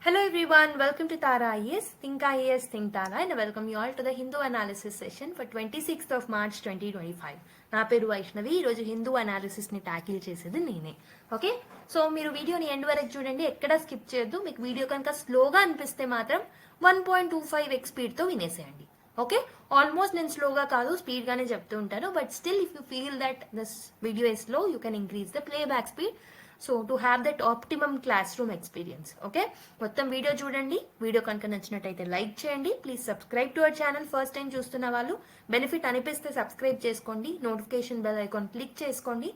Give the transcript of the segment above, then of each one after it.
Hello everyone, welcome to Tara IAS, Think IAS, Think Tara, and I welcome you all to the Hindu analysis session for 26th of March 2025. నా పేరు వైష్ణవి. ఈరోజు Hindu అనాలిసిస్ని tackle చేసేది నేనే. Okay, so మీరు వీడియోని end వరకు చూడండి, ఎక్కడ స్కిప్ చేయొద్దు. మీకు వీడియో కనుక స్లోగా అనిపిస్తే మాత్రం 1.25x స్పీడ్తో వినేసేయండి. ఓకే, ఆల్మోస్ట్ నేను స్లోగా కాదు స్పీడ్గానే చెప్తూ ఉంటాను, but still if you feel that this video is slow you can increase the playback speed. So to have that optimum class room experience. Okay, మొత్తం వీడియో చూడండి. వీడియో కనుక నచ్చినట్టయితే లైక్ చేయండి. Please subscribe to our channel. First time చూస్తున్న వాళ్ళు benefit అనిపిస్తే subscribe చేసుకోండి, notification bell icon click చేసుకోండి,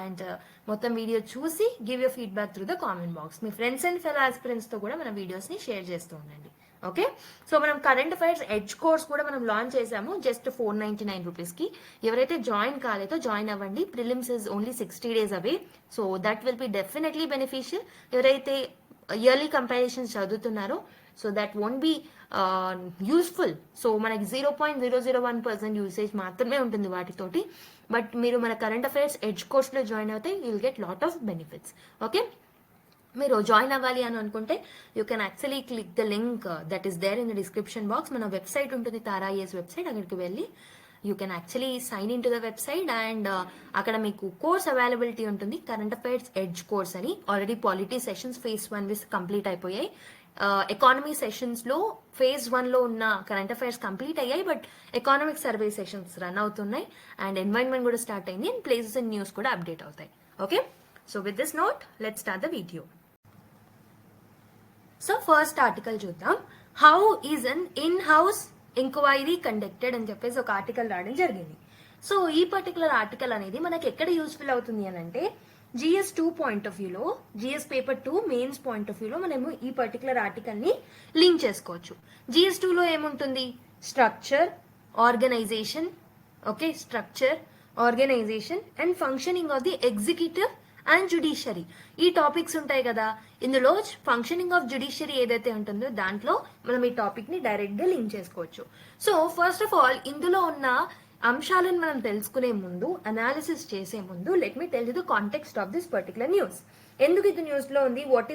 అండ్ మొత్తం వీడియో చూసి give you feedback through the comment box. Me friends and fellow ఆస్పిరెంట్స్తో కూడా మన వీడియోస్ని షేర్ చేస్తూ ఉండండి. ఓకే, సో మనం కరెంట్ అఫైర్స్ ఎడ్జ్ కోర్స్ కూడా మనం లాంచ్ చేసాము జస్ట్ 499 రూపీస్కి. ఎవరైతే జాయిన్ కాలేదో జాయిన్ అవ్వండి. Prelims is only 60 days away, so that will be definitely beneficial. ఎవరైతే ఇయర్లీ కంపారిజన్స్ చదువుతున్నారో so that won't be useful. So మనకి 0.001% యూసేజ్ మాత్రమే ఉంటుంది వాటితోటి. బట్ మీరు మన కరెంట్ అఫైర్స్ ఎడ్జ్ కోర్స్లో జాయిన్ అవుతే you will get lot of benefits. Okay, మీరు జాయిన్ అవ్వాలి అని అనుకుంటే you can actually click the link that is there in the description box. మన వెబ్సైట్ ఉంటుంది, తారా ఐఏఎస్ వెబ్సైట్. అక్కడికి వెళ్ళి you can actually sign in to the website, and అక్కడ మీకు కోర్స్ అవైలబిలిటీ ఉంటుంది, కరెంట్ అఫైర్స్ ఎడ్జ్ కోర్స్ అని. Already polity sessions phase 1 complete అయిపోయాయి. Economy సెషన్స్లో phase 1లో ఉన్న కరెంట్ అఫైర్స్ కంప్లీట్ అయ్యాయి, but economic survey sessions run అవుతున్నాయి, అండ్ ఎన్వైరన్మెంట్ కూడా స్టార్ట్ అయింది, అండ్ ప్లేసెస్ అండ్ న్యూస్ కూడా అప్డేట్ అవుతాయి. Okay, so with this note let's start the video. So first article చూద్దాం. How is an in house enquiry conducted అని చెప్పేసి ఒక article రావడం జరిగింది. సో ఈ పర్టికులర్ ఆర్టికల్ అనేది మనకి ఎక్కడ యూస్ఫుల్ అవుతుంది అని అంటే GS2 పాయింట్ ఆఫ్ వ్యూలో, GS paper 2 mains point of వ్యూలో మనము ఈ పర్టికులర్ ఆర్టికల్ని లింక్ చేసుకోవచ్చు. GS2లో ఏముంటుంది? Structure, organisation, okay, structure, organisation and functioning of the executive and judiciary, ఈ టాపిక్స్ ఉంటాయి కదా. ఇందులో ఫంక్షనింగ్ ఆఫ్ జుడిషియరీ ఏదైతే ఉంటుందో దాంట్లో మనం ఈ టాపిక్ ని డైరెక్ట్ గా లింక్ చేసుకోవచ్చు. సో ఫస్ట్ ఆఫ్ ఆల్ ఇందులో ఉన్న అంశాలను మనం తెలుసుకునే ముందు, అనాలిసిస్ చేసే ముందు, let me tell you the context of this particular news. ఎందుకు ఇది న్యూస్ లో ఉంది, what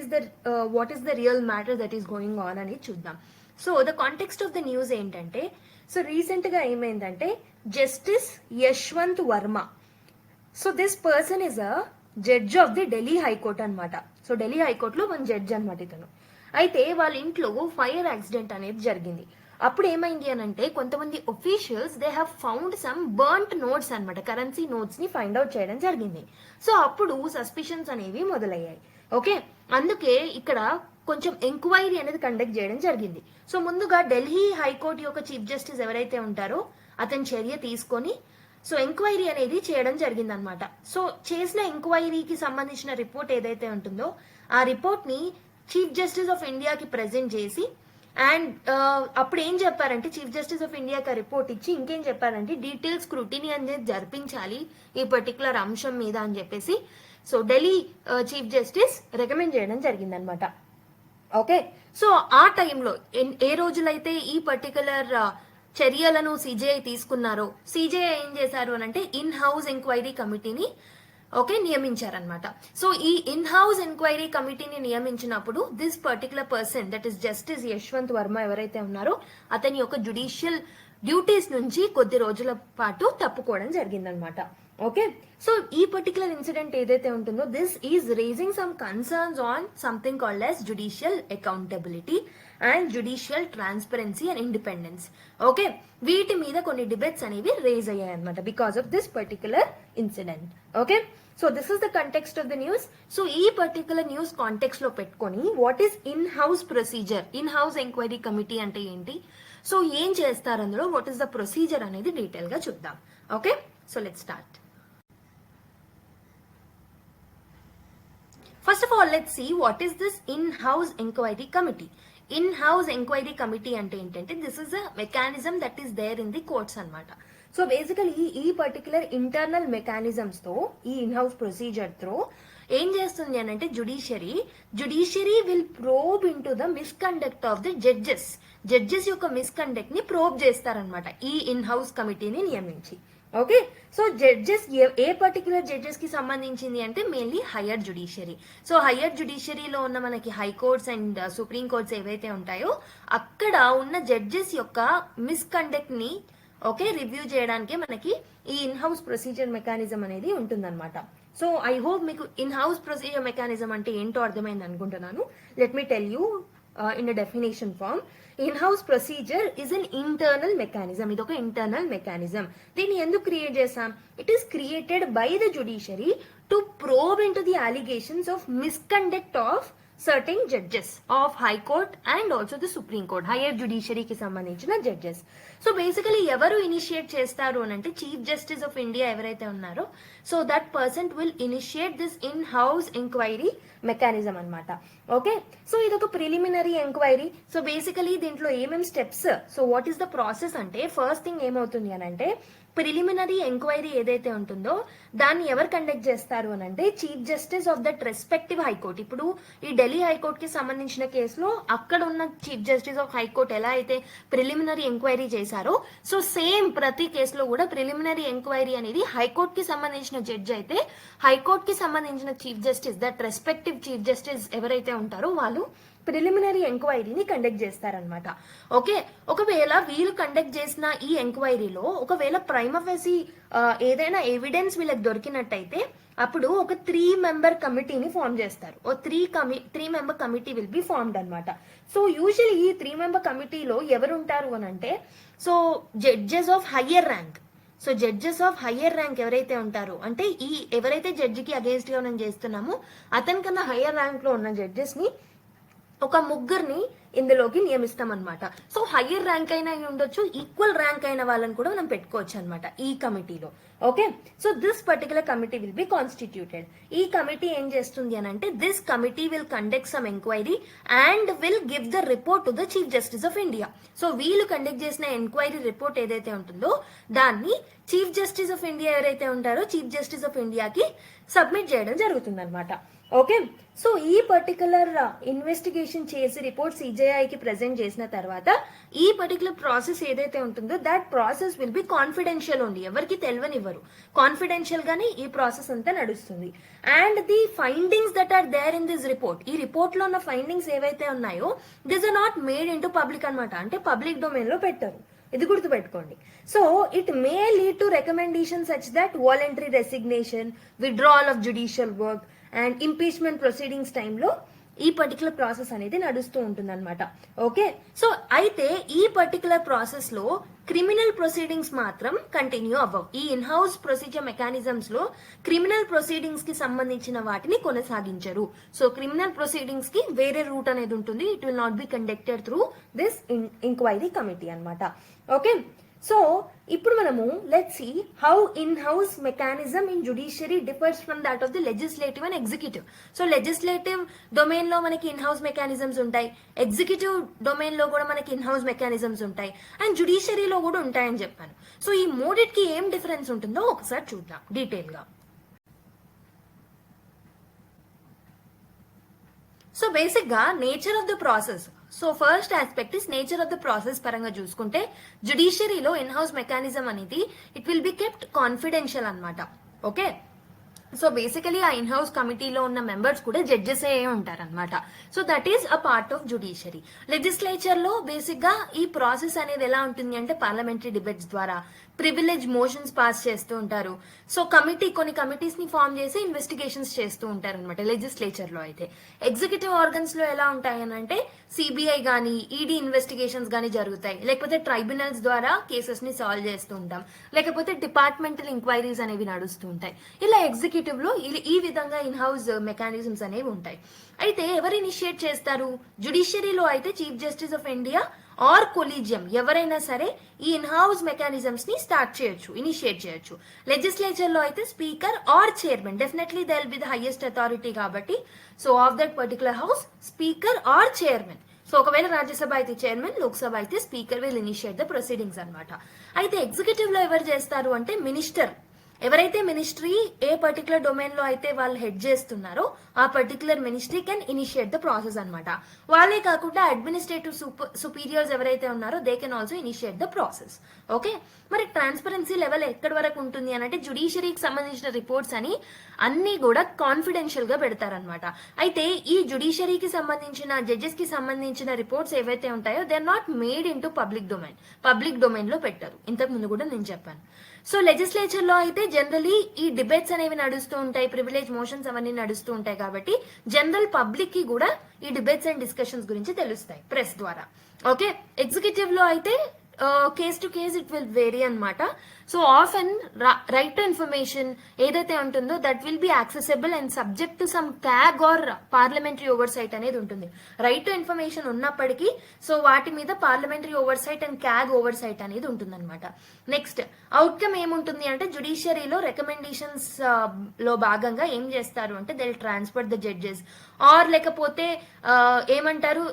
is the real matter that is going on అని చూద్దాం. So the context of the news ఏంటంటే, సో రీసెంట్ గా ఏమైందంటే justice Yashwant Varma, so this person is a judge of the Delhi high court అనమాట. సో ఢిల్లీ హైకోర్టులో మన జడ్జ్ అనమాట ఇతను. అయితే వాళ్ళ ఇంట్లో ఫైర్ యాక్సిడెంట్ అనేది జరిగింది. అప్పుడు ఏమైంది అని అంటే కొంతమంది officials they have found some burnt notes అనమాట, కరెన్సీ నోట్స్ ని ఫైండ్ అవుట్ చేయడం జరిగింది. సో అప్పుడు సస్పిషన్స్ అనేవి మొదలయ్యాయి. ఓకే, అందుకే ఇక్కడ కొంచెం ఎంక్వైరీ అనేది కండక్ట్ చేయడం జరిగింది. సో ముందుగా ఢిల్లీ హైకోర్టు యొక్క చీఫ్ జస్టిస్ ఎవరైతే ఉంటారో అతని చర్య తీసుకొని సో ఎంక్వైరీ అనేది చేయడం జరిగింది అనమాట. సో చేసిన ఎంక్వైరీకి సంబంధించిన రిపోర్ట్ ఏదైతే ఉంటుందో ఆ రిపోర్ట్ ని చీఫ్ జస్టిస్ ఆఫ్ ఇండియాకి ప్రెజెంట్ చేసి, అండ్ అప్పుడు ఏం చెప్పారంటే చీఫ్ జస్టిస్ ఆఫ్ ఇండియాకి ఆ రిపోర్ట్ ఇచ్చి ఇంకేం చెప్పారంటే డీటెయిల్ స్క్రూటినీ అనేది జరిపించాలి ఈ పర్టికులర్ అంశం మీద అని చెప్పేసి so Delhi chief justice recommend చేయడం జరిగింది అనమాట. ఓకే, సో ఆ టైంలో ఏ రోజులైతే ఈ పర్టికులర్ చర్యలను సిజేఐ తీసుకున్నారో, సిజేఐ ఏం చేశారు అని అంటే ఇన్ హౌస్ ఎంక్వైరీ కమిటీని నియమించారనమాట. సో ఈ ఇన్ హౌస్ ఎంక్వైరీ కమిటీని నియమించినప్పుడు this particular person that is justice Yashwant Varma ఎవరైతే ఉన్నారో అతని యొక్క జుడిషియల్ డ్యూటీస్ నుంచి కొద్ది రోజుల పాటు తప్పుకోవడం జరిగిందనమాట. ఓకే, సో ఈ పర్టికులర్ ఇన్సిడెంట్ ఏదైతే ఉంటుందో this is raising some concerns on something called as judicial accountability and judicial transparency and independence. Okay, వీటి మీద కొన్ని డిబేట్స్ అనేవి రేజ్ అయ్యాయి అనమాట because of this particular incident. Okay, so this is the context of the news. So ఈ particular news context లో పెట్టుకొని what is in house procedure, in house enquiry committee అంటే ఏంటి, సో ఏం చేస్తారు అందులో, వాట్ ఈస్ ద ప్రొసీజర్ అనేది detail గా చూద్దాం. Okay, so let's start. First of all, let's see what is this in-house enquiry committee. In-house enquiry committee అంటే ఏంటంటే this is a mechanism that is there in the courts అన్నమాట. So basically ఈ particular internal mechanisms తో, ఈ in house procedure తో ఏం చేస్తుంది అని అంటే judiciary will probe in to the misconduct of the judges యొక్క మిస్కండక్ట్ ని ప్రోబ్ చేస్తారనమాట ఈ ఇన్-హౌస్ కమిటీని నియమించి. ఓకే, సో జడ్జెస్ ఏ పర్టికులర్ జడ్జెస్ కి సంబంధించింది అంటే mainly higher judiciary. So higher జుడిషియరీలో ఉన్న మనకి హైకోర్ట్స్ అండ్ సుప్రీం కోర్ట్స్ ఏవైతే ఉంటాయో అక్కడ ఉన్న జడ్జెస్ యొక్క మిస్కండక్ట్ ని ఓకే రివ్యూ చేయడానికి మనకి ఈ ఇన్ హౌస్ ప్రొసీజర్ మెకానిజం అనేది ఉంటుందన్నమాట. సో ఐ హోప్ మీకు ఇన్ హౌస్ ప్రొసీజర్ మెకానిజం అంటే ఏంటో అర్థమైంది అనుకుంటున్నాను. Let me tell you in a definition form. In house procedure is an internal mechanism. ఇది ఒక ఇంటర్నల్ మెకానిజం. దీన్ని ఎందుకు క్రియేట్ చేసాం? It is created by the judiciary to probe into the allegations of misconduct of certain judges of high court and also the supreme court, higher జుడిషియరీకి సంబంధించిన judges. So basically ఎవరు initiate చేస్తారు అని అంటే chief justice of India ఎవరైతే ఉన్నారో, so that person will initiate this in house enquiry mechanism అనమాట. Okay, so ఇది ఒక ప్రిలిమినరీ ఎంక్వైరీ. సో బేసికలీ దీంట్లో ఏమేమి steps, so what is the process అంటే ఫస్ట్ థింగ్ ఏమవుతుంది అని అంటే ప్రిలిమినరీ ఎంక్వైరీ ఏదైతే ఉంటుందో దాన్ని ఎవరు కండక్ట్ చేస్తారు అని అంటే chief justice of that respective high court. ఇప్పుడు ఈ ఢిల్లీ హైకోర్ట్ కి సంబంధించిన కేసులో అక్కడ ఉన్న చీఫ్ జస్టిస్ ఆఫ్ హైకోర్ట్ ఎలా అయితే ప్రిలిమినరీ ఎంక్వైరీ చేశారో, సో సేమ్ ప్రతి కేసులో కూడా ప్రిలిమినరీ ఎంక్వైరీ అనేది హైకోర్ట్ కి సంబంధించిన జడ్జి అయితే హైకోర్ట్ కి సంబంధించిన chief justice, that respective chief justice ఎవరైతే ఉంటారో వాళ్ళు ప్రిలిమినరీ ఎంక్వైరీని కండక్ట్ చేస్తారనమాట. ఓకే, ఒకవేళ వీళ్ళు కండక్ట్ చేసిన ఈ ఎంక్వైరీలో ఒకవేళ ప్రైమఫెసీ ఏదైనా ఎవిడెన్స్ వీళ్ళకి దొరికినట్టయితే అప్పుడు ఒక 3 మెంబర్ కమిటీని ఫామ్ చేస్తారు. ఓ 3 member committee will be formed అనమాట. సో యూజువల్లీ ఈ 3 మెంబర్ కమిటీలో ఎవరు ఉంటారు అని అంటే so judges of higher rank. So judges of higher rank ఎవరైతే ఉంటారో అంటే ఈ ఎవరైతే జడ్జికి అగేన్స్ట్ గా మనం చేస్తున్నామో అతనికన్నా హయ్యర్ ర్యాంక్ లో ఉన్న జడ్జెస్ ని ఒక 3 ఇందులోకి నియమిస్తామన్నమాట. సో హయ్యర్ ర్యాంక్ అయినా ఉండొచ్చు, ఈక్వల్ ర్యాంక్ అయిన వాళ్ళని కూడా మనం పెట్టుకోవచ్చు అనమాట ఈ కమిటీలో. Okay, so this particular committee will be constituted. ఈ కమిటీ ఏం చేస్తుంది అని అంటే this committee will conduct some enquiry and will give the report to the chief justice of India. So వీళ్ళు కండక్ట్ చేసిన ఎంక్వైరీ రిపోర్ట్ ఏదైతే ఉంటుందో దాన్ని చీఫ్ జస్టిస్ ఆఫ్ ఇండియా ఎవరైతే ఉంటారో చీఫ్ జస్టిస్ ఆఫ్ ఇండియాకి సబ్మిట్ చేయడం జరుగుతుంది అనమాట. ఓకే, సో ఈ పర్టికులర్ ఇన్వెస్టిగేషన్ చేసి రిపోర్ట్ సిజేఐకి ప్రెజెంట్ చేసిన తర్వాత ఈ పర్టికులర్ ప్రాసెస్ ఏదైతే ఉంటుందో that process will be confidential only, ఎవరికి తెలియనివ్వరు, కాన్ఫిడెన్షియల్ గానీ ఈ ప్రాసెస్ అంతా నడుస్తుంది. And the findings that are there in this report, ఈ రిపోర్ట్ లో ఉన్న ఫైండింగ్స్ ఏవైతే ఉన్నాయో this are not made in to public అనమాట, అంటే పబ్లిక్ డొమైన్ లో పెట్టారు. ఇది గుర్తుపెట్టుకోండి. So it may lead to recommendation such that voluntary resignation, withdrawal of judicial work and impeachment proceedings టైంలో ఈ పర్టికులర్ ప్రాసెస్ అనేది నడుస్తూ ఉంటుంది అనమాట. ఓకే, సో అయితే ఈ పర్టికులర్ ప్రాసెస్ లో క్రిమినల్ ప్రొసీడింగ్స్ మాత్రం కంటిన్యూ అవ్వవు. ఈ ఇన్ హౌస్ ప్రొసీజర్ మెకానిజమ్స్ లో క్రిమినల్ ప్రొసీడింగ్స్ కి సంబంధించిన వాటిని కొనసాగించరు. సో క్రిమినల్ ప్రొసీడింగ్స్ కి వేరే రూట్ అనేది ఉంటుంది. It will not be conducted through this enquiry committee అనమాట. ఓకే, సో ఇప్పుడు మనము let's see how in house mechanism in judiciary differs from that of the legislative and executive. So legislative domain లో మనకి in house mechanisms ఉంటాయి, executive domain లో కూడా మనకి in house mechanisms ఉంటాయి, అండ్ జుడిషియరీలో కూడా ఉంటాయని చెప్పాను. సో ఈ మూడిటికి ఏం డిఫరెన్స్ ఉంటుందో ఒకసారి చూద్దాం డీటెయిల్ గా. సో బేసిక్ గా nature of the process. So first aspect is nature of the process పరంగా చూసుకుంటే జుడిషియరీలో ఇన్ హౌస్ మెకానిజం అనేది it will be kept confidential అనమాట. ఓకే, సో బేసికలీ ఆ ఇన్ హౌస్ కమిటీలో ఉన్న మెంబర్స్ కూడా జడ్జెస్ ఏ ఉంటారనమాట. So that is a part of judiciary. Legislature లో బేసిక్ గా ఈ ప్రాసెస్ అనేది ఎలా ఉంటుంది అంటే పార్లమెంటరీ డిబేట్స్ ద్వారా ప్రివిలేజ్ మోషన్స్ పాస్ చేస్తూ ఉంటారు. సో కొన్ని కమిటీస్ ని ఫామ్ చేసి ఇన్వెస్టిగేషన్స్ చేస్తూ ఉంటారు అనమాట లెజిస్లేచర్ లో. అయితే ఎగ్జిక్యూటివ్ ఆర్గన్స్ లో ఎలా ఉంటాయి అని అంటే సిబిఐ గానీ ఈడీ ఇన్వెస్టిగేషన్స్ గానీ జరుగుతాయి, లేకపోతే ట్రైబ్యునల్స్ ద్వారా కేసెస్ ని సాల్వ్ చేస్తూ ఉంటాం, లేకపోతే డిపార్ట్మెంటల్ ఎంక్వైరీస్ అనేవి నడుస్తూ ఉంటాయి. ఇలా ఎగ్జిక్యూటివ్ లో ఈ విధంగా ఇన్ హౌస్ మెకానిజమ్స్ అనేవి ఉంటాయి. అయితే ఎవరు ఇనిషియేట్ చేస్తారు? జుడిషియరీలో అయితే chief justice of India or collegium ఎవరైనా సరే ఈ ఇన్ హౌస్ మెకానిజమ్స్ ని స్టార్ట్ చేయొచ్చు, ఇనిషియేట్ చేయొచ్చు. లెజిస్లేచర్ లో అయితే speaker or chairman, definitely they will be the highest authority కాబట్టి so of that particular house speaker or chairman. So ఒకవేళ రాజ్యసభ అయితే చైర్మన్, లోక్సభ అయితే speaker will initiate the proceedings అనమాట. అయితే ఎగ్జిక్యూటివ్ లో ఎవరు చేస్తారు అంటే మినిస్టర్ ఎవరైతే మినిస్ట్రీ ఏ పర్టికులర్ డొమైన్ లో అయితే వాళ్ళు హెడ్ చేస్తున్నారో ఆ particular ministry can initiate the process అన్నమాట. వాళ్ళే కాకుండా అడ్మినిస్ట్రేటివ్ సుపీరియర్స్ ఎవరైతే ఉన్నారో they can also initiate the process. Okay, మరి ట్రాన్స్పరెన్సీ లెవెల్ ఎక్కడి వరకు ఉంటుంది అని అంటే జుడిషియరీకి సంబంధించిన రిపోర్ట్స్ అని అన్ని కూడా కాన్ఫిడెన్షియల్ గా పెడతారనమాట. అయితే ఈ జుడిషియరీకి సంబంధించిన జడ్జెస్ కి సంబంధించిన రిపోర్ట్స్ ఏవైతే ఉంటాయో they are not made in to public domain లో పెట్టారు. ఇంతకు ముందు కూడా నేను చెప్పాను. సో లెజిస్లేచర్ లో అయితే జనరలీ ఈ డిబేట్స్ అనేవి నడుస్తూ ఉంటాయి, ప్రివిలేజ్ మోషన్స్ అవన్నీ నడుస్తూ ఉంటాయి కాబట్టి జనరల్ పబ్లిక్ కి కూడా ఈ డిబేట్స్ అండ్ డిస్కషన్స్ గురించి తెలుస్తాయి ప్రెస్ ద్వారా. ఓకే, ఎగ్జిక్యూటివ్ లో అయితే case to case it will vary అనమాట. So of and right to information ఏదైతే ఉంటుందో that will be accessible and subject to some CAG or parliamentary oversight అనేది ఉంటుంది. రైట్ టు ఇన్ఫర్మేషన్ ఉన్నప్పటికీ so వాటి మీద parliamentary oversight and CAG oversight అనేది ఉంటుంది అనమాట. నెక్స్ట్ అవుట్కమ్ ఏముంటుంది అంటే జుడిషియరీలో రికమెండేషన్స్ లో భాగంగా ఏం చేస్తారు అంటే they will transfer the judges or లేకపోతే ఏమంటారు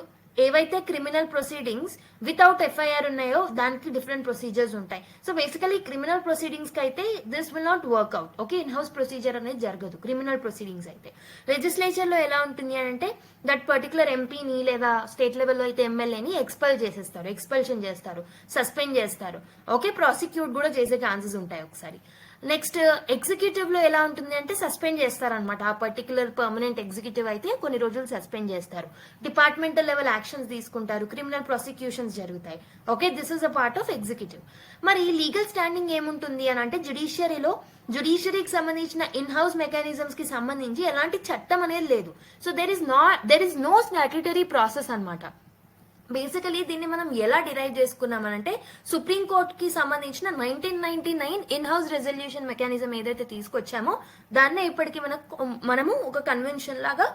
ఏవైతే క్రిమినల్ ప్రొసీడింగ్స్ వితౌట్ ఎఫ్ఐఆర్ ఉన్నాయో దానికి డిఫరెంట్ ప్రొసీజర్స్ ఉంటాయి. సో బేసికలీ క్రిమినల్ ప్రొసీడింగ్స్ కి అయితే this will not work out. Okay, in house procedure అనేది జరగదు క్రిమినల్ ప్రొసీడింగ్స్ అయితే. లెజిస్లేచర్ లో ఎలా ఉంటుంది అంటే దట్ పర్టికులర్ ఎంపీని లేదా స్టేట్ లెవెల్లో అయితే ఎమ్మెల్యేని ఎక్స్పల్షన్ చేస్తారు, సస్పెండ్ చేస్తారు. ఓకే, ప్రాసిక్యూట్ కూడా చేసే ఛాన్సెస్ ఉంటాయి ఒకసారి. నెక్స్ట్ ఎగ్జిక్యూటివ్ లో ఎలా ఉంటుంది అంటే సస్పెండ్ చేస్తారనమాట. ఆ పర్టికులర్ పర్మనెంట్ ఎగ్జిక్యూటివ్ అయితే కొన్ని రోజులు సస్పెండ్ చేస్తారు. డిపార్ట్మెంటల్ లెవెల్ యాక్షన్స్ తీసుకుంటారు, క్రిమినల్ ప్రాసిక్యూషన్స్ జరుగుతాయి. Okay, this is a part of executive. మరి లీగల్ స్టాండింగ్ ఏముంటుంది అని అంటే జుడిషియరీకి సంబంధించిన ఇన్ హౌస్ మెకానిజమ్స్ కి సంబంధించి ఎలాంటి చట్టం అనేది లేదు. So there is no statutory process అనమాట. బేసికలీ దీన్ని మనం ఎలా డిరైవ్ చేసుకున్నామనంటే సుప్రీం కోర్ట్ కి సంబంధించిన 1999 ఇన్ హౌస్ రెజల్యూషన్ మెకానిజం ఏదైతే తీసుకొచ్చామో దాన్నే ఇప్పటికీ మనము ఒక కన్వెన్షన్ లాగా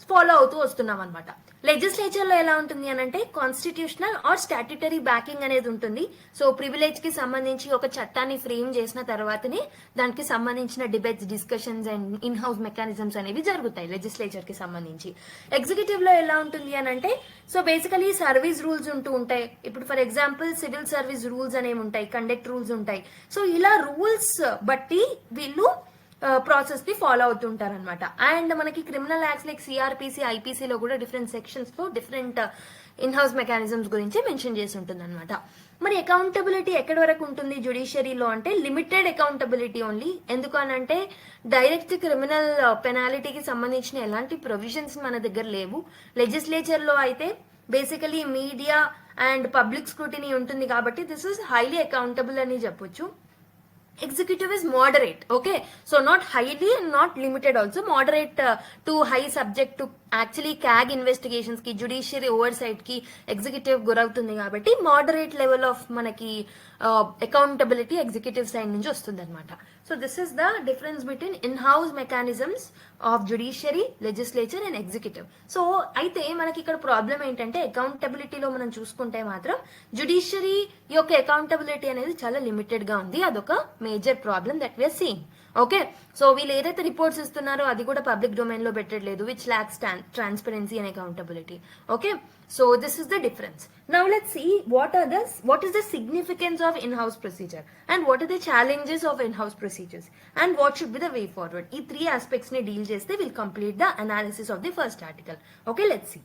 ఫాలో అవుతూ వస్తున్నాం అనమాట. లెజిస్లేచర్ లో ఎలా ఉంటుంది అని అంటే కాన్స్టిట్యూషనల్ ఆర్ స్టాట్యూటరీ బ్యాకింగ్ అనేది ఉంటుంది. సో ప్రివిలేజ్ కి సంబంధించి ఒక చట్టాన్ని ఫ్రేమ్ చేసిన తర్వాతనే దానికి సంబంధించిన debates, discussions and in house mechanisms అనేవి జరుగుతాయి లెజిస్లేచర్ కి సంబంధించి. ఎగ్జిక్యూటివ్ లో ఎలా ఉంటుంది అని అంటే సో బేసికలీ సర్వీస్ రూల్స్ ఉంటూ ఉంటాయి. ఇప్పుడు for example civil service rules అనేవి ఉంటాయి, కండక్ట్ రూల్స్ ఉంటాయి. సో ఇలా రూల్స్ బట్టి వీళ్ళు ప్రాసెస్ ని ఫాలో అవుతుంటారు అనమాట. అండ్ మనకి క్రిమినల్ యాక్ట్స్ లైక్ సిఆర్పిసి, ఐపీసీలో కూడా డిఫరెంట్ సెక్షన్స్ లో డిఫరెంట్ ఇన్ హౌస్ మెకానిజమ్స్ గురించి మెన్షన్ చేసి ఉంటుంది అనమాట. మరి అకౌంటబిలిటీ ఎక్కడి వరకు ఉంటుంది జుడిషియరీలో అంటే లిమిటెడ్ అకౌంటబిలిటీ ఓన్లీ. ఎందుకు అని అంటే డైరెక్ట్ క్రిమినల్ పెనాలిటీకి సంబంధించిన ఎలాంటి ప్రొవిజన్స్ మన దగ్గర లేవు. లెజిస్లేచర్ లో అయితే basically media and public scrutiny ఉంటుంది కాబట్టి దిస్ ఇస్ హైలీ అకౌంటబుల్ అని చెప్పొచ్చు. Executive is moderate, okay, so not highly and not limited also, moderate to high subject to actually CAG investigations ki judiciary oversight ki executive గురవుతుంది కాబట్టి moderate level of మనకి accountability executive side నుంచి వస్తుంది అనమాట. So this is the difference between in house mechanisms of judiciary, legislature and executive. So అయితే మనకి ఇక్కడ problem ఏంటంటే అకౌంటబిలిటీలో మనం చూసుకుంటే మాత్రం జుడిషియరీ యొక్క అకౌంటబిలిటీ అనేది చాలా లిమిటెడ్ గా ఉంది. అదొక major problem that we're seeing. Okay, so వీళ్ళు ఏదైతే రిపోర్ట్స్ ఇస్తున్నారో అది కూడా పబ్లిక్ డొమైన్ లో పెట్టట్లేదు, which lakhs transparency and accountability. Okay, so this is the difference. Now let's see what is the significance of in-house procedure and what are the challenges of in-house procedures and what should be the way forward. ఈ 3 aspects ని deal చేస్తే we'll complete the analysis of the first article. Okay, let's see.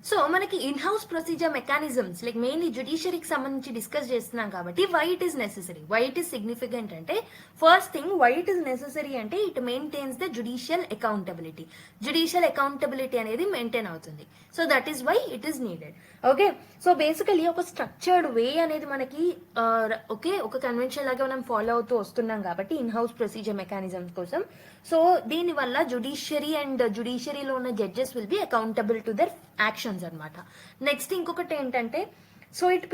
So మనకి in house procedure mechanisms like mainly జుడిషియరీకి సంబంధించి discuss చేస్తున్నాం కాబట్టి why it is necessary, why it is significant అంటే first thing why it is necessary అంటే it maintains the judicial accountability. Judicial accountability అనేది maintain అవుతుంది. So that is why it is needed. Okay, so basically ఒక structured way అనేది మనకి okay ఒక convention లాగా మనం ఫాలో అవుతూ వస్తున్నాం కాబట్టి ఇన్ హౌస్ ప్రొసీజర్ మెకానిజమ్స్ కోసం. సో దీని వల్ల జుడిషియరీ అండ్ జుడిషియరీలో ఉన్న judges will be accountable to their actions అన్నమాట. నెక్స్ట్ ఇంకొకటి ఏంటంటే so it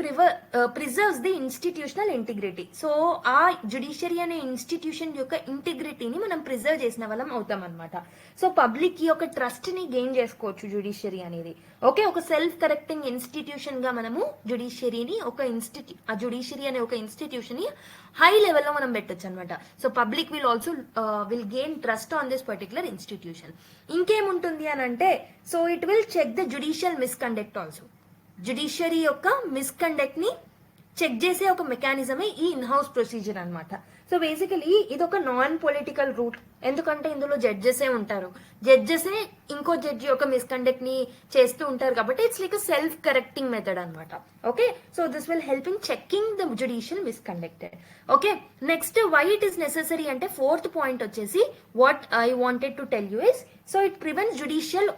preserves the institutional integrity. So ఆ జుడిషియరీ అనే ఇన్స్టిట్యూషన్ యొక్క ఇంటిగ్రిటీని మనం ప్రిజర్వ్ చేసిన వాళ్ళం అవుతాం అనమాట. సో పబ్లిక్ యొక్క ట్రస్ట్ ని గెయిన్ చేసుకోవచ్చు జుడిషియరీ అనేది. ఓకే, ఒక సెల్ఫ్ కరెక్టింగ్ ఇన్స్టిట్యూషన్ గా మనము జుడిషియరీని ఆ జుడిషియరీ అనే ఒక ఇన్స్టిట్యూషన్ ని హై లెవెల్లో మనం పెట్టొచ్చు అనమాట. So public will also will gain trust on this particular institution. ఇంకేముంటుంది అని అంటే so it will check the judicial misconduct also. Judiciary యొక్క మిస్కండక్ట్ ని చెక్ చేసే ఒక మెకానిజమే ఈ ఇన్ హౌస్ ప్రొసీజర్ అనమాట. సో బేసికలీ ఇది ఒక నాన్ పొలిటికల్ రూట్, ఎందుకంటే ఇందులో జడ్జెసే ఉంటారు, జడ్జెసే ఇంకో జడ్జి యొక్క మిస్కండక్ట్ ని చేస్తూ ఉంటారు కాబట్టి it's like self correcting method అనమాట. Okay, so this will help in checking the judicial misconducted. Okay, next why it is necessary అంటే ఫోర్త్ పాయింట్ వచ్చేసి what I wanted to tell you is, so it prevents judicial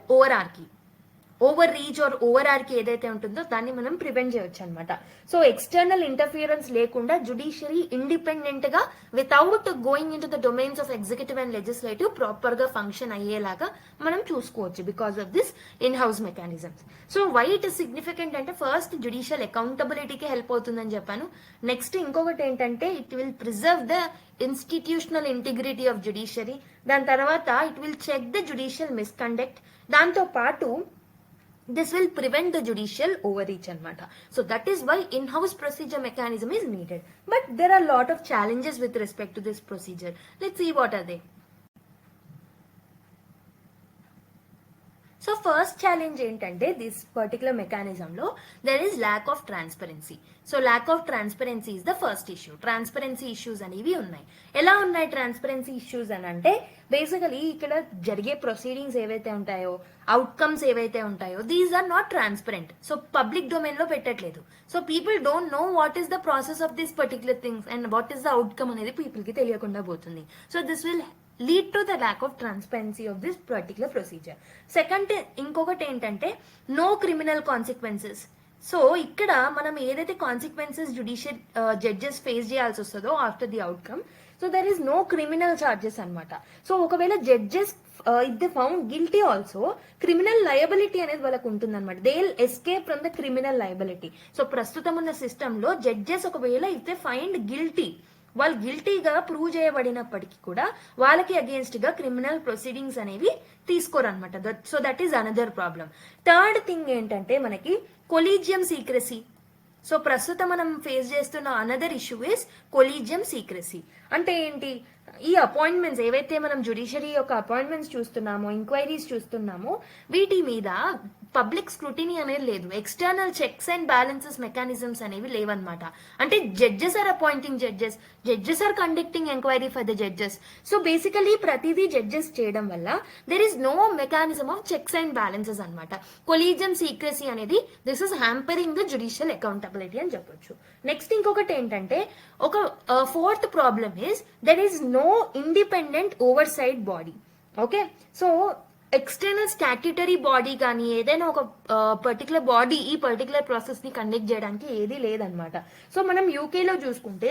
overreach or over ఆర్కి ఏదైతే ఉంటుందో దాన్ని మనం prevent చేయొచ్చు అనమాట. So external interference లేకుండా జుడిషియరీ ఇండిపెండెంట్ గా without going in to the domains of executive and legislative proper గా ఫంక్షన్ అయ్యేలాగా మనం చూసుకోవచ్చు because of this in house mechanisms. So why it is significant అంటే ఫస్ట్ జుడిషియల్ అకౌంటబిలిటీకి హెల్ప్ అవుతుందని చెప్పాను. నెక్స్ట్ ఇంకొకటి ఏంటంటే it will preserve the institutional integrity of judiciary. దాని తర్వాత it will check the judicial misconduct. దాంతో పాటు this will prevent the judicial overreach anamata. So that is why in-house procedure mechanism is needed. But there are a lot of challenges with respect to this procedure. Let's see what are they. So first challenge ఏంటంటే this particular మెకానిజంలో there is lack of transparency. So lack of transparency is the first issue. Transparency issues అనేవి ఉన్నాయి. ఎలా ఉన్నాయి transparency issues అని అంటే basically ఇక్కడ జరిగే ప్రొసీడింగ్స్ ఏవైతే ఉంటాయో, అవుట్కమ్స్ ఏవైతే ఉంటాయో these are not transparent. So public domain లో పెట్టట్లేదు. So people don't know what is the process of this particular things and what is the outcome అనేది పీపుల్ కి తెలియకుండా పోతుంది. So this will lead to the lack of transparency of this particular procedure. Second, ఇంకొకటి ఏంటంటే no criminal consequences. So ఇక్కడ మనం ఏదైతే consequences judicial judges face చేయాల్సి వస్తుందో after the outcome, so there is no criminal charges అనమాట. So ఒకవేళ judges if they found guilty also criminal liability అనేది వాళ్ళకు ఉంటుంది అనమాట. They will escape from the criminal liability. So ప్రస్తుతం ఉన్న సిస్టమ్ లో జడ్జెస్ ఒకవేళ ఇఫ్ దే ఫైండ్ గిల్టీ, వాళ్ళు గిల్టీగా ప్రూవ్ చేయబడినప్పటికీ కూడా వాళ్ళకి అగేన్స్ట్ గా క్రిమినల్ ప్రొసీడింగ్స్ అనేవి తీసుకోరనమాట. So that is another problem. Third thing ఏంటంటే మనకి కొలీజియం సీక్రసీ. సో ప్రస్తుతం మనం ఫేస్ చేస్తున్న another issue is collegium secrecy. అంటే ఏంటి, ఈ అపాయింట్మెంట్స్ ఏవైతే మనం జ్యుడిషియరీ యొక్క అపాయింట్మెంట్స్ చూస్తున్నామో, ఎంక్వైరీస్ చూస్తున్నామో, వీటి మీద పబ్లిక్ స్క్రూటినీ అనేది లేదు. External checks and balances mechanisms అనేవి లేవన్నమాట. అంటే judges are appointing judges are conducting enquiry for the judges. So basically ప్రతిదీ జడ్జెస్ చేయడం వల్ల there is no mechanism of checks and balances అనమాట. కొలీజియం సీక్రసీ అనేది this is hampering the judicial accountability అని చెప్పొచ్చు. నెక్స్ట్ ఇంకొకటి ఏంటంటే ఒక fourth problem is there is no independent oversight body. Okay, so external statutory body కానీ ఏదైనా ఒక పర్టికులర్ బాడీ ఈ పర్టికులర్ ప్రాసెస్ ని కండక్ట్ చేయడానికి ఏది లేదనమాట. సో మనం యూకేలో చూసుకుంటే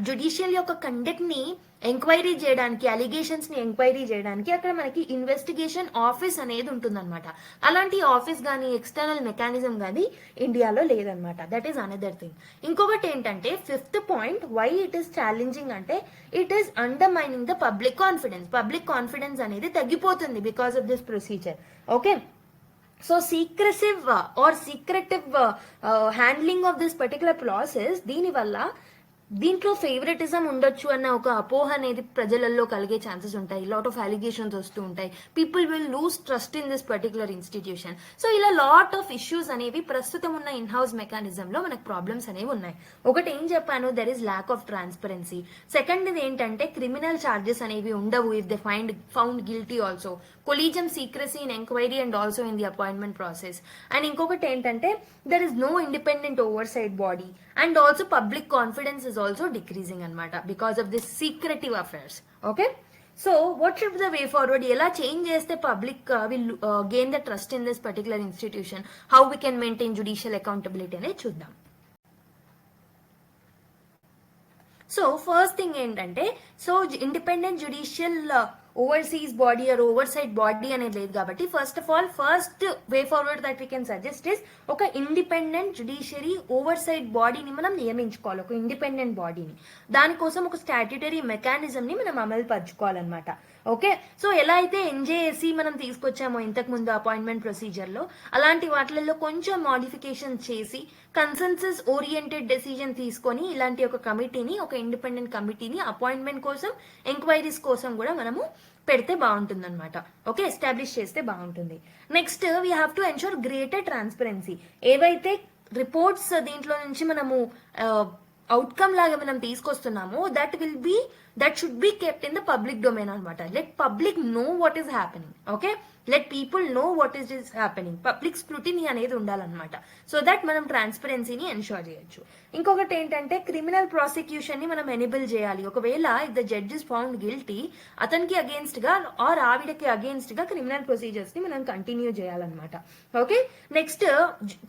జుడిషియల్ యొక్క కండక్ట్ ని ఎంక్వైరీ చేయడానికి, అలిగేషన్స్ ని ఎంక్వైరీ చేయడానికి అక్కడ మనకి ఇన్వెస్టిగేషన్ ఆఫీస్ అనేది ఉంటుందన్నమాట. అలాంటి ఆఫీస్ కానీ ఎక్స్టర్నల్ మెకానిజం కానీ ఇండియాలో లేదనమాట. That is another thing. ఇంకొకటి ఏంటంటే fifth point why it is challenging అంటే it is undermining the public confidence. Public confidence అనేది తగ్గిపోతుంది because of this procedure. Okay, so secretive handling of this particular process, దీనివల్ల దీంట్లో ఫేవరెటిజం ఉండొచ్చు అన్న ఒక అపోహ అనేది ప్రజలలో కలిగే ఛాన్సెస్ ఉంటాయి. లాట్ ఆఫ్ అలిగేషన్స్ వస్తూ ఉంటాయి. People will lose trust in this particular institution. So ఇలా లాట్ ఆఫ్ ఇష్యూస్ అనేవి ప్రస్తుతం ఉన్న ఇన్ హౌస్ మెకానిజం లో మనకు ప్రాబ్లమ్స్ అనేవి ఉన్నాయి. ఒకటి ఏం చెప్పాను, there is lack of transparency. Second ఇది ఏంటంటే క్రిమినల్ చార్జెస్ అనేవి ఉండవు if they found guilty also. Collegium secrecy in enquiry and also in the appointment process. And ఇంకొకటి ఏంటంటే there is no independent oversight body and also public confidence is also decreasing అనమాట because of this secretive affairs. Okay, so what should the way forward? ఎలా change చేస్తే public will gain the trust in this particular institution, how we can maintain judicial accountability అనేది చూద్దాం. So first thing ఏంటంటే, so independent judicial oversight body or oversight body అనేది లేదు కాబట్టి first of all first way forward that we can suggest is ఒక independent judiciary oversight బాడీని మనం నియమించుకోవాలి, ఒక ఇండిపెండెంట్ బాడీని. దానికోసం ఒక స్టాట్యూటరీ మెకానిజం ని మనం అమలు పరచుకోవాలన్నమాట. ఓకే, సో ఎలా అయితే ఎన్జేఎస్సీ మనం తీసుకొచ్చామో ఇంతకు ముందు అపాయింట్మెంట్ ప్రొసీజర్ లో, అలాంటి వాటిలలో కొంచెం మోడిఫికేషన్ చేసి కన్సెన్సస్ ఓరియంటెడ్ డెసిజన్ తీసుకొని ఇలాంటి ఒక కమిటీని, ఒక ఇండిపెండెంట్ కమిటీని అపాయింట్మెంట్ కోసం, ఎంక్వైరీస్ కోసం కూడా మనము పెడితే బాగుంటుంది అనమాట. ఓకే, ఎస్టాబ్లిష్ చేస్తే బాగుంటుంది. Next we have to ensure greater transparency. ఏవైతే రిపోర్ట్స్ దీంట్లో నుంచి మనము అవుట్కమ్ లాగా మనం తీసుకొస్తున్నామో that should be kept in the public domain అనమాట. Let public know what is happening. Okay, let people know what is happening. Public scrutiny అనేది ఉండాలన్నమాట. సో దట్ మనం ట్రాన్స్పరెన్సీని ఎన్షూర్ చేయొచ్చు. ఇంకొకటి ఏంటంటే క్రిమినల్ ప్రాసిక్యూషన్ ని మనం ఎనేబుల్ చేయాలి. ఒకవేళ if the judge is found guilty, అతనికి అగేన్స్ట్ గా ఆర్ ఆవిడకి అగేన్స్ట్ గా క్రిమినల్ ప్రొసీజర్స్ ని మనం కంటిన్యూ చేయాలన్నమాట. Okay, next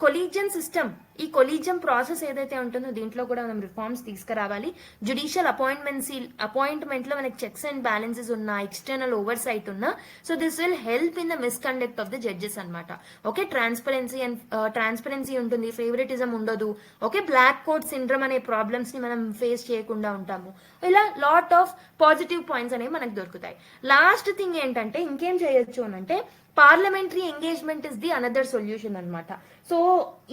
collegium system. ఈ కొలీజియం ప్రాసెస్ ఏదైతే ఉంటుందో దీంట్లో కూడా మనం రిఫార్మ్స్ తీసుకురావాలి. జ్యుడిషియల్ అపాయింట్మెంట్ లో మనకి చెక్స్ అండ్ బ్యాలెన్సెస్ ఉన్నా, ఎక్స్టర్నల్ ఓవర్ సైట్ ఉన్నా, so this will help in the misconduct of the judges అనమాట. ఓకే, ట్రాన్స్పరెన్సీ ఉంటుంది, ఫేవరెటిజం ఉండదు. ఓకే, బ్లాక్ కోట్ సిండ్రమ్ అనే ప్రాబ్లమ్స్ ని మనం ఫేస్ చేయకుండా ఉంటాము. ఇలా లాట్ ఆఫ్ పాజిటివ్ పాయింట్స్ అనేవి మనకు దొరుకుతాయి. లాస్ట్ థింగ్ ఏంటంటే ఇంకేం చేయొచ్చు అని అంటే parliamentary engagement is the another solution అనమాట. సో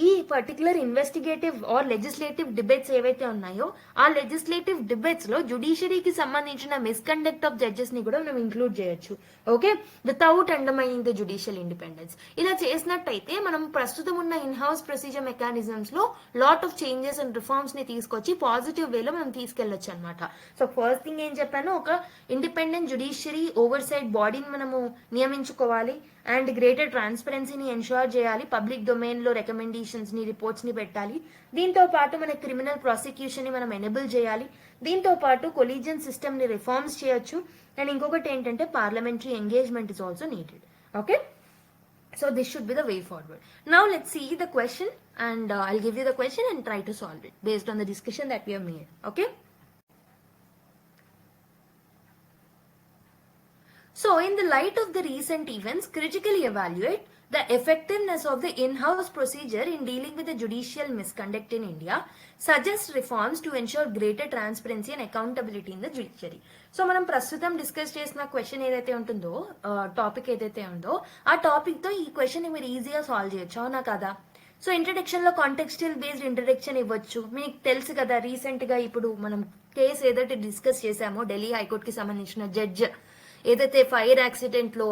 ఈ particular investigative or legislative debates ఏవైతే ఉన్నాయో ఆ లెజిస్లేటివ్ డిబేట్స్ లో జ్యుడిషియరీకి సంబంధించిన మిస్కండక్ట్ ఆఫ్ జడ్జెస్ ని కూడా మనం ఇంక్లూడ్ చేయొచ్చు. Okay, without undermining the judicial independence. ఇలా చేసినట్టయితే మనం ప్రస్తుతం ఉన్న ఇన్ హౌస్ ప్రొసీజర్ మెకానిజమ్స్ లో lot of changes and reforms ని తీసుకొచ్చి పాజిటివ్ వేలో మనం తీసుకెళ్లొచ్చు అనమాట. సో ఫస్ట్ థింగ్ ఏం చెప్పాను, ఒక ఇండిపెండెంట్ జ్యుడిషియరీ ఓవర్ సైడ్ బాడీని మనము నియమించుకోవాలి అండ్ గ్రేటర్ ట్రాన్స్పరెన్సీని ఎన్షూర్ చేయాలి. పబ్లిక్ డొమైన్ లో రికమెండేషన్స్ ని, రిపోర్ట్స్ ని పెట్టాలి. దీంతో పాటు మన క్రిమినల్ ప్రాసిక్యూషన్ ని మనం ఎనేబుల్ చేయాలి. దీంతో పాటు కొలీజియన్ సిస్టమ్ ని రిఫార్మ్స్ చేయొచ్చు. అండ్ ఇంకొకటి ఏంటంటే parliamentary engagement is also needed. Okay, so this should be the way forward. Now let's see the question, and I'll give you the question and try to solve it based on the discussion that we have made. Okay, so in the light of the recent events, critically evaluate the effectiveness of the in-house procedure in dealing with the judicial misconduct in India. Suggest reforms to ensure greater transparency and accountability in the judiciary. So మనం ప్రస్తుతం discuss చేసిన question ఏదైతే ఉంటుందో, topic ఏదైతే ఉందో ఆ topic తో ఈ క్వశ్చన్ ని మీరు ఈజీగా సాల్వ్ చేయొచ్చు, అవునా కదా? సో ఇంట్రడక్షన్ లో కాంటెక్స్చువల్ బేస్డ్ ఇంట్రడక్షన్ ఇవ్వచ్చు. మీకు తెలుసు కదా, రీసెంట్ గా ఇప్పుడు మనం కేసు ఏదైతే డిస్కస్ చేసామో ఢిల్లీ హైకోర్టు కి సంబంధించిన జడ్జ్ ఏదైతే ఫైర్ యాక్సిడెంట్ లో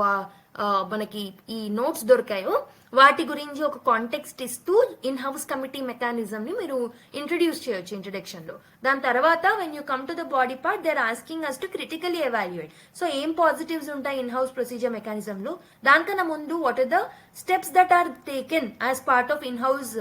మనకి ఈ నోట్స్ దొరికాయో వాటి గురించి ఒక కాంటెక్స్ట్ ఇస్తూ ఇన్ హౌస్ కమిటీ మెకానిజం ని మీరు ఇంట్రడ్యూస్ చేయొచ్చు ఇంట్రడక్షన్ లో. దాని తర్వాత when you come to the body part, they are asking us to critically evaluate. So ఏం పాజిటివ్స్ ఉంటాయి ఇన్ హౌస్ ప్రొసీజర్ మెకానిజం లో, దానికన్నా ముందు what are the steps that are taken as part of in house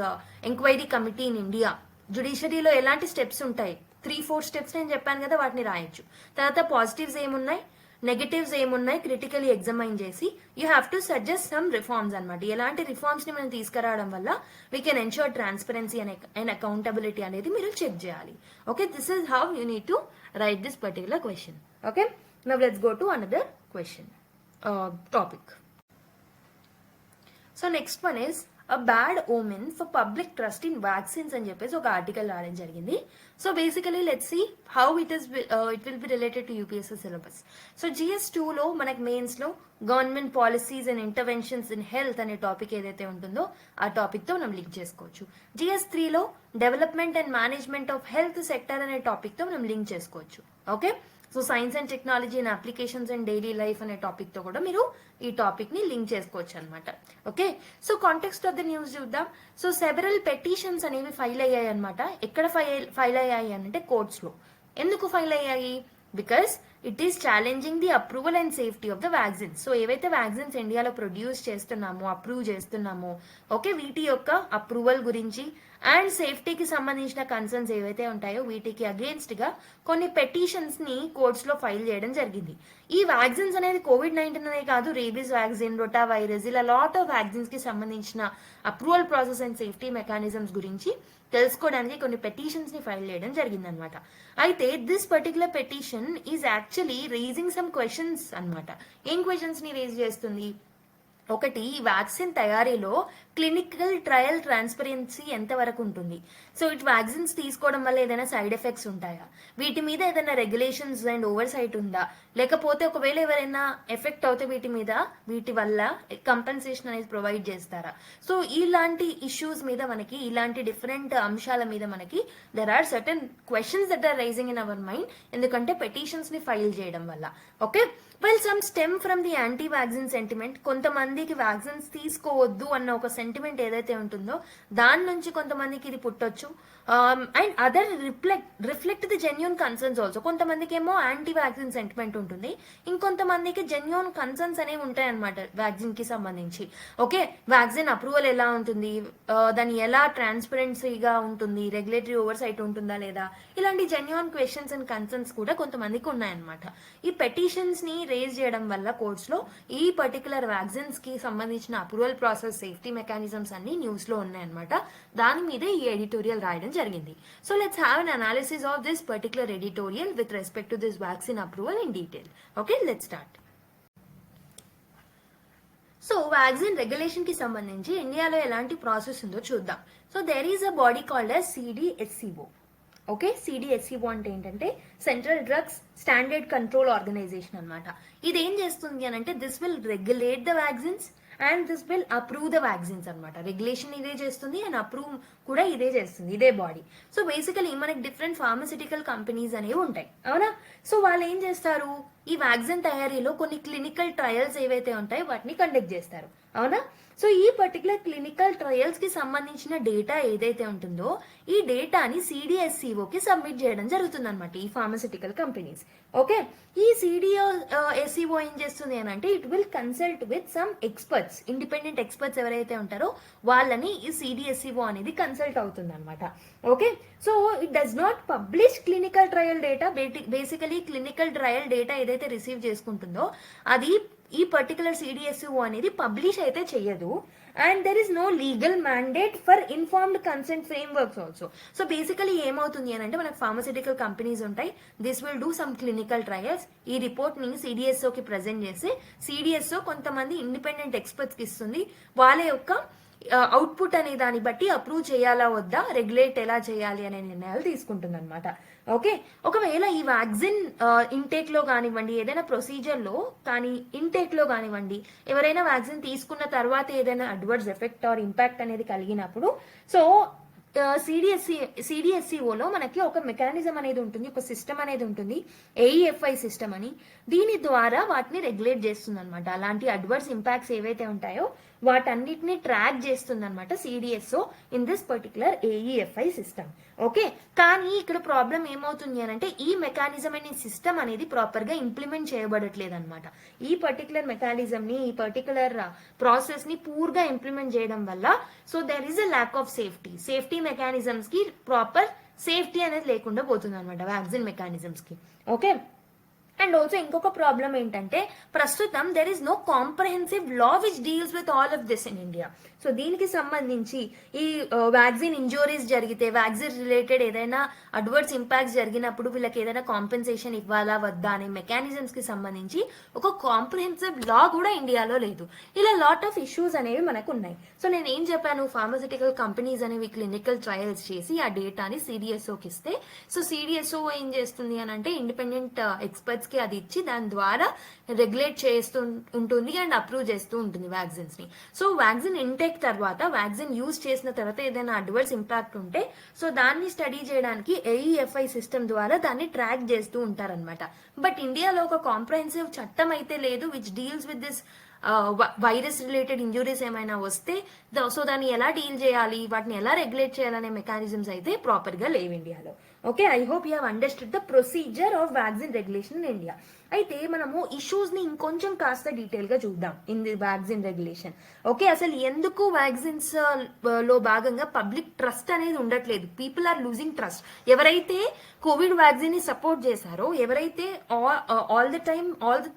enquiry committee in India. జుడిషియరీలో ఎలాంటి steps ఉంటాయి, 3-4 steps నేను చెప్పాను కదా, వాటిని రాయొచ్చు. తర్వాత పాజిటివ్స్ ఏమున్నాయి, నెగటివ్స్ ఏమున్నాయి క్రిటికలీ ఎగ్జామైన్ చేసి you have to suggest some reforms అనమాట. ఎలాంటి రిఫార్మ్స్ ని మనం తీసుకురావడం వల్ల we can ensure transparency and accountability అనేది మీరు చెక్ చేయాలి. Okay, this is how you need to right this particular question. Okay, now let's go to another question topic. So next one is a bad omen for public trust in vaccines అని చెప్పేసి ఒక article రాయడం జరిగింది. So basically let's see how it will be related to UPSC syllabus. So GS2 లో మనకి mains లో government policies and interventions in health అనే topic ఏదైతే ఉంటుందో ఆ టాపిక్ తో మనం లింక్ చేసుకోవచ్చు. GS3 లో development and management of health sector అనే టాపిక్ తో మనం లింక్ చేసుకోవచ్చు. Okay, so science and technology and applications and daily life అనే టాపిక్ తో కూడా మీరు ఈ టాపిక్ ని లింక్ చేసుకోవచ్చు అనమాట. Okay, so context of the news చూద్దాం. సో సెవెరల్ పెటిషన్స్ అనేవి ఫైల్ అయ్యాయి అనమాట. ఎక్కడ ఫైల్ అయ్యాయి అంటే కోర్ట్స్ లో. ఎందుకు ఫైల్ అయ్యాయి? Because it is challenging the approval and safety of the vaccines. So ఏవైతే వ్యాక్సిన్స్ ఇండియాలో ప్రొడ్యూస్ చేస్తున్నామో, అప్రూవ్ చేస్తున్నామో, ఓకే, వీటి యొక్క అప్రూవల్ గురించి అండ్ సేఫ్టీకి సంబంధించిన కన్సర్న్స్ ఏవైతే ఉంటాయో వీటికి అగేన్స్ట్ గా కొన్ని పెటిషన్స్ ని కోర్ట్స్ లో ఫైల్ చేయడం జరిగింది. ఈ వ్యాక్సిన్స్ అనేది COVID-19 అనే కాదు, రేబీస్ వ్యాక్సిన్, రోటా వైరస్, ఇలా లాట్ ఆఫ్ వ్యాక్సిన్స్ కి సంబంధించిన approval process and safety mechanisms గురించి తెలుసుకోవడానికి కొన్ని పెటిషన్స్ ని ఫైల్ చేయడం జరిగింది అనమాట. అయితే this particular petition is actually raising some questions అనమాట. ఏం క్వశ్చన్స్ ని రేజ్ చేస్తుంది? ఒకటి, ఈ వ్యాక్సిన్ తయారీలో క్లినికల్ ట్రయల్ ట్రాన్స్పరెన్సీ ఎంత వరకు ఉంటుంది? సో ఇటు వ్యాక్సిన్స్ తీసుకోవడం వల్ల ఏదైనా సైడ్ ఎఫెక్ట్స్ ఉంటాయా? వీటి మీద ఏదైనా రెగ్యులేషన్స్ అండ్ ఓవర్ సైట్ ఉందా? లేకపోతే ఒకవేళ ఎవరైనా ఎఫెక్ట్ అవుతే వీటి వల్ల కంపెన్సేషన్ అనేది ప్రొవైడ్ చేస్తారా? సో ఇలాంటి ఇష్యూస్ మీద మనకి, ఇలాంటి డిఫరెంట్ అంశాల మీద మనకి there are certain questions that are raising in our mind, ఎందుకంటే పెటిషన్స్ ని ఫైల్ చేయడం వల్ల. Okay, well some stem from the anti vaccine sentiment. కొంతమందికి వ్యాక్సిన్స్ తీసుకోవద్దు అన్న ఒక సెంటిమెంట్ ఏదైతే ఉంటుందో దాని నుంచి కొంతమందికి ఇది పుట్టొచ్చు. And other reflect the genuine concerns also. కొంతమందికి ఏమో యాంటీ వ్యాక్సిన్ సెంటిమెంట్ ఉంటుంది, ఇంకొంతమందికి జెన్యూన్ కన్సర్న్స్ అనేవి ఉంటాయి అనమాట వ్యాక్సిన్ కి సంబంధించి. ఓకే, వ్యాక్సిన్ అప్రూవల్ ఎలా ఉంటుంది, దాని ఎలా ట్రాన్స్పరెన్సీగా ఉంటుంది, రెగ్యులేటరీ ఓవర్సైట్ ఉంటుందా లేదా, ఇలాంటి జెన్యూన్ క్వశ్చన్స్ అండ్ కన్సర్న్స్ కూడా కొంతమందికి ఉన్నాయన్నమాట. ఈ పెటిషన్స్ ని రేజ్ చేయడం వల్ల కోర్ట్స్ లో ఈ పర్టికులర్ వ్యాక్సిన్స్ కి సంబంధించిన అప్రూవల్ ప్రాసెస్, సేఫ్టీ మెకానిజమ్స్ అన్ని న్యూస్ లో ఉన్నాయన్నమాట. దాని మీద ఈ ఎడిటోరియల్ రాయడం జరిగింది. So let's have an analysis of this particular editorial with respect to this vaccine approval in detail. Okay, let's start. So vaccine regulation కి సంబంధించి ఇండియాలో ఎలాంటి ప్రాసెస్ ఉందో చూద్దాం. So there is a body called as CDSCO. Okay, CDSCO అంటే ఏంటంటే central drugs standard control organisation అనమాట. ఇది ఏం చేస్తుంది అని అంటే this will regulate the vaccines and this will approve the vaccines అనమాట. రెగ్యులేషన్ ఇదే చేస్తుంది అండ్ అప్రూవ్ కూడా ఇదే చేస్తుంది, ఇదే బాడీ. సో బేసికలీ మనకి డిఫరెంట్ ఫార్మసిటికల్ కంపెనీస్ అనేవి ఉంటాయి, అవునా. సో వాళ్ళు ఏం చేస్తారు, ఈ వ్యాక్సిన్ తయారీలో కొన్ని క్లినికల్ ట్రయల్స్ ఏవైతే ఉంటాయో వాటిని కండక్ట్ చేస్తారు, అవునా. సో ఈ పర్టికులర్ క్లినికల్ ట్రయల్స్ కి సంబంధించిన డేటా ఏదైతే ఉంటుందో ఈ డేటాని CDSCOకి సబ్మిట్ చేయడం జరుగుతుంది అనమాట ఈ ఫార్మసిటికల్ కంపెనీస్. ఓకే, ఈ CDSCO ఏం చేస్తుంది అని అంటే it will consult with some experts, independent experts ఎవరైతే ఉంటారో వాళ్ళని ఈ CDSCO అనేది కన్సల్ట్ అవుతుంది అనమాట. Okay, so it does not publish clinical trial data. Basically clinical trial data ఏదైతే రిసీవ్ చేసుకుంటుందో అది ఈ పర్టికులర్ CDSCO అనేది పబ్లిష్ అయితే చెయ్యదు. And there is no legal mandate for informed consent frameworks also. So basically ఏమవుతుంది అని అంటే మనకు ఫార్మసిటికల్ కంపెనీస్ ఉంటాయి, this will do some clinical trials. ఈ రిపోర్ట్ ని CDSCOకి ప్రజెంట్ చేసి CDSCO కొంతమంది ఇండిపెండెంట్ ఎక్స్పర్ట్స్ కి ఇస్తుంది. వాళ్ళ యొక్క అవుట్పుట్ అనే దాన్ని బట్టి అప్రూవ్ చేయాలా వద్దా, రెగ్యులేట్ ఎలా చేయాలి అనే నిర్ణయాలు తీసుకుంటుంది అనమాట. ఓకే, ఒకవేళ ఈ వ్యాక్సిన్ ఇంటేక్ లో కానివ్వండి, ఏదైనా ప్రొసీజర్ లో కానీ ఇంటేక్ లో కానివ్వండి, ఎవరైనా వ్యాక్సిన్ తీసుకున్న తర్వాత ఏదైనా అడ్వర్స్ ఎఫెక్ట్ ఆర్ ఇంపాక్ట్ అనేది కలిగినప్పుడు సో CDSCOలో మనకి ఒక మెకానిజం అనేది ఉంటుంది, ఒక సిస్టమ్ అనేది ఉంటుంది, AEFI సిస్టమ్ అని. దీని ద్వారా వాటిని రెగ్యులేట్ చేస్తుంది అనమాట. అలాంటి అడ్వర్స్ ఇంపాక్ట్స్ ఏవైతే ఉంటాయో వాటన్నిటిని ట్రాక్ చేస్తుంది అనమాట CDSCO in this particular AEFI system. Okay, కానీ ఇక్కడ ప్రాబ్లం ఏమవుతుంది అని అంటే ఈ మెకానిజం అనే సిస్టమ్ అనేది ప్రాపర్ గా ఇంప్లిమెంట్ చేయబడట్లేదు అనమాట. ఈ పర్టికులర్ మెకానిజం ని, ఈ పర్టికులర్ ప్రాసెస్ ని పూర్గా ఇంప్లిమెంట్ చేయడం వల్ల so there is a lack of safety mechanisms కి ప్రాపర్ సేఫ్టీ అనేది లేకుండా పోతుంది అనమాట వ్యాక్సిన్ మెకానిజమ్స్ కి. ఓకే, అండ్ ఆల్సో ఇంకొక ప్రాబ్లం ఏంటంటే ప్రస్తుతం there is no comprehensive law which deals with all of this in India. So దీనికి సంబంధించి ఈ వ్యాక్సిన్ ఇంజురీస్ జరిగితే, వ్యాక్సిన్ రిలేటెడ్ ఏదైనా అడ్వర్స్ ఇంపాక్ట్స్ జరిగినప్పుడు వీళ్ళకి ఏదైనా కాంపెన్సేషన్ ఇవ్వాలా వద్దా అనే మెకానిజమ్స్ కి సంబంధించి ఒక కాంప్రహెన్సివ్ లా కూడా ఇండియాలో లేదు. ఇలా లాట్ ఆఫ్ ఇష్యూస్ అనేవి మనకు ఉన్నాయి. సో నేను ఏం చెప్పాను, ఫార్మసిటికల్ కంపెనీస్ అనేవి క్లినికల్ ట్రయల్స్ చేసి ఆ డేటాని CDSCOకి ఇస్తే సో CDSCO ఏం చేస్తుంది అని అంటే ఇండిపెండెంట్ ఎక్స్పర్ట్స్ కి అది ఇచ్చి దాని ద్వారా రెగ్యులేట్ చేస్తూ ఉంటుంది అండ్ అప్రూవ్ చేస్తూ ఉంటుంది వ్యాక్సిన్స్ ని. సో వ్యాక్సిన్ ఇంటేక్ తర్వాత, వ్యాక్సిన్ యూజ్ చేసిన తర్వాత ఏదైనా అడ్వర్స్ ఇంపాక్ట్ ఉంటే సో దాన్ని స్టడీ చేయడానికి AEFI సిస్టమ్ ద్వారా దాన్ని ట్రాక్ చేస్తూ ఉంటారనమాట. బట్ ఇండియాలో ఒక కాంప్రహెన్సివ్ చట్టం అయితే లేదు which deals with this virus related injuries ఏమైనా వస్తే సో దాన్ని ఎలా డీల్ చేయాలి, వాటిని ఎలా రెగ్యులేట్ చేయాలనే మెకానిజమ్స్ అయితే ప్రాపర్ గా లేవు ఇండియాలో. Okay, I hope you have understood the procedure of vaccine regulation in India. అయితే మనము ఇష్యూస్ ని ఇంకొంచెం కాస్త డీటెయిల్ గా చూద్దాం in the vaccine regulation. Okay, అసలు ఎందుకు వ్యాక్సిన్స్ లో భాగంగా పబ్లిక్ ట్రస్ట్ అనేది ఉండట్లేదు, పీపుల్ ఆర్ లూజింగ్ ట్రస్ట్. ఎవరైతే కోవిడ్ వ్యాక్సిన్ ని సపోర్ట్ చేశారో, ఎవరైతే ఆల్ ద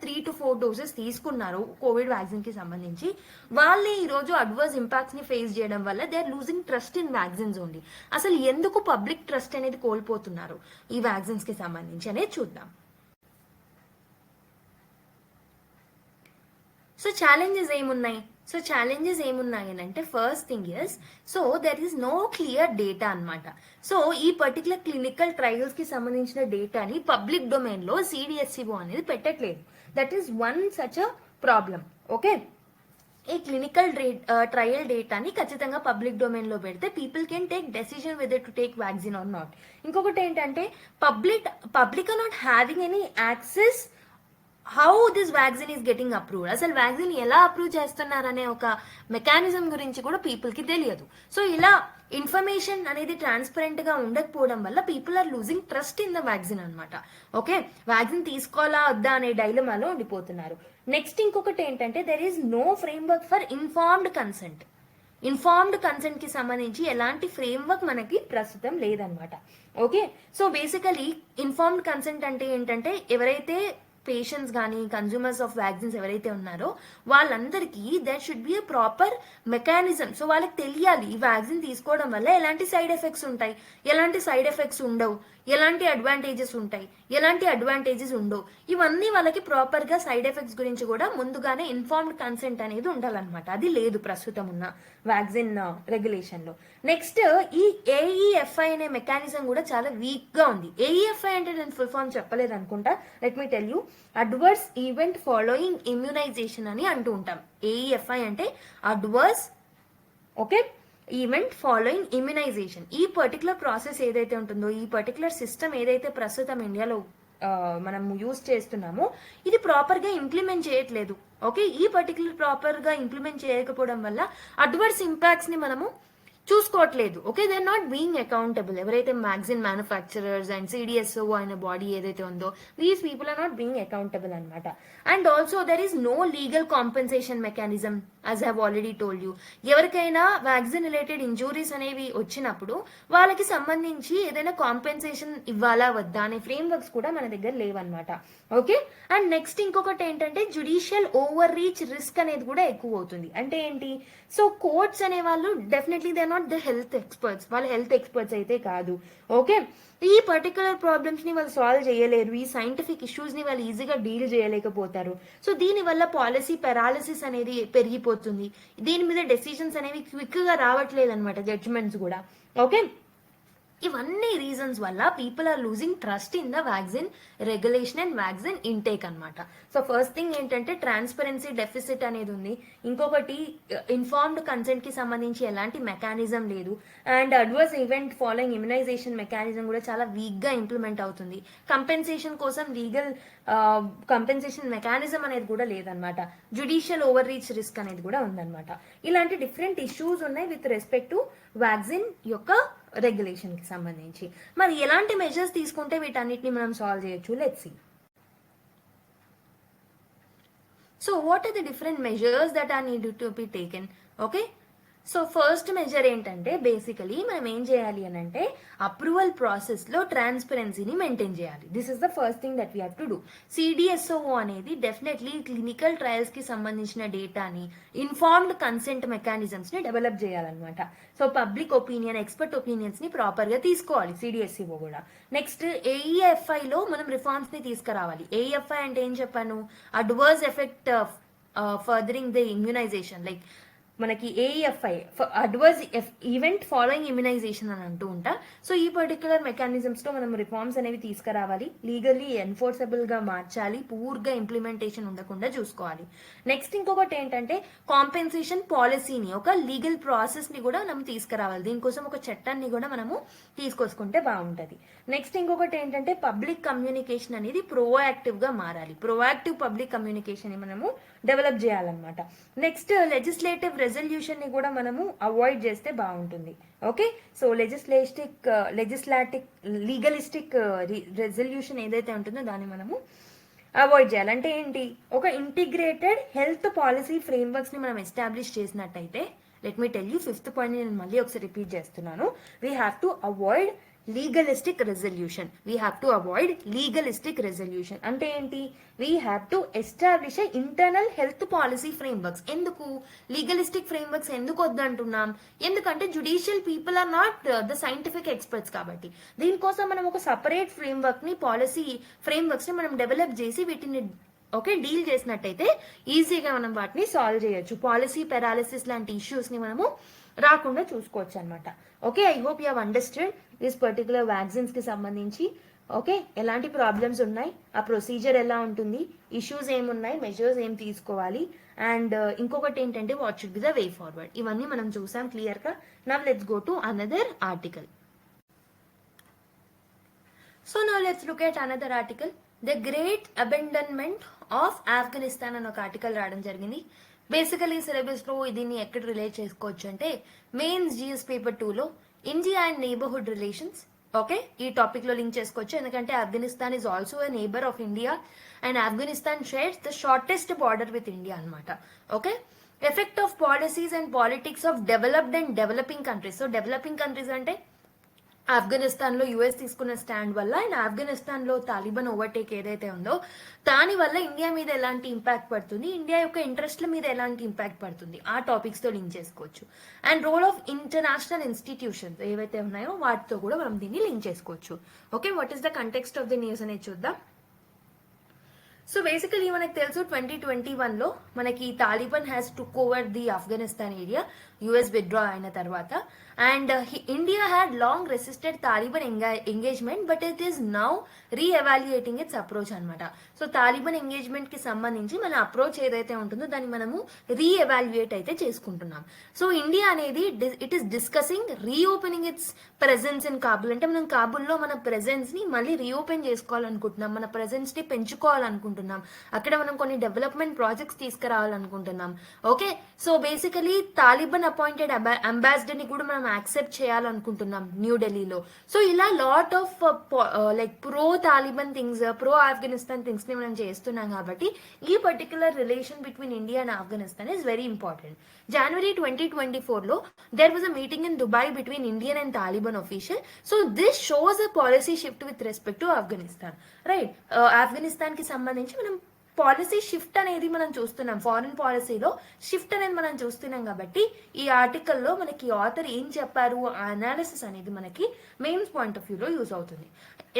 3 to 4 డోసెస్ తీసుకున్నారో కోవిడ్ వ్యాక్సిన్ కి సంబంధించి, వాళ్ళే ఈ రోజు అడ్వర్స్ ఇంపాక్ట్స్ ని ఫేస్ చేయడం వల్ల they are losing trust in vaccines only. అసలు ఎందుకు పబ్లిక్ ట్రస్ట్ అనేది కోల్పోతున్నారు ఈ వ్యాక్సిన్స్ కి సంబంధించి అనేది చూద్దాం. సో ఛాలెంజెస్ ఏమున్నాయి అని అంటే first thing is so there is no clear data అనమాట. సో ఈ పర్టికులర్ క్లినికల్ ట్రయల్స్ కి సంబంధించిన డేటాని పబ్లిక్ డొమైన్ లో CDSCO అనేది పెట్టట్లేదు. That is one such a problem. Okay, ఈ క్లినికల్ ట్రయల్ డేటాని ఖచ్చితంగా పబ్లిక్ డొమైన్ లో పెడితే people can take decision whether to take vaccine or not. ఇంకొకటి ఏంటంటే public or not having any access how this vaccine is getting approved, అసలు vaccine ఎలా approve చేస్తున్నారనే ఒక మెకానిజం గురించి కూడా పీపుల్ కి తెలియదు. సో ఇలా ఇన్ఫర్మేషన్ అనేది ట్రాన్స్పరెంట్ గా ఉండకపోవడం వల్ల people are losing trust in the vaccine అనమాట. ఓకే, వ్యాక్సిన్ తీసుకోవాలా వద్దా అనే డైలమాలో ఉండిపోతున్నారు. నెక్స్ట్ ఇంకొకటి ఏంటంటే there is no framework for informed consent. Informed consent కి సంబంధించి ఎలాంటి ఫ్రేమ్వర్క్ మనకి ప్రస్తుతం లేదనమాట. Okay, so basically informed consent అంటే ఏంటంటే ఎవరైతే పేషెంట్స్ కానీ కన్జ్యూమర్స్ ఆఫ్ వ్యాక్సిన్స్ ఎవరైతే ఉన్నారో వాళ్ళందరికీ there should be a proper mechanism. So వాళ్ళకి తెలియాలి ఈ వ్యాక్సిన్ తీసుకోవడం వల్ల ఎలాంటి సైడ్ ఎఫెక్ట్స్ ఉంటాయి, ఎలాంటి సైడ్ ఎఫెక్ట్స్ ఉండవు, ఎలాంటి అడ్వాంటేజెస్ ఉంటాయి, ఎలాంటి అడ్వాంటేజెస్ ఉండవు, ఇవన్నీ వాళ్ళకి ప్రాపర్ గా సైడ్ ఎఫెక్ట్స్ గురించి కూడా ముందుగానే ఇన్ఫార్మ్డ్ కన్సెంట్ అనేది ఉండాలన్నమాట. అది లేదు ప్రస్తుతం ఉన్న వ్యాక్సిన్ రెగ్యులేషన్ లో. నెక్స్ట్ ఈ ఏఈఎఫ్ఐ అనే మెకానిజం కూడా చాలా వీక్ గా ఉంది. ఏఈఎఫ్ఐ అంటే నేను ఫుల్ ఫామ్ చెప్పలేదు అనుకుంటా, let me tell you. Adverse event following immunisation అని అంటూ ఉంటాం. ఏఈఎఫ్ఐ అంటే adverse okay event following immunisation. ఈ పర్టికులర్ ప్రాసెస్ ఏదైతే ఉంటుందో, ఈ పర్టికులర్ సిస్టమ్ ఏదైతే ప్రస్తుతం ఇండియాలో మనం యూజ్ చేస్తున్నామో ఇది ప్రాపర్ గా ఇంప్లిమెంట్ చేయట్లేదు. ఓకే, ఈ పర్టికులర్ ప్రాపర్ గా ఇంప్లిమెంట్ చేయకపోవడం వల్ల అడ్వర్స్ ఇంపాక్ట్స్ ని మనము చూసుకోవట్లేదు. Okay, they are not being accountable. ఎవరైతే మ్యాగజిన్ మ్యానుఫ్యాక్చరర్స్ అండ్ సిడిఎస్ఓ అనే బాడీ ఏదైతే ఉందో these people are not being accountable అనమాట. And also there is no legal compensation mechanism as I have already told you. ఎవరికైనా vaccine related injuries అనేవి వచ్చినప్పుడు వాళ్ళకి సంబంధించి ఏదైనా కాంపెన్సేషన్ ఇవ్వాలా వద్దా అనే ఫ్రేమ్ వర్క్స్ కూడా మన దగ్గర లేవన్నమాట. ఓకే, అండ్ నెక్స్ట్ ఇంకొకటి ఏంటంటే జుడిషియల్ ఓవర్ రీచ్ రిస్క్ అనేది కూడా ఎక్కువ అవుతుంది. అంటే ఏంటి, సో కోర్ట్స్ అనే వాళ్ళు definitely they are not the health experts, వాళ్ళు హెల్త్ ఎక్స్పర్ట్స్ అయితే కాదు. ఓకే, ఈ పర్టికులర్ ప్రాబ్లమ్స్ ని వాళ్ళు సాల్వ్ చేయలేరు, ఈ సైంటిఫిక్ ఇష్యూస్ ని వాళ్ళు ఈజీగా డీల్ చేయలేకపోతారు. సో దీని వల్ల పాలసీ పెరాలిసిస్ అనేది పెరిగిపోతుంది. దీని మీద డెసిషన్స్ అనేవి క్విక్ గా రావట్లేదు అనమాట, జడ్జ్మెంట్స్ కూడా. ఓకే, ఇవన్నీ రీజన్స్ వల్ల people are losing trust in the vaccine regulation and vaccine intake అనమాట. సో ఫస్ట్ థింగ్ ఏంటంటే ట్రాన్స్పరెన్సీ డెఫిసిట్ అనేది ఉంది. ఇంకొకటి ఇన్ఫార్మ్డ్ కన్సెంట్ కి సంబంధించి ఎలాంటి మెకానిజం లేదు. And adverse event following immunisation mechanism కూడా చాలా వీక్ గా ఇంప్లిమెంట్ అవుతుంది. కంపెన్సేషన్ కోసం లీగల్ కంపెన్సేషన్ మెకానిజం అనేది కూడా లేదనమాట. జుడిషియల్ ఓవర్ రీచ్ రిస్క్ అనేది కూడా ఉందన్నమాట. ఇలాంటి డిఫరెంట్ ఇష్యూస్ ఉన్నాయి విత్ రెస్పెక్ట్ టు వ్యాక్సిన్ యొక్క రెగ్యులేషన్ కి సంబంధించి. మరి ఎలాంటి మెజర్స్ తీసుకుంటే వీటన్నిటిని మనం సాల్వ్ చేయొచ్చు, let's see. So what are the different measures that are need to be taken? Okay, so first measure ఏంటంటే బేసికలీ మనం ఏం చేయాలి అని అంటే అప్రూవల్ ప్రాసెస్ లో ట్రాన్స్పరెన్సీని మెయింటైన్ చేయాలి. This is the first thing that we have to do. CDSO అనేది డెఫినెట్లీ క్లినికల్ ట్రయల్స్ కి సంబంధించిన డేటాని, ఇన్ఫార్మ్డ్ కన్సెంట్ మెకానిజమ్స్ ని డెవలప్ చేయాలన్నమాట. So public opinion, expert opinions ని ప్రాపర్ గా తీసుకోవాలి సిడిఎస్ఓ కూడా. నెక్స్ట్ ఏఈఎఫ్ఐ లో మనం రిఫార్మ్స్ ని తీసుకురావాలి. ఏఈఎఫ్ఐ అంటే ఏం చెప్పాను, adverse effect furthering the immunisation, like మనకి AEFI adverse event following immunisation అని అంటూ ఉంటా. సో ఈ పర్టికులర్ మెకానిజమ్స్ లో మనం రిఫార్మ్స్ అనేవి తీసుకురావాలి, లీగల్లీ ఎన్ఫోర్సబుల్ గా మార్చాలి, పూర్గా ఇంప్లిమెంటేషన్ ఉండకుండా చూసుకోవాలి. నెక్స్ట్ ఇంకొకటి ఏంటంటే కాంపెన్సేషన్ పాలసీని, ఒక లీగల్ ప్రాసెస్ ని కూడా మనం తీసుకురావాలి. దీనికోసం ఒక చట్టాన్ని కూడా మనము తీసుకొసుకుంటే బాగుంటది. నెక్స్ట్ ఇంకొకటి ఏంటంటే పబ్లిక్ కమ్యూనికేషన్ అనేది ప్రోయాక్టివ్ గా మారాలి. ప్రోయాక్టివ్ పబ్లిక్ కమ్యూనికేషన్ ని మనము డెవలప్ చేయాలన్నమాట. నెక్స్ట్ లెజిస్లేటివ్ రెజల్యూషన్ ని కూడా మనము అవాయిడ్ చేస్తే బాగుంటుంది. ఓకే, సో లీగలిస్టిక్ రెజల్యూషన్ ఏదైతే ఉంటుందో దాన్ని మనము అవాయిడ్ చేయాలి. అంటే ఏంటి, ఒక ఇంటిగ్రేటెడ్ హెల్త్ పాలసీ ఫ్రేమ్వర్క్స్ ని మనం ఎస్టాబ్లిష్ చేసినట్టయితే, let me tell you, fifth point నేను మళ్ళీ ఒకసారి రిపీట్ చేస్తున్నాను. We have to avoid legalistic resolution. We have to avoid legalistic resolution. అంటే ఏంటి, we have to establish a internal health policy frameworks. ఎందుకు legalistic frameworks ఎందుకు వద్దంటున్నాం, ఎందుకంటే judicial people are not the scientific experts కాబట్టి. దీనికోసం మనం ఒక సపరేట్ ఫ్రేమ్వర్క్ ని, పాలసీ ఫ్రేమ్వర్క్స్ ని మనం డెవలప్ చేసి వీటిని డీల్ చేసినట్టయితే ఈజీగా మనం వాటిని సాల్వ్ చేయొచ్చు. పాలసీ పెరాలిసిస్ లాంటి ఇష్యూస్ ని మనము రాకుండా చూసుకోవచ్చు అనమాట. Okay, I hope you have understand this particular vaccines కి సంబంధించి. ఓకే, ఎలాంటి ప్రాబ్లమ్స్ ఉన్నాయి, ఆ ప్రొసీజర్ ఎలా ఉంటుంది, ఇష్యూస్ ఏమున్నాయి, మెజర్స్ ఏం తీసుకోవాలి, అండ్ ఇంకొకటి ఏంటంటే what should be the way forward. ఇవన్నీ మనం చూసాం క్లియర్ గా. Now let's go to another article. So now let's look at another article. The great abandonment of Afghanistan అని ఒక ఆర్టికల్ రావడం జరిగింది. బేసికలీ సిలబస్ లో దీన్ని ఎక్కడ రిలేట్ చేసుకోవచ్చు అంటే మెయిన్స్ జిఎస్ పేపర్ 2లో India and neighbourhood relations. Okay, ఈ టాపిక్ లో లింక్ చేసుకోవచ్చు ఎందుకంటే Afghanistan is also a neighbour of India and Afghanistan shares the shortest border with India అనమాట. Okay, effect of policies and politics of developed and developing countries. So developing countries అంటే ఆఫ్ఘనిస్తాన్ లో US తీసుకున్న stand వల్ల and Afghanistan లో Taliban overtake ఏదైతే ఉందో దాని వల్ల ఇండియా మీద ఎలాంటి ఇంపాక్ట్ పడుతుంది, ఇండియా యొక్క ఇంట్రెస్ట్ల మీద ఎలాంటి ఇంపాక్ట్ పడుతుంది, ఆ టాపిక్స్ తో లింక్ చేసుకోవచ్చు. And role of international institutions ఏవైతే ఉన్నాయో వాటితో కూడా మనం దీన్ని లింక్ చేసుకోవచ్చు. Okay, what is the context of the news అనేది చూద్దాం. సో బేసికలీ మనకు తెలుసు 2021లో మనకి Taliban has took over the Afghanistan area US withdraw అయిన తర్వాత. And India had long resisted Taliban engagement but it is now reevaluating its approach అనమాట. సో తాలిబాన్ ఎంగేజ్మెంట్ కి సంబంధించి మన అప్రోచ్ ఏదైతే ఉంటుందో దాన్ని మనము రీఎవాల్యుయేట్ అయితే చేసుకుంటున్నాం. సో ఇండియా అనేది it is discussing reopening it's presence in Kabul. అంటే మనం కాబుల్లో మన ప్రెజెన్స్ ని మళ్ళీ రీఓపెన్ చేసుకోవాలనుకుంటున్నాం, మన ప్రెజెన్స్ ని పెంచుకోవాలనుకుంటున్నాం, అక్కడ మనం కొన్ని డెవలప్మెంట్ ప్రాజెక్ట్స్ తీసుకురావాలనుకుంటున్నాం. Okay, so basically Taliban appointed ambassador ని కూడా మనం యాక్సెప్ట్ చేయాలనుకుంటున్నాం న్యూఢిల్లీలో. సో ఇలా lot of like pro Taliban things, pro Afghanistan things ని మనం చేస్తున్నాం కాబట్టి ఈ particular relation between India and Afghanistan is very important. January 2024లో there was a meeting in Dubai between Indian and Taliban official. So this shows a policy shift with respect to Afghanistan. Right? Afghanistan కి సంబంధించి మనం policy shift అనేది మనం చూస్తున్నాం, foreign పాలసీలో shift అనేది మనం చూస్తున్నాం కాబట్టి ఈ ఆర్టికల్లో మనకి ఆథర్ ఏం చెప్పారు ఆ అనాలిసిస్ అనేది మనకి మెయిన్స్ పాయింట్ ఆఫ్ వ్యూలో యూజ్ అవుతుంది.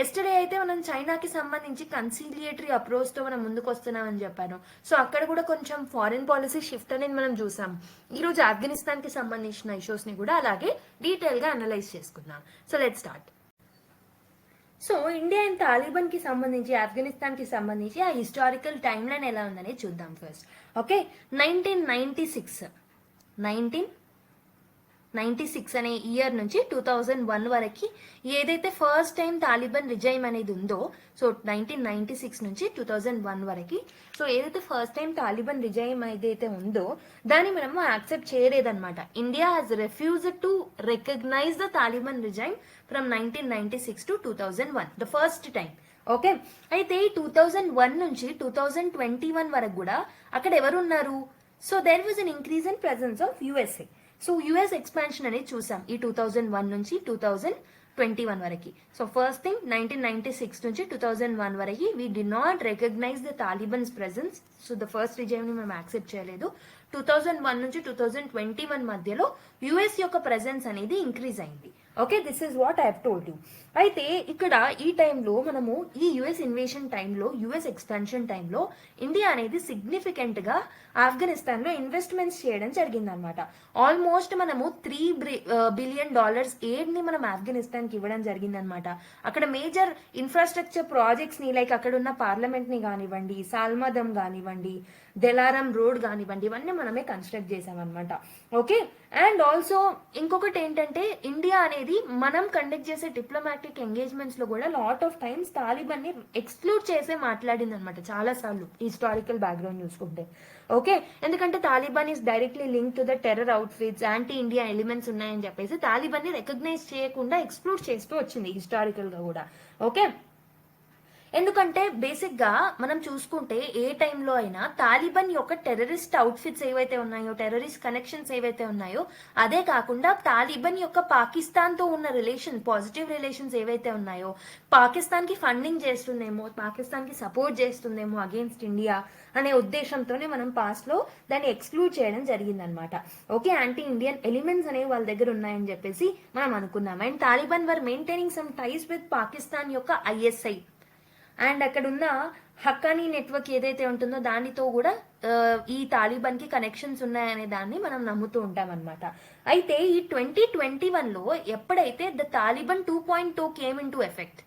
ఎస్టర్డే అయితే మనం చైనాకి సంబంధించి కన్సీలియేటరీ అప్రోచ్ తో మనం ముందుకు వస్తున్నామని చెప్పాను. సో అక్కడ కూడా కొంచెం ఫారిన్ పాలసీ షిఫ్ట్ అనేది మనం చూసాం. ఈ రోజు ఆఫ్ఘనిస్తాన్ కి సంబంధించిన ఇష్యూస్ ని కూడా అలాగే డీటెయిల్ గా అనలైజ్ చేసుకుందాం. So let's start. So India and Taliban కి సంబంధించి ఆఫ్ఘనిస్తాన్ కి సంబంధించి ఆ హిస్టారికల్ టైమ్ లైన్ ఎలా ఉందని చూద్దాం ఫస్ట్. ఓకే, 1996 అనే ఇయర్ నుంచి 2001 వరకు ఏదైతే ఫస్ట్ టైం తాలిబాన్ రిజైమ్ అనేది ఉందో, సో 1996 నుంచి 2001 వరకు సో ఏదైతే ఫస్ట్ టైం తాలిబాన్ రిజైమ్ ఏదైతే ఉందో దాన్ని మనము యాక్సెప్ట్ చేయలేదన్నమాట. India has refused to recognise the Taliban regime from 1996 to 2001 the first time. Okay, అయితే 2001 నుంచి 2021 వరకు కూడా అక్కడ ఎవరు ఉన్నారు? So there was an increase in presence of USA. So US expansion అనేది చూసాం ఈ 2001 నుంచి 2021 వరకు. సో ఫస్ట్ థింగ్ 1996 నుంచి 2001 వరకు we did not recognise the Talibans presence. So the first regime ని మేము యాక్సెప్ట్ చేయలేదు. 2001 నుంచి 2021 మధ్యలో యుఎస్ యొక్క ప్రెసెన్స్ అనేది ఇంక్రీజ్ అయింది. Okay, this is what I have told you. అయితే ఇక్కడ ఈ టైంలో మనము ఈ యుఎస్ ఇన్వేషన్ టైంలో, యుఎస్ ఎక్స్పాన్షన్ టైంలో ఇండియా అనేది సిగ్నిఫికెంట్ గా ఆఫ్ఘనిస్తాన్ లో ఇన్వెస్ట్మెంట్స్ చేయడం జరిగిందనమాట. ఆల్మోస్ట్ మనము $3 బిలియన్ ఎయిడ్ ని మనం ఆఫ్ఘనిస్తాన్ కి ఇవ్వడం జరిగిందనమాట. అక్కడ మేజర్ ఇన్ఫ్రాస్ట్రక్చర్ ప్రాజెక్ట్స్ ని లైక్ అక్కడ ఉన్న పార్లమెంట్ ని కానివ్వండి, సాల్మదం కానివ్వండి, దెలారం రోడ్ కానివ్వండి, ఇవన్నీ మనమే కన్స్ట్రక్ట్ చేసామన్నమాట. ఓకే, అండ్ ఆల్సో ఇంకొకటి ఏంటంటే ఇండియా అనేది మనం కండక్ట్ చేసే డిప్లొమాటిక్ ఎంగేజ్మెంట్స్ లో కూడా లాట్ ఆఫ్ టైమ్స్ తాలిబాన్ ని ఎక్స్క్లూడ్ చేసే మాట్లాడింది అనమాట చాలా సార్లు హిస్టారికల్ బ్యాక్గ్రౌండ్ చూసుకుంటే. ఓకే, ఎందుకంటే Taliban is directly link to the terror outfits, anti India elements ఉన్నాయని చెప్పేసి తాలిబాన్ ని రికగ్నైజ్ చేయకుండా ఎక్స్క్లూడ్ చేస్తూ వచ్చింది హిస్టారికల్ గా కూడా. ఓకే, ఎందుకంటే బేసిక్ గా మనం చూసుకుంటే ఏ టైంలో అయినా తాలిబాన్ యొక్క టెర్రరిస్ట్ అవుట్ఫిట్స్ ఏవైతే ఉన్నాయో, టెర్రరిస్ట్ కనెక్షన్స్ ఏవైతే ఉన్నాయో, అదే కాకుండా తాలిబాన్ యొక్క పాకిస్తాన్ తో ఉన్న రిలేషన్, పాజిటివ్ రిలేషన్స్ ఏవైతే ఉన్నాయో, పాకిస్తాన్ కి ఫండింగ్ చేస్తుందేమో, పాకిస్తాన్ కి సపోర్ట్ చేస్తుందేమో అగేన్స్ట్ ఇండియా అనే ఉద్దేశంతోనే మనం పాస్ట్ లో దాన్ని ఎక్స్క్లూడ్ చేయడం జరిగిందనమాట. ఓకే, యాంటీ ఇండియన్ ఎలిమెంట్స్ అనేవి వాళ్ళ దగ్గర ఉన్నాయని చెప్పేసి మనం అనుకున్నాం. And Taliban were maintaining some ties with Pakistan యొక్క ఐఎస్ఐ అండ్ అక్కడ ఉన్న హక్కానీ నెట్వర్క్ ఏదైతే ఉంటుందో దానితో కూడా ఈ తాలిబాన్ కి కనెక్షన్స్ ఉన్నాయనే దాన్ని మనం నమ్ముతూ ఉంటాం అనమాట. అయితే ఈ 2021లో ఎప్పుడైతే the Taliban 2.2 came in to effect,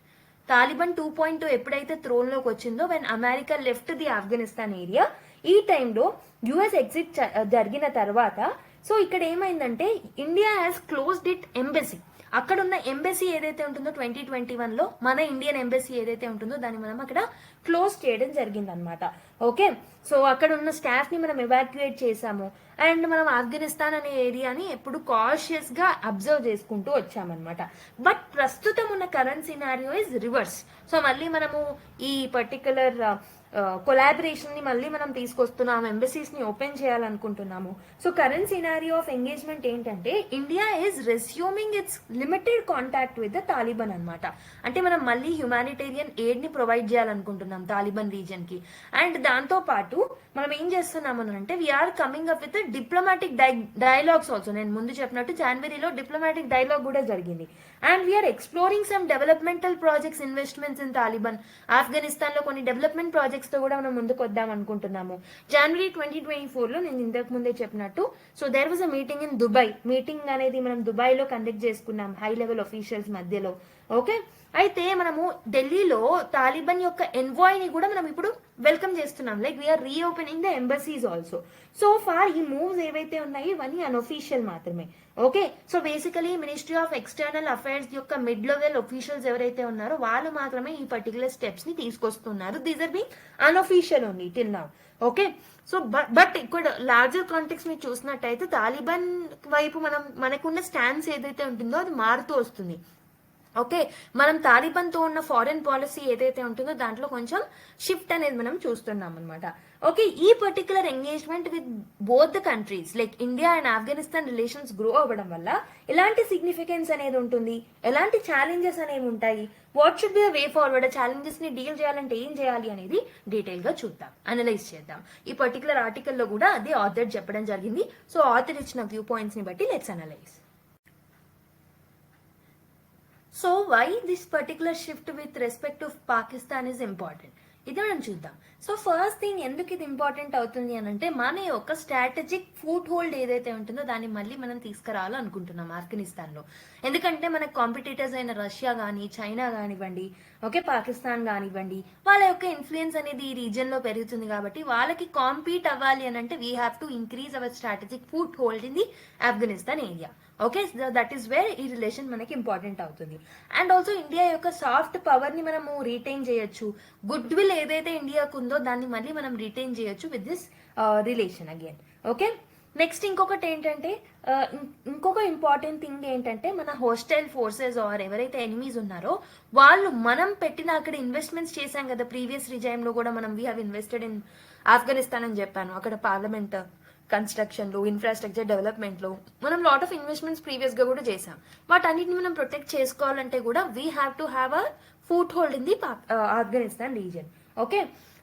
Taliban 2.2 ఎప్పుడైతే థ్రోన్ లోకి వచ్చిందో, when America left the Afghanistan area, ఈ టైంలో యుఎస్ ఎగ్జిట్ జరిగిన తర్వాత సో ఇక్కడ ఏమైందంటే India has closed it embassy. అక్కడ ఉన్న ఎంబసీ ఏదైతే ఉంటుందో 2021లో మన ఇండియన్ ఎంబసీ ఏదైతే ఉంటుందో దాన్ని మనం అక్కడ క్లోజ్ చేయడం జరిగింది అనమాట. ఓకే, సో అక్కడ ఉన్న స్టాఫ్ ని మనం ఎవాక్యుయేట్ చేసాము. అండ్ మనం ఆఫ్ఘనిస్తాన్ అనే ఏరియాని ఎప్పుడు కాషియస్ గా అబ్జర్వ్ చేసుకుంటూ వచ్చామన్నమాట. బట్ ప్రస్తుతం ఉన్న current scenario is reverse. So మళ్ళీ మనము ఈ పర్టికులర్ కొలాబరేషన్ ని మళ్ళీ మనం తీసుకొస్తున్నాము, ఎంబసీస్ ని ఓపెన్ చేయాలనుకుంటున్నాము. So current scenario of engagement ఏంటంటే India is resuming its limited contact with the Taliban అనమాట. అంటే మనం మళ్ళీ హ్యుమానిటేరియన్ ఎయిడ్ ని ప్రొవైడ్ చేయాలనుకుంటున్నాం తాలిబాన్ రీజన్ కి. అండ్ దాంతో పాటు మనం ఏం చేస్తున్నాము అంటే we're coming up with diplomatic dialogues also. నేను ముందు చెప్పినట్టు జనవరిలో డిప్లొమాటిక్ డైలాగ్ కూడా జరిగింది. And we are exploring some developmental projects investments in Taliban. Afghanistan లో కొన్ని డెవలప్మెంట్ ప్రాజెక్ట్స్ తో కూడా మనం ముందుకు వద్దాం అనుకుంటున్నాము. జనవరి 2024లో నేను ఇంతకు ముందే చెప్పినట్టు so there was a meeting in Dubai. Meeting అనేది మనం దుబాయ్ లో కండక్ట్ చేసుకున్నాం హై లెవెల్ ఆఫీషియల్స్ మధ్యలో. ఓకే, అయితే మనము ఢిల్లీలో తాలిబాన్ యొక్క ఎన్వాయ్ ని కూడా మనం ఇప్పుడు వెల్కమ్ చేస్తున్నాం. Like we are reopening the embassies also. So far ఈ మూవ్స్ ఏవైతే ఉన్నాయో ఇవన్నీ అన్అఫీషియల్ మాత్రమే. Okay, so basically ministry of external affairs యొక్క మిడ్ లెవెల్ ఆఫీషియల్స్ ఎవరైతే ఉన్నారో వాళ్ళు మాత్రమే ఈ పర్టికులర్ స్టెప్స్ ని తీసుకొస్తున్నారు. These are being unofficial only till now. Okay, so but ఇక్కడ లార్జర్ కాంటెక్స్ మీరు చూసినట్టయితే తాలిబాన్ వైపు మనకున్న స్టాన్స్ ఏదైతే ఉంటుందో అది మారుతూ వస్తుంది. ఓకే, మనం తాలిబాన్ తో ఉన్న ఫారెన్ పాలసీ ఏదైతే ఉంటుందో దాంట్లో కొంచెం షిఫ్ట్ అనేది మనం చూస్తున్నాం అనమాట. ఓకే, ఈ particular engagement with both the countries like India and Afghanistan relations grow అవ్వడం వల్ల ఎలాంటి సిగ్నిఫికెన్స్ అనేది ఉంటుంది, ఎలాంటి ఛాలెంజెస్ అనేవి ఉంటాయి, what should be the way forward, challenges ని డీల్ చేయాలంటే ఏం చేయాలి అనేది డీటెయిల్ గా చూద్దాం, అనలైజ్ చేద్దాం. ఈ పర్టికులర్ ఆర్టికల్లో కూడా అదే ఆథర్ చెప్పడం జరిగింది. సో ఆథర్ ఇచ్చిన వ్యూ పాయింట్స్ ని బట్టి let's analyse. So why this particular shift with respect to Pakistan is important, ఇది మనం చూద్దాం. సో ఫస్ట్ థింగ్ ఎందుకు ఇది ఇంపార్టెంట్ అవుతుంది అని అంటే మన యొక్క స్ట్రాటజిక్ ఫుట్ హోల్డ్ ఏదైతే ఉంటుందో దాన్ని మళ్ళీ మనం తీసుకురావాలనుకుంటున్నాం ఆఫ్ఘనిస్తాన్ లో. ఎందుకంటే మన కాంపిటీటర్స్ అయిన రష్యా కానీ చైనా కానివ్వండి, ఓకే పాకిస్తాన్ కానివ్వండి, వాళ్ళ యొక్క ఇన్ఫ్లుయెన్స్ అనేది ఈ రీజియన్ లో పెరుగుతుంది. కాబట్టి వాళ్ళకి కాంపీట్ అవ్వాలి అని అంటే we have to increase hour strategic foot hold in the Afghanistan area. Okay, that is where ఈ రిలేషన్ మనకి ఇంపార్టెంట్ అవుతుంది. అండ్ ఆల్సో ఇండియా యొక్క సాఫ్ట్ పవర్ ని మనము రీటైన్ చేయొచ్చు. గుడ్ విల్ ఏదైతే ఇండియాకు ఉందో దాన్ని మళ్ళీ మనం రీటైన్ చేయొచ్చు with this relation again. Okay, next ఇంకొకటి ఏంటంటే ఇంకొక ఇంపార్టెంట్ థింగ్ ఏంటంటే మన హోస్టైల్ ఫోర్సెస్ ఆర్ ఎవరైతే ఎనిమీస్ ఉన్నారో వాళ్ళు మనం పెట్టిన అక్కడ ఇన్వెస్ట్మెంట్స్ చేశాం కదా ప్రీవియస్ రిజైమ్ లో కూడా మనం we have invested in Afghanistan అని చెప్పాను. అక్కడ పార్లమెంట్ కన్స్ట్రక్షన్ లో ఇన్ఫ్రాస్ట్రక్చర్ డెవలప్మెంట్ లో మనం లాట్ ఆఫ్ ఇన్వెస్ట్మెంట్స్ ప్రీవియస్ గా కూడా చేసాం. వాటన్నిటిని మనం ప్రొటెక్ట్ చేసుకోవాలంటే కూడా we have to have a foothold in the Afghanistan region. Okay,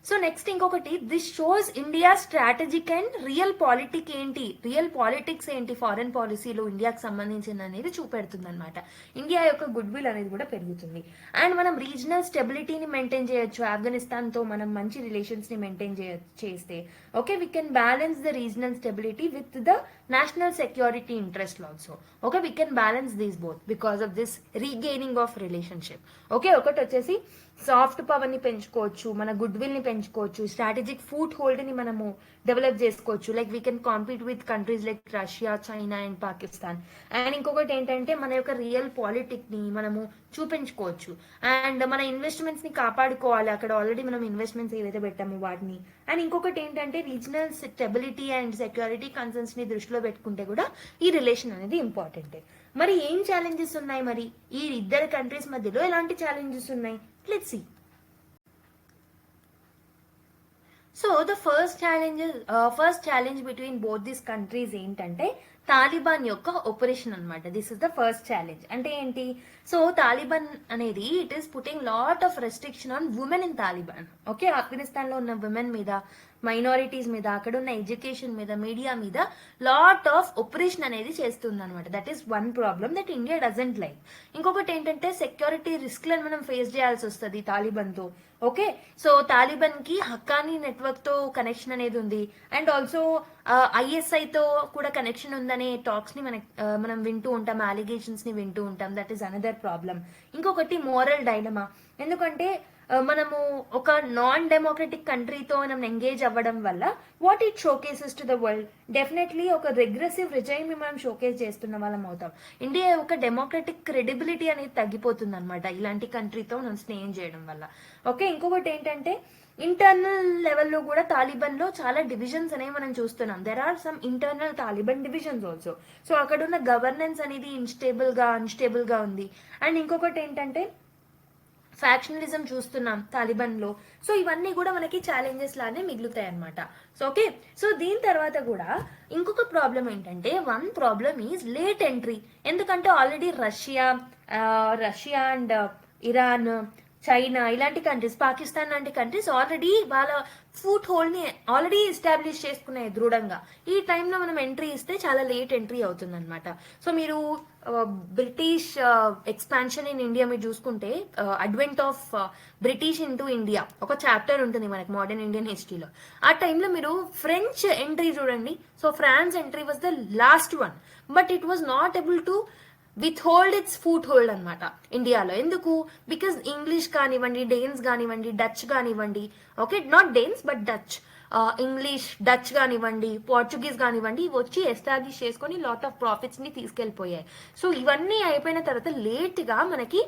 so next ఇంకొకటి this shows India strategic and real politics ఏంటి ఫారెన్ పాలసీలో ఇండియాకి సంబంధించింది అనేది చూపెడుతుంది అనమాట. ఇండియా యొక్క గుడ్ విల్ అనేది కూడా పెరుగుతుంది. అండ్ మనం రీజనల్ స్టెబిలిటీని మెయింటైన్ చేయొచ్చు. ఆఫ్ఘనిస్తాన్ తో మనం మంచి రిలేషన్స్ ని మెయింటైన్ చేస్తే okay we can balance the regional stability with the national security interest also. Okay, we can balance these both because of this regaining of relationship. Okay, ఒకటి వచ్చేసి soft power ని పెంచుకోవచ్చు, మన గుడ్ విల్ ని పెంచుకోవచ్చు, strategic foot hold ని మనము develop చేసుకోవచ్చు. Like we can compete with countries like Russia, China and Pakistan. And ఇంకొకటి ఏంటంటే మన యొక్క రియల్ పాలిటిక్ ని మనము చూపించుకోవచ్చు. అండ్ మన ఇన్వెస్ట్మెంట్స్ ని కాపాడుకోవాలి, అక్కడ ఆల్రెడీ మనం ఇన్వెస్ట్మెంట్స్ ఏవైతే పెట్టామో వాటిని. అండ్ ఇంకొకటి ఏంటంటే regional stability and security concerns ని దృష్టిలో పెట్టుకుంటే కూడా ఈ రిలేషన్ అనేది ఇంపార్టెంట్. మరి ఏం ఛాలెంజెస్ ఉన్నాయి, మరి ఈ ఇద్దరు కంట్రీస్ మధ్యలో ఎలాంటి ఛాలెంజెస్ ఉన్నాయి, let's see. So the first challenge between both these countries ఏంటంటే తాలిబాన్ యొక్క ఆపరేషన్ అనమాట. This is the first challenge. అంటే ఏంటి, సో తాలిబాన్ అనేది it is putting lot of restriction on women in Taliban. Okay, Afghanistan లో ఉన్న ఉమెన్ మీద, మైనారిటీస్ మీద, అక్కడ ఉన్న ఎడ్యుకేషన్ మీద, మీడియా మీద లాట్ ఆఫ్ ఆపరేషన్ అనేది చేస్తుంది అనమాట. That is one problem that India doesn't like. ఇంకొకటి ఏంటంటే సెక్యూరిటీ రిస్క్లను మనం ఫేస్ చేయాల్సి వస్తుంది తాలిబాన్ తో. ఓకే, సో తాలిబాన్ కి హక్కానీ నెట్వర్క్ తో కనెక్షన్ అనేది ఉంది. అండ్ ఆల్సో ఐఎస్ఐ తో కూడా కనెక్షన్ ఉందనే టాక్స్ ని మనం వింటూ ఉంటాం, అలిగేషన్స్ ని వింటూ ఉంటాం. That is another problem. ఇంకొకటి మోరల్ డైలమా. ఎందుకంటే మనము ఒక నాన్ డెమోక్రటిక్ కంట్రీతో మనం ఎంగేజ్ అవ్వడం వల్ల what it showcases to the world, definitely ఒక రిగ్రెసివ్ రిజైమ్ ని మనం షోకేస్ చేస్తున్న వాళ్ళం అవుతాం. ఇండియా ఒక డెమోక్రటిక్ క్రెడిబిలిటీ అనేది తగ్గిపోతుంది అనమాట ఇలాంటి కంట్రీతో మనం స్నేహం చేయడం వల్ల. ఓకే, ఇంకొకటి ఏంటంటే ఇంటర్నల్ లెవెల్లో కూడా తాలిబాన్ లో చాలా డివిజన్స్ అనేవి మనం చూస్తున్నాం. There are some internal Taliban divisions also. So అక్కడ ఉన్న గవర్నెన్స్ అనేది అన్స్టేబుల్ గా ఉంది. అండ్ ఇంకొకటి ఏంటంటే ఫ్యాక్షనలిజం చూస్తున్నాం తాలిబాన్ లో. సో ఇవన్నీ కూడా మనకి ఛాలెంజెస్ లానే మిగులుతాయి అనమాట. సో ఓకే, సో దీని తర్వాత కూడా ఇంకొక ప్రాబ్లం ఏంటంటే, one problem is late entry. ఎందుకంటే already Russia and Iran, China ఇలాంటి కంట్రీస్, పాకిస్తాన్ లాంటి కంట్రీస్ ఆల్రెడీ వాళ్ళ ఫుట్ హోల్డ్ ని ఆల్రెడీ ఎస్టాబ్లిష్ చేసుకున్నాయి దృఢంగా. ఈ టైంలో మనం ఎంట్రీ ఇస్తే చాలా లేట్ ఎంట్రీ అవుతుంది అనమాట. సో మీరు బ్రిటిష్ ఎక్స్పాన్షన్ ఇన్ ఇండియా మీరు చూసుకుంటే, advent of British in to India ఒక చాప్టర్ ఉంటుంది మనకి మోడర్న్ ఇండియన్ హిస్టరీలో. ఆ టైంలో మీరు ఫ్రెంచ్ ఎంట్రీ చూడండి. So France entry was the last one, but it was not able to with hold its foothold అనమాట ఇండియాలో. ఎందుకు? బికాస్ ఇంగ్లీష్ కానివ్వండి, డేన్స్ కానివ్వండి, డచ్ కానివ్వండి, okay not డేన్స్ but Dutch, English Dutch కానివ్వండి, పోర్చుగీస్ కానివ్వండి, ఇవి వచ్చి ఎస్టాబ్లిష్ చేసుకొని లాట్ ఆఫ్ ప్రాఫిట్స్ ని తీసుకెళ్లిపోయాయి. సో ఇవన్నీ అయిపోయిన తర్వాత లేట్ గా మనకి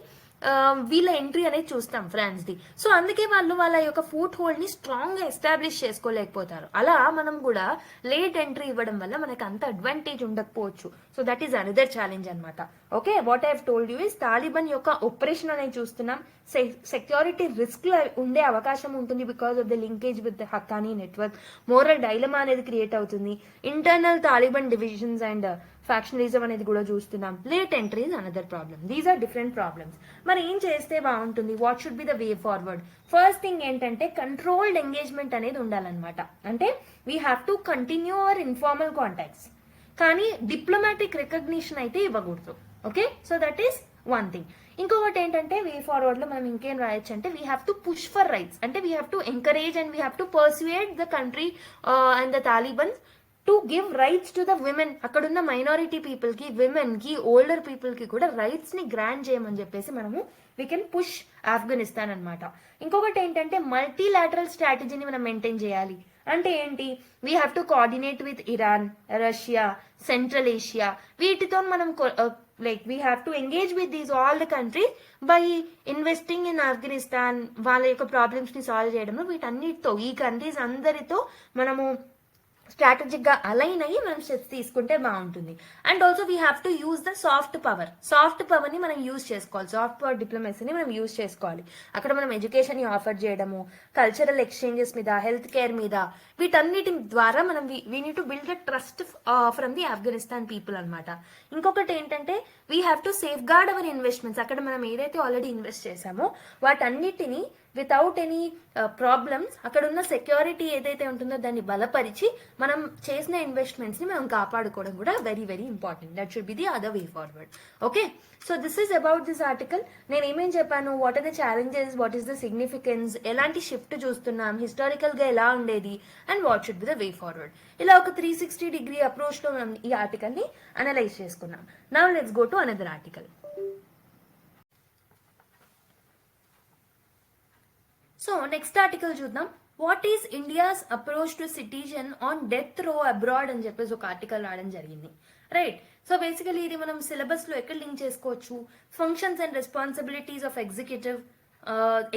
వీళ్ళ ఎంట్రీ అనేది చూస్తాం ఫ్రాన్స్ ది. సో అందుకే వాళ్ళు వాళ్ళ యొక్క ఫుట్ హోల్డ్ ని స్ట్రాంగ్ గా ఎస్టాబ్లిష్ చేసుకోలేకపోతారు. అలా మనం కూడా లేట్ ఎంట్రీ ఇవ్వడం వల్ల మనకు అంత అడ్వాంటేజ్ ఉండకపోవచ్చు. So that is another challenge అనమాట. Okay, what I have told you is Taliban యొక్క ఆపరేషన్ అనేది చూస్తున్నాం. సెక్యూరిటీ రిస్క్ ఉండే అవకాశం ఉంటుంది because of the linkage with the Haqqani network. Moral dilemma అనేది క్రియేట్ అవుతుంది. Internal Taliban divisions and factionalism అనేది కూడా చూస్తున్నాం. Late entry is another problem. These are different problems. మరి ఏం చేస్తే బాగుంటుంది? What should be the way forward? First thing ఏంటంటే కంట్రోల్డ్ ఎంగేజ్మెంట్ అనేది ఉండాలన్నమాట. అంటే we have to continue our informal contacts, కానీ డిప్లొమాటిక్ రికగ్నిషన్ అయితే ఇవ్వకూడదు. Okay, so that is one thing. ఇంకొకటి ఏంటంటే వే ఫార్వర్డ్ లో మనం ఇంకేం రాయొచ్చు అంటే, we have to push for rights. అంటే we have to encourage and we have to persuade the country and the Talibans to give rights to the women. అక్కడున్న minority people కి, విమెన్ కి, ఓల్డర్ పీపుల్ కి కూడా రైట్స్ ని grant చేయమని చెప్పేసి మనము వీ కెన్ పుష్ ఆఫ్ఘనిస్తాన్ అనమాట. ఇంకొకటి ఏంటంటే మల్టీలాటరల్ స్ట్రాటజీని మనం మెయింటైన్ చేయాలి. అంటే ఏంటి? We have to coordinate with Iran, Russia, central Asia. వీటితో మనం like we have to engage with these all the countries by investing in Afghanistan. వాళ్ళ యొక్క ప్రాబ్లమ్స్ ని సాల్వ్ చేయడంలో వీటన్నిటితో, ఈ కంట్రీస్ అందరితో మనము స్ట్రాటజిక్ గా అలైన్ అయ్యి మనం స్టెప్స్ తీసుకుంటే బాగుంటుంది. And also we have to use the soft power ని మనం యూజ్ చేసుకోవాలి. సాఫ్ట్ పవర్ డిప్లొమసీని మనం యూజ్ చేసుకోవాలి. అక్కడ మనం ఎడ్యుకేషన్ ని ఆఫర్ చేయడము, కల్చరల్ ఎక్స్చేంజెస్ మీద, హెల్త్ కేర్ మీద, వీటన్నిటి ద్వారా మనం we need to build the trust from the Afghanistan people అనమాట. ఇంకొకటి ఏంటంటే we have to safeguard our investments. అక్కడ మనం ఏదైతే ఆల్రెడీ ఇన్వెస్ట్ చేసామో వాటన్నిటిని వితౌట్ ఎనీ ప్రాబ్లమ్స్, అక్కడ ఉన్న సెక్యూరిటీ ఏదైతే ఉంటుందో దాన్ని బలపరిచి మనం చేసిన ఇన్వెస్ట్మెంట్స్ ని మనం కాపాడుకోవడం కూడా very very important. That should be the other way forward. Okay, so this is about this article. నేను ఏమేం చెప్పాను, what are the challenges, what is the significance, ఎలాంటి షిఫ్ట్ చూస్తున్నాం, హిస్టారికల్ గా ఎలా ఉండేది, and what should be the way forward. ఇలా ఒక 360 డిగ్రీ అప్రోచ్ లో మనం ఈ ఆర్టికల్ ని అనలైజ్ చేసుకున్నాం. Now let's go to another article. So next article చూద్దాం. What is India's approach to citizen on death row abroad అని చెప్పేసి ఒక ఆర్టికల్ రావడం జరిగింది. రైట్, సో బేసికలీ ఇది మనం సిలబస్ లో ఎక్కడ లింక్ చేసుకోవచ్చు? Functions and responsibilities of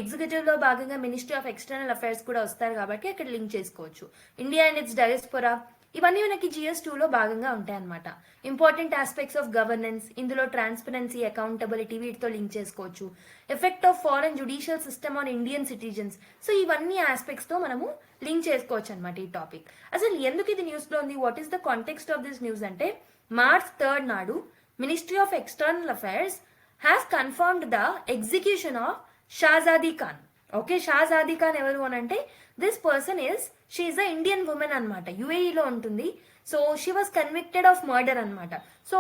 executive లో భాగంగా మినిస్ట్రీ ఆఫ్ ఎక్స్టర్నల్ అఫైర్స్ కూడా వస్తారు కాబట్టి అక్కడ లింక్ చేసుకోవచ్చు. ఇండియా అండ్ ఇట్స్ డయాస్పోరా, ఇవన్నీ మనకి GS2 లో భాగంగా ఉంటాయన్నమాట. ఇంపార్టెంట్ ఆస్పెక్ట్స్ ఆఫ్ గవర్నెన్స్, ఇందులో ట్రాన్స్పరెన్సీ, అకౌంటబిలిటీ, వీటితో లింక్ చేసుకోవచ్చు. Effect of foreign judicial system on Indian citizens. So ఇవన్నీ ఆస్పెక్ట్స్ తో మనము లింక్ చేసుకోవచ్చు అనమాట ఈ టాపిక్. అసలు ఎందుకు ఇది న్యూస్ లో ఉంది? What is the context of this news అంటే, March 3 నాడు ministry of external affairs has confirmed the execution of Shahzadi Khan. Okay, Shahzadi Khan ఎవరు అని అంటే, this person is, she is a Indian woman అనమాట, యుఏఈలో ఉంటుంది. So she was convicted of murder అనమాట. So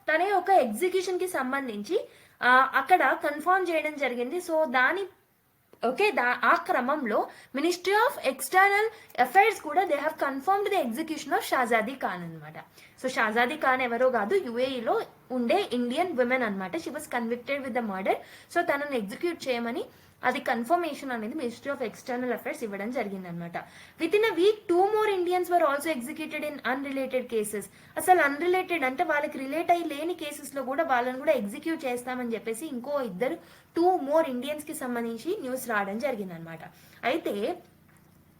తనే ఒక ఎగ్జిక్యూషన్ కి సంబంధించి అక్కడ కన్ఫర్మ్ చేయడం జరిగింది. సో ఆ క్రమంలో మినిస్ట్రీ ఆఫ్ ఎక్స్టర్నల్ అఫైర్స్ కూడా they have confirmed the execution of Shahzadi Khan అనమాట. సో షాజాదీ ఖాన్ ఎవరో కాదు, యుఏఈలో ఉండే ఇండియన్ ఉమెన్ అనమాట. She was convicted with the murder. So తనను ఎగ్జిక్యూట్ చేయమని అది కన్ఫర్మేషన్ అనేది మినిస్ట్రీ ఆఫ్ ఎక్స్టర్నల్ అఫైర్స్ ఇవ్వడం జరిగింది అనమాట. With in a week 2 more Indians were also executed in unrelated cases. అసలు అన్రిలేటెడ్ అంటే వాళ్ళకి రిలేట్ అయ్యి లేని కేసెస్ లో కూడా వాళ్ళని కూడా ఎగ్జిక్యూట్ చేస్తామని చెప్పేసి ఇంకో 2 more ఇండియన్స్ కి సంబంధించి న్యూస్ రావడం జరిగింది అనమాట. అయితే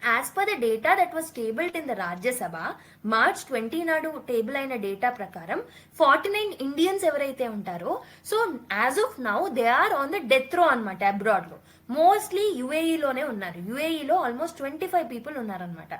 as per the data that was tabled in the Rajya Sabha, March 20 నాడు టేబుల్ అయిన డేటా ప్రకారం 49 ఇండియన్స్ ఎవరైతే ఉంటారో, so as of now they are on the death row అనమాట అబ్రాడ్ లో. మోస్ట్లీ యుఏఈలోనే ఉన్నారు. యుఏఈలో ఆల్మోస్ట్ 25 పీపుల్ ఉన్నారనమాట.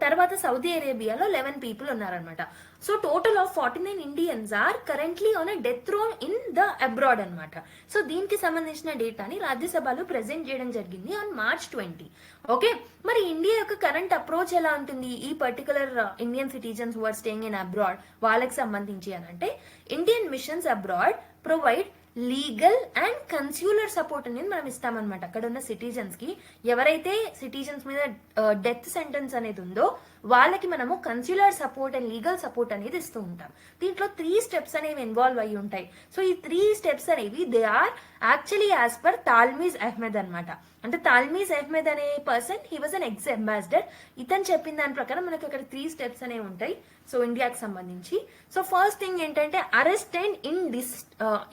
తర్వాత సౌదీ అరేబియాలో 11 పీపుల్ ఉన్నారనమాట. So total of 49 Indians are currently on a death row in the abroad అనమాట. సో దీనికి సంబంధించిన డేటాని రాజ్యసభలో ప్రెజెంట్ చేయడం జరిగింది ఆన్ March 20. ఓకే, మరి ఇండియా యొక్క కరెంట్ అప్రోచ్ ఎలా ఉంటుంది ఈ particular Indian citizens who are staying in abroad వాళ్ళకి సంబంధించి అని అంటే, Indian missions abroad provide legal and consular support అనేది మనం ఇస్తామన్నమాట. అక్కడ ఉన్న సిటిజన్స్ కి, ఎవరైతే సిటిజన్స్ మీద డెత్ సెంటెన్స్ అనేది ఉందో వాళ్ళకి మనము కన్స్యూలర్ సపోర్ట్ అండ్ లీగల్ సపోర్ట్ అనేది ఇస్తూ ఉంటాం. దీంట్లో 3 స్టెప్స్ అనేవి ఇన్వాల్వ్ అయ్యి ఉంటాయి. సో ఈ 3 స్టెప్స్ అనేవి they are actually as per Talmiz Ahmad అనమాట. అంటే తాల్మీజ్ అహ్మద్ అనే person he was an ex ambassador. ఇతను చెప్పిన దాని ప్రకారం మనకి అక్కడ 3 స్టెప్స్ అనేవి ఉంటాయి సో ఇండియాకి సంబంధించి. సో ఫస్ట్ థింగ్ ఏంటంటే arrest and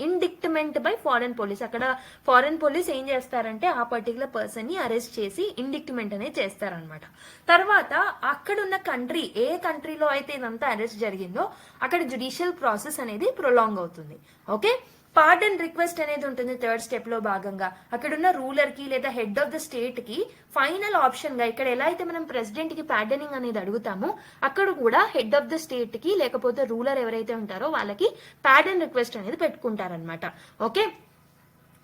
indictment by foreign police. అక్కడ ఫారెన్ పోలీస్ ఏం చేస్తారంటే ఆ పర్టికులర్ పర్సన్ ని అరెస్ట్ చేసి ఇండిక్ట్మెంట్ అనేది చేస్తారనమాట. తర్వాత అక్కడ ఉన్న కంట్రీ, ఏ కంట్రీలో అయితే ఇదంతా అరెస్ట్ జరిగిందో అక్కడ జ్యుడిషియల్ ప్రాసెస్ అనేది ప్రొలాంగ్ అవుతుంది. ఓకే, పార్డన్ రిక్వెస్ట్ అనేది ఉంటుంది 3rd స్టెప్ లో భాగంగా. అక్కడున్న రూలర్ కి లేదా హెడ్ ఆఫ్ ద స్టేట్ కి ఫైనల్ ఆప్షన్ గా, ఇక్కడ ఎలా అయితే మనం ప్రెసిడెంట్ కి పార్డనింగ్ అనేది అడుగుతామో అక్కడ కూడా హెడ్ ఆఫ్ ద స్టేట్ కి లేకపోతే రూలర్ ఎవరైతే ఉంటారో వాళ్ళకి పార్డన్ రిక్వెస్ట్ అనేది పెట్టుకుంటారనమాట. ఓకే,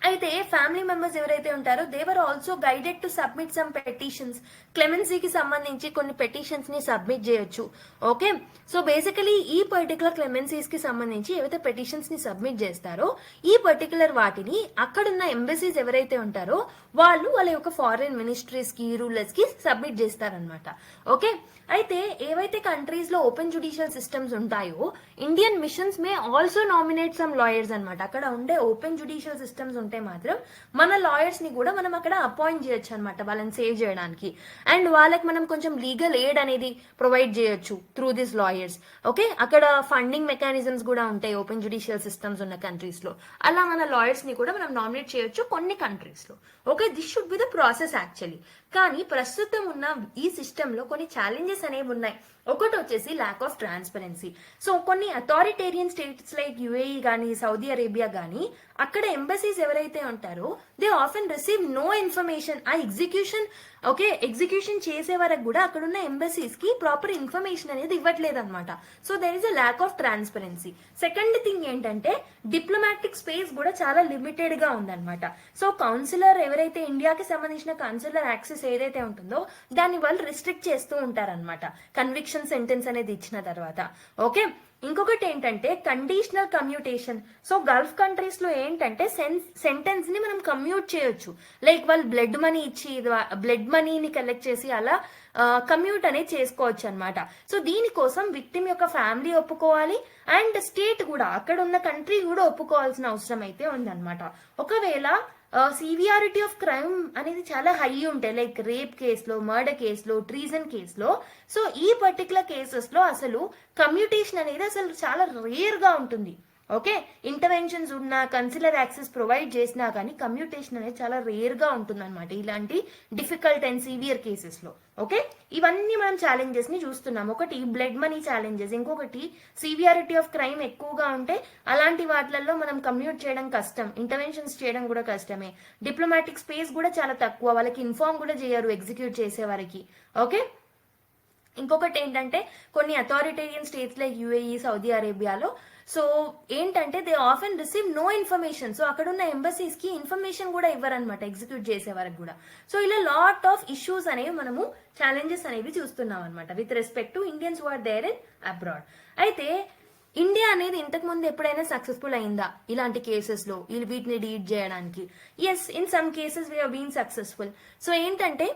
అయితే ఫ్యామిలీ మెంబర్స్ ఎవరైతే ఉంటారో they were also guided to submit some petitions. క్లెమెన్సీకి సంబంధించి కొన్ని పెటిషన్స్ ని సబ్మిట్ చేయొచ్చు. ఓకే, సో బేసికలీ ఈ పర్టికులర్ క్లెమెన్సీస్ కి సంబంధించి ఏవైతే పెటిషన్స్ ని సబ్మిట్ చేస్తారో ఈ పర్టికులర్ వాటిని అక్కడున్న ఎంబసీస్ ఎవరైతే ఉంటారో వాళ్ళు వాళ్ళ యొక్క ఫారిన్ మినిస్ట్రీస్ కి, రూలర్స్ కి సబ్మిట్ చేస్తారనమాట. ఓకే, అయితే ఏవైతే కంట్రీస్ లో ఓపెన్ జ్యుడిషియల్ సిస్టమ్స్ ఉంటాయో Indian missions may also nominate some lawyers అనమాట. అక్కడ ఉండే ఓపెన్ జ్యుడిషియల్ సిస్టమ్స్ ఉంటే మాత్రం మన లాయర్స్ ని కూడా మనం అక్కడ అపాయింట్ చేయొచ్చు అనమాట వాళ్ళని సేవ్ చేయడానికి. అండ్ వాళ్ళకి మనం కొంచెం లీగల్ ఎయిడ్ అనేది ప్రొవైడ్ చేయొచ్చు త్రూ దిస్ లాయర్స్. ఓకే, అక్కడ ఫండింగ్ మెకానిజమ్స్ కూడా ఉంటాయి ఓపెన్ జ్యుడిషియల్ సిస్టమ్స్ ఉన్న కంట్రీస్ లో. అలా మన లాయర్స్ ని కూడా మనం నామినేట్ చేయొచ్చు కొన్ని కంట్రీస్ లో. Okay, this should be the process actually. కానీ ప్రస్తుతం ఉన్న ఈ సిస్టమ్ లో కొన్ని ఛాలెంజెస్ అనేవి ఉన్నాయి. ఒకటి వచ్చేసి ల్యాక్ ఆఫ్ ట్రాన్స్పరెన్సీ. సో కొన్ని అథారిటేరియన్ స్టేట్స్ లైక్ యుఏఈ కానీ, సౌదీ అరేబియా కానీ, అక్కడ ఎంబసీస్ ఎవరైతే ఉంటారో they often receive no information. ఆ ఎగ్జిక్యూషన్ చేసే వరకు కూడా అక్కడ ఉన్న ఎంబసీస్ కి ప్రాపర్ ఇన్ఫర్మేషన్ అనేది ఇవ్వట్లేదు అనమాట. So there is a lack of transparency. Second thing ఏంటంటే డిప్లొమాటిక్ స్పేస్ కూడా చాలా లిమిటెడ్ గా ఉందన్నమాట. సో కౌన్సిలర్ ఎవరైతే ఇండియాకి సంబంధించిన కౌన్సిలర్ యాక్సెస్ ఏదైతే ఉంటుందో దాన్ని వాళ్ళు రిస్ట్రిక్ట్ చేస్తూ ఉంటారనమాట కన్విక్షన్ సెంటెన్స్ అనేది ఇచ్చిన తర్వాత. ఓకే, ఇంకొకటి ఏంటంటే conditional commutation. So Gulf countries లో ఏంటంటే సెంటెన్స్ ని మనం కమ్యూట్ చేయొచ్చు. లైక్ వాళ్ళు బ్లడ్ మనీ ఇచ్చి బ్లడ్ మనీని కలెక్ట్ చేసి అలా కమ్యూట్ అనేది చేసుకోవచ్చు అనమాట. సో దీనికోసం విక్టిమ్ యొక్క ఫ్యామిలీ ఒప్పుకోవాలి అండ్ స్టేట్ కూడా, అక్కడ ఉన్న కంట్రీ కూడా ఒప్పుకోవాల్సిన అవసరం అయితే ఉందన్నమాట. ఒకవేళ సివియారిటీ ఆఫ్ క్రైమ్ అనేది చాలా హై ఉంటాయి, లైక్ రేప్ కేసులో, మర్డర్ కేసులో, ట్రీజన్ కేసులో. సో ఈ పర్టికులర్ కేసెస్ లో అసలు కమ్యూటేషన్ అనేది అసలు చాలా రేర్ గా ఉంటుంది. ఓకే, ఇంటర్వెన్షన్స్ ఉన్నా, కన్సిలర్ యాక్సెస్ ప్రొవైడ్ చేసినా కానీ కమ్యూటేషన్ అనేది చాలా రేర్ గా ఉంటుంది అనమాట ఇలాంటి డిఫికల్ట్ అండ్ సివియర్ కేసెస్ లో. ఓకే, ఇవన్నీ మనం ఛాలెంజెస్ ని చూస్తున్నాం. ఒకటి బ్లడ్ మనీ ఛాలెంజెస్, ఇంకొకటి సివియారిటీ ఆఫ్ క్రైమ్ ఎక్కువగా ఉంటే అలాంటి వాటిలలో మనం కమ్యూట్ చేయడం కష్టం, ఇంటర్వెన్షన్స్ చేయడం కూడా కష్టమే. డిప్లొమాటిక్ స్పేస్ కూడా చాలా తక్కువ, వాళ్ళకి ఇన్ఫార్మ్ కూడా చేయరు ఎగ్జిక్యూట్ చేసే వారికి. ఓకే, ఇంకొకటి ఏంటంటే కొన్ని authoritarian states like UAE, Saudi అరేబియాలో సో ఏంటంటే they often receive no information. So అక్కడ ఉన్న ఎంబసీస్ కి ఇన్ఫర్మేషన్ కూడా ఇవ్వరనమాట ఎగ్జిక్యూట్ చేసే వరకు కూడా. సో ఇలా లాట్ ఆఫ్ ఇష్యూస్ అనేవి మనము ఛాలెంజెస్ అనేవి చూస్తున్నాం అనమాట with respect to Indians who are there in abroad. అయితే ఇండియా అనేది ఇంతకు ముందు ఎప్పుడైనా సక్సెస్ఫుల్ అయిందా ఇలాంటి కేసెస్ లో వీటిని డీడ్ చేయడానికి? Yes, in some cases we have been successful. So ఏంటంటే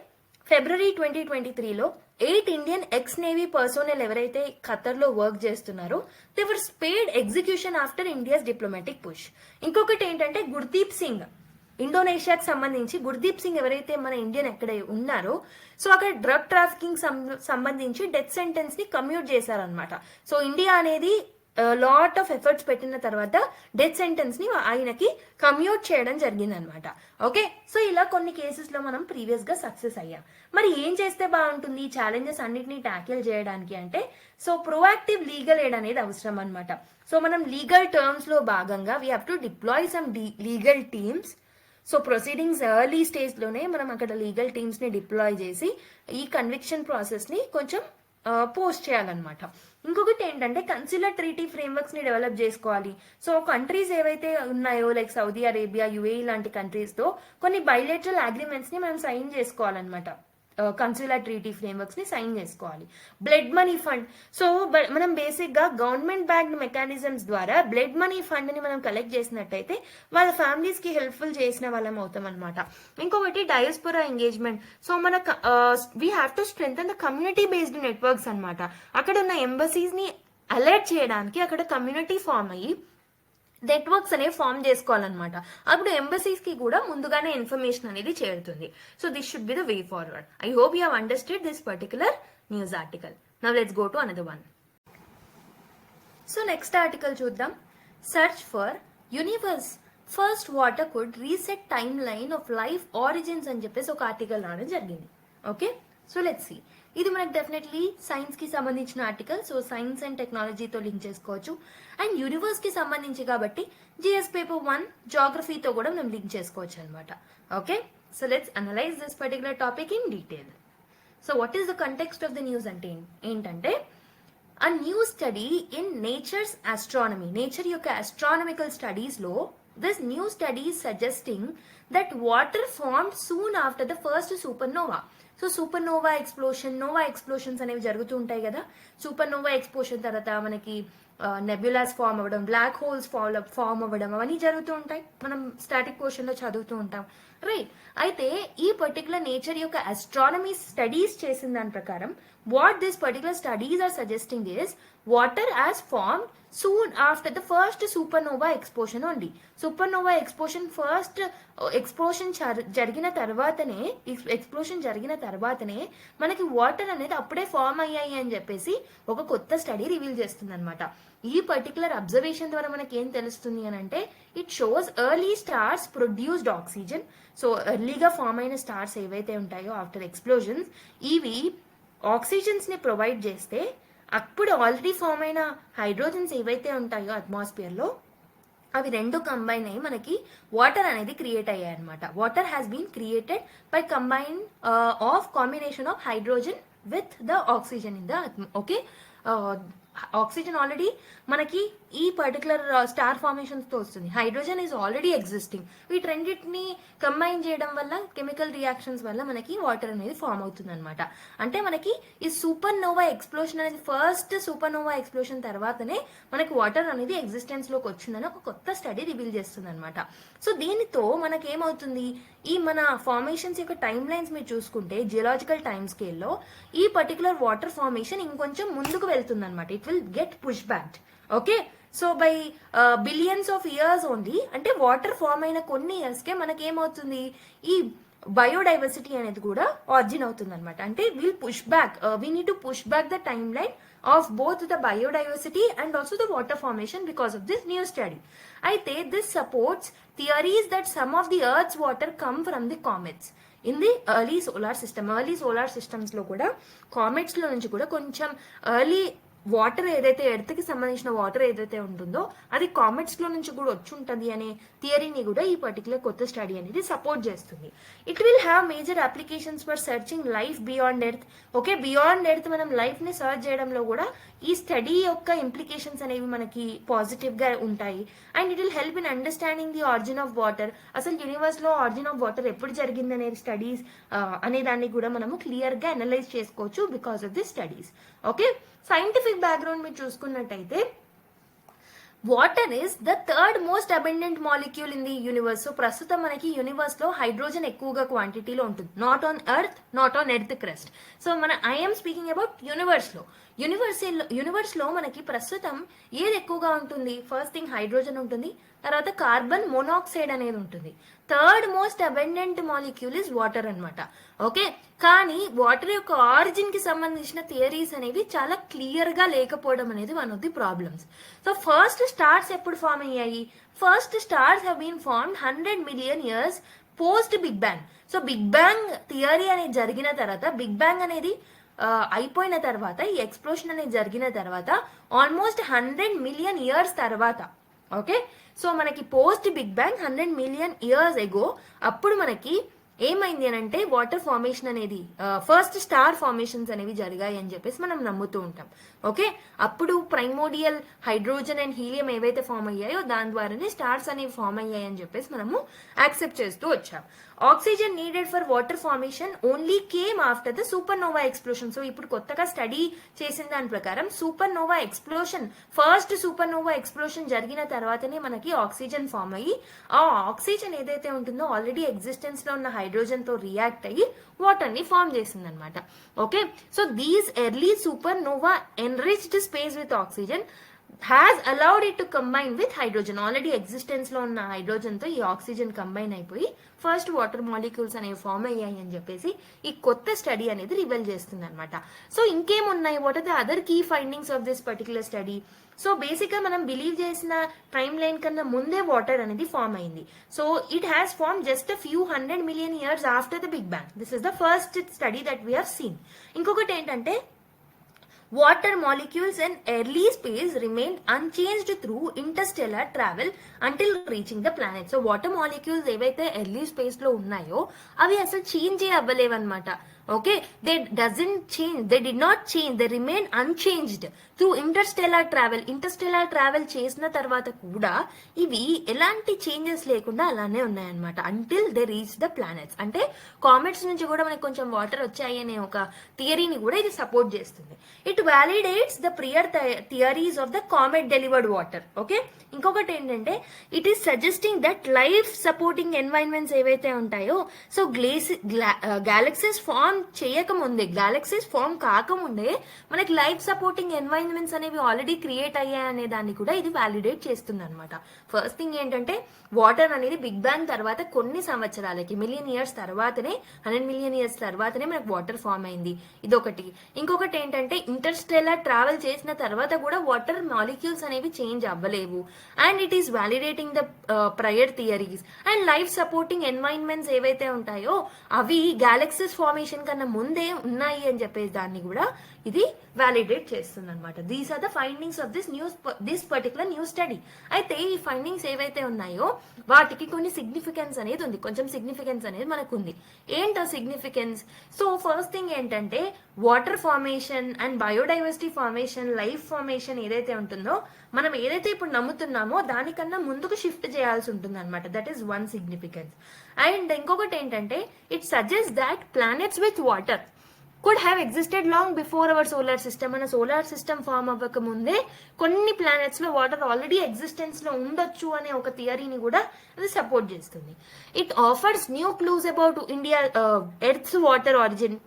ఫిబ్రవరి 2023లో 8 ఇండియన్ ఎక్స్ నేవీ పర్సోనెల్ ఎవరైతే ఖతర్ లో వర్క్ చేస్తున్నారో they were spared execution after India's diplomatic push. ఇంకొకటి ఏంటంటే గుర్దీప్ సింగ్ ఇండోనేషియాకి సంబంధించి గుర్దీప్ సింగ్ ఎవరైతే మన ఇండియన్ ఎక్కడ ఉన్నారో సో అక్కడ డ్రగ్ ట్రాఫికింగ్ సంబంధించి డెత్ సెంటెన్స్ ని కమ్యూట్ చేశారనమాట. సో ఇండియా అనేది లాట్ ఆఫ్ ఎఫర్ట్స్ పెట్టిన తర్వాత డెత్ సెంటెన్స్ ని ఆయనకి కమ్యూట్ చేయడం జరిగింది అనమాట. ఓకే, సో ఇలా కొన్ని కేసెస్ లో మనం ప్రీవియస్ గా సక్సెస్ అయ్యాం. మరి ఏం చేస్తే బాగుంటుంది ఈ ఛాలెంజెస్ అన్నిటిని ట్యాకిల్ చేయడానికి అంటే సో ప్రొయాక్టివ్ లీగల్ ఎయిడ్ అనేది అవసరం అనమాట. సో మనం లీగల్ టర్మ్స్ లో భాగంగా we have to deploy some legal teams. So proceedings early stage లోనే మనం అక్కడ లీగల్ టీమ్స్ ని డిప్లాయ్ చేసి ఈ కన్విక్షన్ ప్రాసెస్ ని కొంచెం పోస్ట్ చేయాలన్నమాట. ఇంకొకటి ఏంటంటే కన్సులర్ ట్రీటీ ఫ్రేమ్వర్క్స్ ని డెవలప్ చేసుకోవాలి. సో కంట్రీస్ ఏవైతే ఉన్నాయో లైక్ సౌదీ అరేబియా, యుఏఈ లాంటి కంట్రీస్ తో కొన్ని బైలేటరల్ అగ్రిమెంట్స్ ని మనం సైన్ చేసుకోవాలన్నమాట. కన్సులర్ ట్రీటీ ఫ్రేమ్వర్క్స్ ని సైన్ చేసుకోవాలి. బ్లడ్ మనీ ఫండ్, సో మనం బేసిక్ గా గవర్నమెంట్ బ్యాక్డ్ మెకానిజమ్స్ ద్వారా బ్లడ్ మనీ ఫండ్ ని మనం కలెక్ట్ చేసినట్టయితే వాళ్ళ ఫ్యామిలీస్ కి హెల్ప్ఫుల్ చేసిన వాళ్ళం అవుతాం అనమాట. ఇంకొకటి డయాస్పోరా ఎంగేజ్మెంట్. సో మన we have to strengthen the community based networks అనమాట. అక్కడ ఉన్న ఎంబసీస్ ని అలర్ట్ చేయడానికి అక్కడ కమ్యూనిటీ ఫామ్ అయ్యి నెట్వర్క్స్ అనేవి ఫామ్ చేసుకోవాలన్నమాట. అప్పుడు ఎంబసీస్ కి కూడా ముందుగానే ఇన్ఫర్మేషన్ అనేది చేరుతుంది. So this should be the way forward. I hope you have understood this particular news article. Now let's go to another one. So next article చూద్దాం. Search for universe first water could reset timeline of life origins అని చెప్పేసి ఒక article రావడం జరిగింది. Okay, so let's see. ఇది మనకు definitely science కి సంబంధించిన ఆర్టికల్. సో సైన్స్ అండ్ టెక్నాలజీతో లింక్ చేసుకోవచ్చు. అండ్ యూనివర్స్ కి సంబంధించి కాబట్టి జిఎస్ పేపర్ 1 జాగ్రఫీతో కూడా మనం లింక్ చేసుకోవచ్చు అనమాట. Okay, so let's analyse this particular topic in detail. So what is the context of the news అంటే ఏంటంటే a new study in nature's astronomy, nature యొక్క astronomical studies లో this new study is suggesting that water formed soon after the first supernova. So supernova explosion, nova explosions అనేవి జరుగుతూ ఉంటాయి కదా. Supernova explosion తర్వాత మనకి nebulas form అవ్వడం, black holes form అవ్వడం అవన్నీ జరుగుతూ ఉంటాయి. మనం స్టాటిక్ పోర్షన్ లో చదువుతూ ఉంటాం, రైట్? అయితే ఈ పర్టికులర్ నేచర్ యొక్క astronomy స్టడీస్ చేసిన దాని ప్రకారం what this particular studies are suggesting is water as formed soon after the first supernova explosion only. Supernova explosion first explosion జరిగిన తర్వాతనే మనకి వాటర్ అనేది అప్పుడే ఫామ్ అయ్యాయి అని చెప్పేసి ఒక కొత్త స్టడీ రివీల్ చేస్తుంది అనమాట. ఈ పర్టికులర్ అబ్జర్వేషన్ ద్వారా మనకి ఏం తెలుస్తుంది అని అంటే it shows early stars produced oxygen. So ఎర్లీగా ఫామ్ అయిన స్టార్స్ ఏవైతే ఉంటాయో ఆఫ్టర్ ఎక్స్ప్లోజన్స్ ఇవి ఆక్సిజన్స్ ని ప్రొవైడ్ చేస్తే అప్పుడు ఆల్రెడీ ఫామ్ అయిన హైడ్రోజన్స్ ఏవైతే ఉంటాయో అట్మాస్ఫియర్ లో అవి రెండు కంబైన్ అయ్యి మనకి వాటర్ అనేది క్రియేట్ అయ్యాయి అనమాట. Water has been created by combination of hydrogen with the oxygen in the okay. Oxygen already మనకి ఈ పర్టికులర్ స్టార్ ఫార్మేషన్స్ తో వస్తుంది. Hydrogen is already existing. వీటన్నిటిని కంబైన్ చేయడం వల్ల కెమికల్ రియాక్షన్స్ వల్ల మనకి వాటర్ అనేది ఫామ్ అవుతుంది అనమాట. అంటే మనకి ఈ సూపర్ నోవా ఎక్స్ప్లోషన్ అనేది ఫస్ట్ సూపర్ నోవా ఎక్స్ప్లోషన్ తర్వాతనే మనకి వాటర్ అనేది ఎగ్జిస్టెన్స్ లోకి వచ్చిందని ఒక కొత్త స్టడీ రివీల్ చేస్తుంది అనమాట. సో దీనితో మనకి ఏమవుతుంది, ఈ మన ఫార్మేషన్స్ యొక్క టైమ్ లైన్స్ మీరు చూసుకుంటే జియోలాజికల్ టైమ్ స్కేల్లో ఈ పర్టికులర్ వాటర్ ఫార్మేషన్ ఇంకొంచెం ముందుకు వెళ్తుంది అనమాట. It will get push back. Okay, so by billions of years only, అంటే వాటర్ ఫామ్ అయిన కొన్ని ఇయర్స్ కే మనకి ఏమవుతుంది, ఈ బయోడైవర్సిటీ అనేది కూడా ఆరిజిన్ అవుతుంది అనమాట. అంటే will push back, we need to push back the time line of both the biodiversity and also the water formation because of this new study. Aithe this supports theories that some of the earth's water come from the comets in the early solar systems lo kuda comets lo nunchi kuda koncham early water ఏదైతే earth కి సంబంధించిన water ఏదైతే ఉంటుందో అది comets లో నుంచి కూడా వచ్చి ఉంటుంది అనే థియరీని కూడా ఈ పర్టికులర్ కొత్త స్టడీ అనేది సపోర్ట్ చేస్తుంది. It will have major applications for searching life beyond earth. Okay, beyond earth మనం లైఫ్ ని సర్చ్ చేయడంలో కూడా ఈ స్టడీ యొక్క ఇంప్లికేషన్స్ అనేవి మనకి పాజిటివ్ గా ఉంటాయి. And it will help in understanding the origin of water. అసలు యూనివర్స్ లో ఆరిజిన్ ఆఫ్ వాటర్ ఎప్పుడు జరిగింది అనే స్టడీస్ అనే దాన్ని కూడా మనము క్లియర్ గా అనలైజ్ చేసుకోవచ్చు because of the studies. Okay, scientific background మీరు చూసుకున్నట్టయితే water is the third most abundant molecule in the universe. So ప్రస్తుతం మనకి యూనివర్స్ లో హైడ్రోజన్ ఎక్కువగా క్వాంటిటీలో ఉంటుంది. Not on earth crust. So I'm speaking about universe లో. యూనివర్స్ లో మనకి ప్రస్తుతం ఏది ఎక్కువగా ఉంటుంది? ఫస్ట్ థింగ్ హైడ్రోజన్ ఉంటుంది, తర్వాత కార్బన్ మోనాక్సైడ్ అనేది ఉంటుంది. Third most abundant molecule is water అన్నమాట. ఓకే, కానీ వాటర్ యొక్క ఆరిజిన్ కి సంబంధించిన థియరీస్ అనేవి చాలా క్లియర్ గా లేకపోవడం అనేది one of the problems. So first stars ఎప్పుడు ఫామ్ అయ్యాయి? First stars have been formed 100 million years post big bang. So big bang theory అనేది జరిగిన తర్వాత, బిగ్ బ్యాంగ్ అనేది అయిపోయిన తర్వాత, ఈ ఎక్స్ప్లోషన్ అనేది జరిగిన తర్వాత ఆల్మోస్ట్ 100 మిలియన్ ఇయర్స్ తర్వాత, ఓకే, సో మనకి post big bang 100 million years ago అప్పుడు మనకి ఏమైంది అని అంటే వాటర్ ఫార్మేషన్ అనేది, ఫస్ట్ స్టార్ ఫార్మేషన్స్ అనేవి జరిగాయి అని చెప్పేసి మనం నమ్ముతూ ఉంటాం. ఓకే, అప్పుడు ప్రైమోడియల్ హైడ్రోజన్ అండ్ హీలియం ఏవైతే ఫామ్ అయ్యాయో దాని ద్వారానే స్టార్స్ అనేవి ఫామ్ అయ్యాయి అని చెప్పేసి మనము యాక్సెప్ట్ చేస్తూ వచ్చాం. Oxygen needed for water formation only came after the supernova explosion. So ఇప్పుడు కొత్తగా స్టడీ చేసిన దాని ప్రకారం supernova explosion, first supernova explosion జరిగిన తర్వాతనే మనకి ఆక్సిజన్ ఫామ్ అయ్యి, ఆ ఆక్సిజన్ ఏదైతే ఉంటుందో ఆల్రెడీ ఎగ్జిస్టెన్స్ లో ఉన్న హైడ్రోజన్ తో రియాక్ట్ అయ్యి వాటర్ ని ఫామ్ చేసింది అనమాట. Okay, so these early supernova enriched space with oxygen has allowed it to combine with hydrogen. Already existence లో ఉన్న హైడ్రోజన్ తో ఈ ఆక్సిజన్ కంబైన్ అయిపోయి ఫస్ట్ వాటర్ మాలిక్యూల్స్ అనేవి ఫామ్ అయ్యాయి అని చెప్పేసి ఈ కొత్త స్టడీ అనేది రివీల్ చేస్తుంది అనమాట. సో ఇంకేమున్నాయి? What are the other key findings of this particular study? So basic గా మనం బిలీవ్ చేసిన టైమ్ లైన్ కన్నా ముందే వాటర్ అనేది ఫామ్ అయింది. So it has form just few 100 million years after the big bang. This is the first study that we have seen. ఇంకొకటి ఏంటంటే water molecules in early space remained unchanged through interstellar travel until reaching the planet. So water molecules ఏవైతే early space లో ఉన్నాయో అవి అసలు change అవ్వలేవన్నమాట. Okay, they doesn't change, they do not change, they remain unchanged through interstellar travel. Interstellar travel చేసిన తర్వాత కూడా ఇవి ఎలాంటి చేంజెస్ లేకుండా అలానే ఉన్నాయన్నమాట until they reach the planets. అంటే కామెట్స్ నుంచి కూడా మనకి కొంచెం వాటర్ వచ్చాయి అనే ఒక థియరీని కూడా ఇది సపోర్ట్ చేస్తుంది. It validates the prior theories of the comet delivered water. Okay, ఇంకొకటి ఏంటంటే it is suggesting that life supporting environments ఏవైతే ఉంటాయో, సో గ్యాలక్సీస్ ఫామ్ చేయకముందే, గ్యాలక్సీస్ ఫామ్ కాకముందే మనకి లైఫ్ సపోర్టింగ్ ఎన్వైరన్మెంట్స్ అనేవి ఆల్రెడీ క్రియేట్ అయ్యాయి అనే దాన్ని కూడా ఇది వ్యాలిడేట్ చేస్తుంది అనమాట. ఫస్ట్ థింగ్ ఏంటంటే వాటర్ అనేది బిగ్ బ్యాంగ్ తర్వాత కొన్ని సంవత్సరాలకి, మిలియన్ ఇయర్స్ తర్వాతనే, 100 మిలియన్ ఇయర్స్ తర్వాతనే మనకు వాటర్ ఫామ్ అయింది. ఇదొకటి. ఇంకొకటి ఏంటంటే ఇంటర్స్టెల్లార్ ట్రావెల్ చేసిన తర్వాత కూడా వాటర్ మాలిక్యూల్స్ అనేవి చేంజ్ అవ్వలేవు. And it is validating the prior theories. And life supporting environments ఏవైతే ఉంటాయో అవి గ్యాలక్సీస్ ఫార్మేషన్ కన్నా ముందే ఉన్నాయి అని చెప్పేసి దాన్ని కూడా ఇది వ్యాలిడేట్ చేస్తుంది అనమాట. These are the findings of this particular new study. అయితే ఈ ఫైండింగ్స్ ఏవైతే ఉన్నాయో వాటికి కొన్ని సిగ్నిఫికెన్స్ అనేది ఉంది, కొంచెం సిగ్నిఫికెన్స్ అనేది మనకు ఉంది. ఏంటో సిగ్నిఫికెన్స్? సో ఫస్ట్ థింగ్ ఏంటంటే water formation and biodiversity formation, life formation ఏదైతే ఉంటుందో మనం ఏదైతే ఇప్పుడు నమ్ముతున్నామో దానికన్నా ముందుకు షిఫ్ట్ చేయాల్సి ఉంటుంది అనమాట. That is one significance. And ఇంకొకటి ఏంటంటే it suggest that planets with water could have existed long before our solar system. మన సోలార్ సిస్టమ్ ఫామ్ అవ్వక ముందే కొన్ని ప్లానెట్స్ లో వాటర్ ఆల్రెడీ ఎగ్జిస్టెన్స్ లో ఉండొచ్చు అనే ఒక థియరీని కూడా అది సపోర్ట్ చేస్తుంది. It offers new clues about India earth's water origin.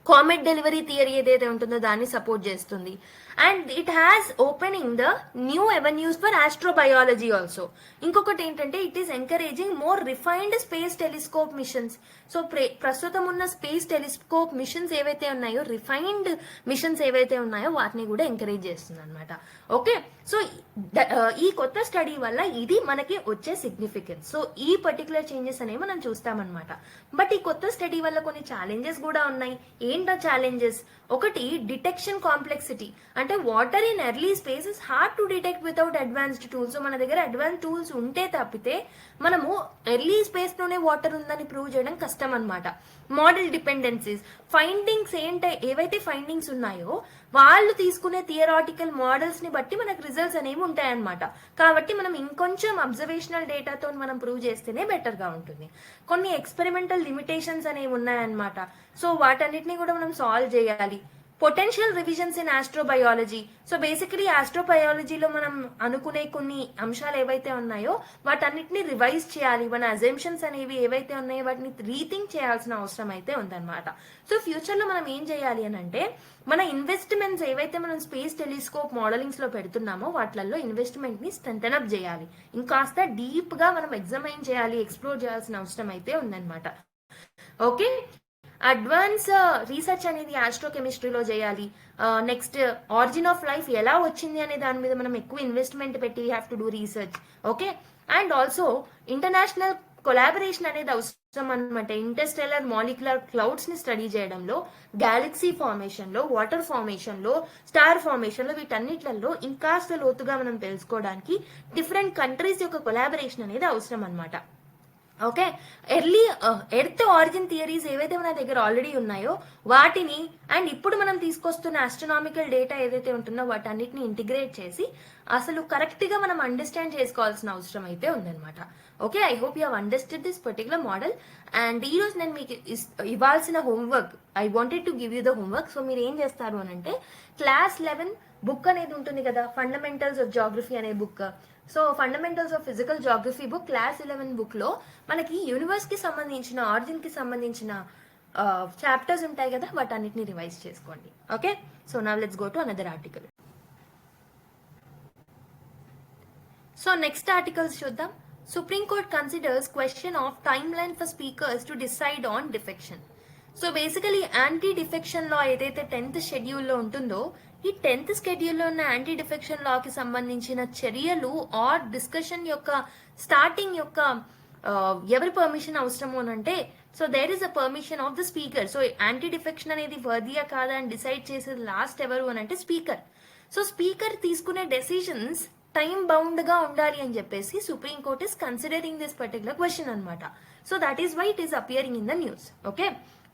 Comet delivery theory ఏదైతే ఉంటుందో దాన్ని సపోర్ట్ చేస్తుంది. And it has opening the new avenues for astrobiology also. ఇంకొకటి ఏంటంటే it is encouraging more refined space telescope missions. So ప్రస్తుతం ఉన్న space telescope machines ఏవైతే ఉన్నాయో, రిఫైన్డ్ మిషన్స్ ఏవైతే ఉన్నాయో వాటిని కూడా ఎంకరేజ్ చేస్తుంది అనమాట. ఓకే, సో ఈ కొత్త స్టడీ వల్ల ఇది మనకి వచ్చే సిగ్నిఫికెన్స్. సో ఈ పర్టికులర్ చేంజెస్ అనేవి మనం చూస్తామన్నమాట. బట్ ఈ కొత్త స్టడీ వల్ల కొన్ని ఛాలెంజెస్ కూడా ఉన్నాయి. ఏంటో ఛాలెంజెస్? ఒకటి డిటెక్షన్ కాంప్లెక్సిటీ. అంటే water in early space is hard to detect without advanced tools. So మన దగ్గర అడ్వాన్స్ టూల్స్ ఉంటే తప్పితే మనము ఎర్లీ స్పేస్ లోనే వాటర్ ఉందని ప్రూవ్ చేయడం కష్టం అనమాట. మోడల్ డిపెండెన్సీస్, ఫైండింగ్స్ ఏవైతే ఫైండింగ్స్ ఉన్నాయో వాళ్ళు తీసుకునే థియరాటికల్ మోడల్స్ ని బట్టి మనకు రిజల్ట్స్ అనేవి ఉంటాయన్నమాట. కాబట్టి మనం ఇంకొంచెం అబ్జర్వేషనల్ డేటాతో మనం ప్రూవ్ చేస్తేనే బెటర్ గా ఉంటుంది. కొన్ని ఎక్స్పెరిమెంటల్ లిమిటేషన్స్ అనేవి ఉన్నాయన్నమాట. సో వాటన్నిటిని కూడా మనం సాల్వ్ చేయాలి. Potential revisions in astrobiology. So basically ఆస్ట్రోబయాలజీలో మనం అనుకునే కొన్ని అంశాలు ఏవైతే ఉన్నాయో వాటన్నిటిని రివైజ్ చేయాలి. మన అజంప్షన్స్ అనేవి ఏవైతే ఉన్నాయో వాటిని రీథింక్ చేయాల్సిన అవసరం అయితే ఉందన్నమాట. సో ఫ్యూచర్ లో మనం ఏం చేయాలి అని అంటే మన ఇన్వెస్ట్మెంట్స్ ఏవైతే మనం స్పేస్ టెలిస్కోప్ మోడలింగ్స్ లో పెడుతున్నామో వాటిల్లో ఇన్వెస్ట్మెంట్ ని స్ట్రెంథెన్ అప్ చేయాలి. ఇంకాస్త డీప్ గా మనం ఎగ్జామైన్ చేయాలి, ఎక్స్ప్లోర్ చేయాల్సిన అవసరం అయితే ఉందన్నమాట. ఓకే, అడ్వాన్స్ రీసెర్చ్ అనేది ఆస్ట్రోకెమిస్ట్రీలో చేయాలి. నెక్స్ట్ ఆరిజిన్ ఆఫ్ లైఫ్ ఎలా వచ్చింది అనే దాని మీద మనం ఎక్కువ ఇన్వెస్ట్మెంట్ పెట్టి have to do research. Okay, and also international collaboration అనేది అవసరం అనమాట. ఇంటర్స్టెల్లర్ మాలిక్యులర్ క్లౌడ్స్ ని స్టడీ చేయడంలో, గ్యాలక్సీ ఫార్మేషన్ లో, వాటర్ ఫార్మేషన్ లో, స్టార్ ఫార్మేషన్ లో, వీటన్నిట్లలో ఇంకాస్త లోతుగా మనం తెలుసుకోవడానికి డిఫరెంట్ కంట్రీస్ యొక్క కొలాబరేషన్ అనేది అవసరం అనమాట. Okay, early earth origin theories ఏవైతే మన దగ్గర ఆల్రెడీ ఉన్నాయో వాటిని అండ్ ఇప్పుడు మనం తీసుకొస్తున్న ఆస్ట్రోనామికల్ డేటా ఏదైతే ఉంటుందో వాటన్నిటిని ఇంటిగ్రేట్ చేసి అసలు కరెక్ట్ గా మనం అండర్స్టాండ్ చేసుకోవాల్సిన అవసరం అయితే ఉందన్నమాట. Okay, I hope you have understood this particular model. And ఈ రోజు నేను మీకు ఇవ్వాల్సిన homework, I wanted to give you the homework. So మీరు ఏం చేస్తారు అని అంటే క్లాస్ 11 బుక్ అనేది ఉంటుంది కదా, ఫండమెంటల్స్ ఆఫ్ జాగ్రఫీ అనే book. So fundamentals of physical geography book class 11 book లో మనకి యూనివర్స్ కి సంబంధించిన, ఆరిజిన్ కి సంబంధించిన చాప్టర్స్ ఉంటాయి కదా, వాటన్నిటిని రివైజ్ చేసుకోండి. Okay, so now let's go to another article. So next articles చూద్దాం. Supreme court considers question of timeline for speakers to decide on defection. So basically anti defection law ఏదైతే 10th షెడ్యూల్లో ఉంటుందో ఈ 10th షెడ్యూల్లో ఉన్న anti defection లాకి సంబంధించిన చర్యలు are discussion యొక్క స్టార్టింగ్ యొక్క ఎవరి పర్మిషన్ అవసరము అని అంటే so there is a permission of the speaker. So anti defection అనేది వర్దియా కాదా అని డిసైడ్ చేసేది లాస్ట్ ఎవరు అని అంటే స్పీకర్. సో స్పీకర్ తీసుకునే డెసిషన్స్ టైం బౌండ్ గా ఉండాలి అని చెప్పేసి supreme court is considering this particular question అనమాట. So that is why it is appearing in the news. Okay,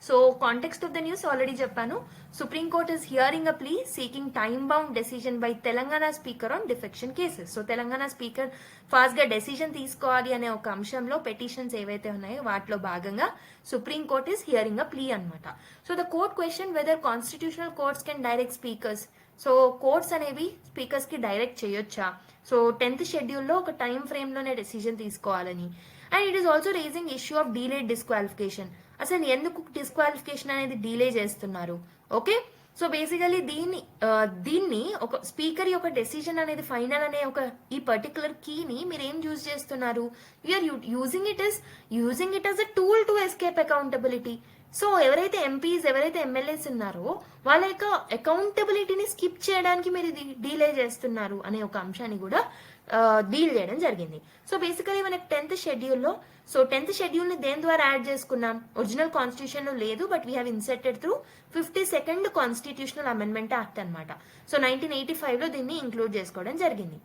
so context of the news already చెప్పాను. Supreme court is hearing a plea seeking time bound decision by Telangana speaker on defection cases. So Telangana speaker fast గా decision తీసుకోవాలి అనే ఒక అంశంలో petitions ఏవైతే ఉన్నాయో వాటిలో భాగంగా supreme court is hearing a plea అనమాట. So the court question whether constitutional courts can direct speakers. So courts అనేవి స్పీకర్స్ కి డైరెక్ట్ చేయొచ్చా, సో 10th షెడ్యూల్లో ఒక టైం ఫ్రేమ్ లోనే డెసిజన్ తీసుకోవాలని. And it is also raising issue of delayed disqualification. అసలు ఎందుకు డిస్క్వాలిఫికేషన్ అనేది డీలే చేస్తున్నారు. ఓకే, సో బేసికలీ దీన్ని ఒక స్పీకర్ యొక్క డెసిజన్ అనేది ఫైనల్ అనే ఒక ఈ పర్టికులర్ కీని మీరు ఏం యూజ్ చేస్తున్నారు, you're using it as a tool to escape accountability. So ఎవరైతే ఎంపీస్, ఎవరైతే ఎమ్మెల్యేస్ ఉన్నారో వాళ్ళ యొక్క అకౌంటబిలిటీని స్కిప్ చేయడానికి మీరు ఇది డీలే చేస్తున్నారు అనే ఒక అంశాన్ని కూడా డీల్ చేయడం జరిగింది. సో బేసికలీ మనకి 10th షెడ్యూల్లో, సో 10th షెడ్యూల్ ని దేని ద్వారా యాడ్ చేసుకున్నాం, ఒరిజినల్ కాన్స్టిట్యూషన్ లో లేదు but we have inserted through 52nd constitutional amendment act అనమాట. సో 1985 లో దీన్ని ఇంక్లూడ్ చేసుకోవడం జరిగింది.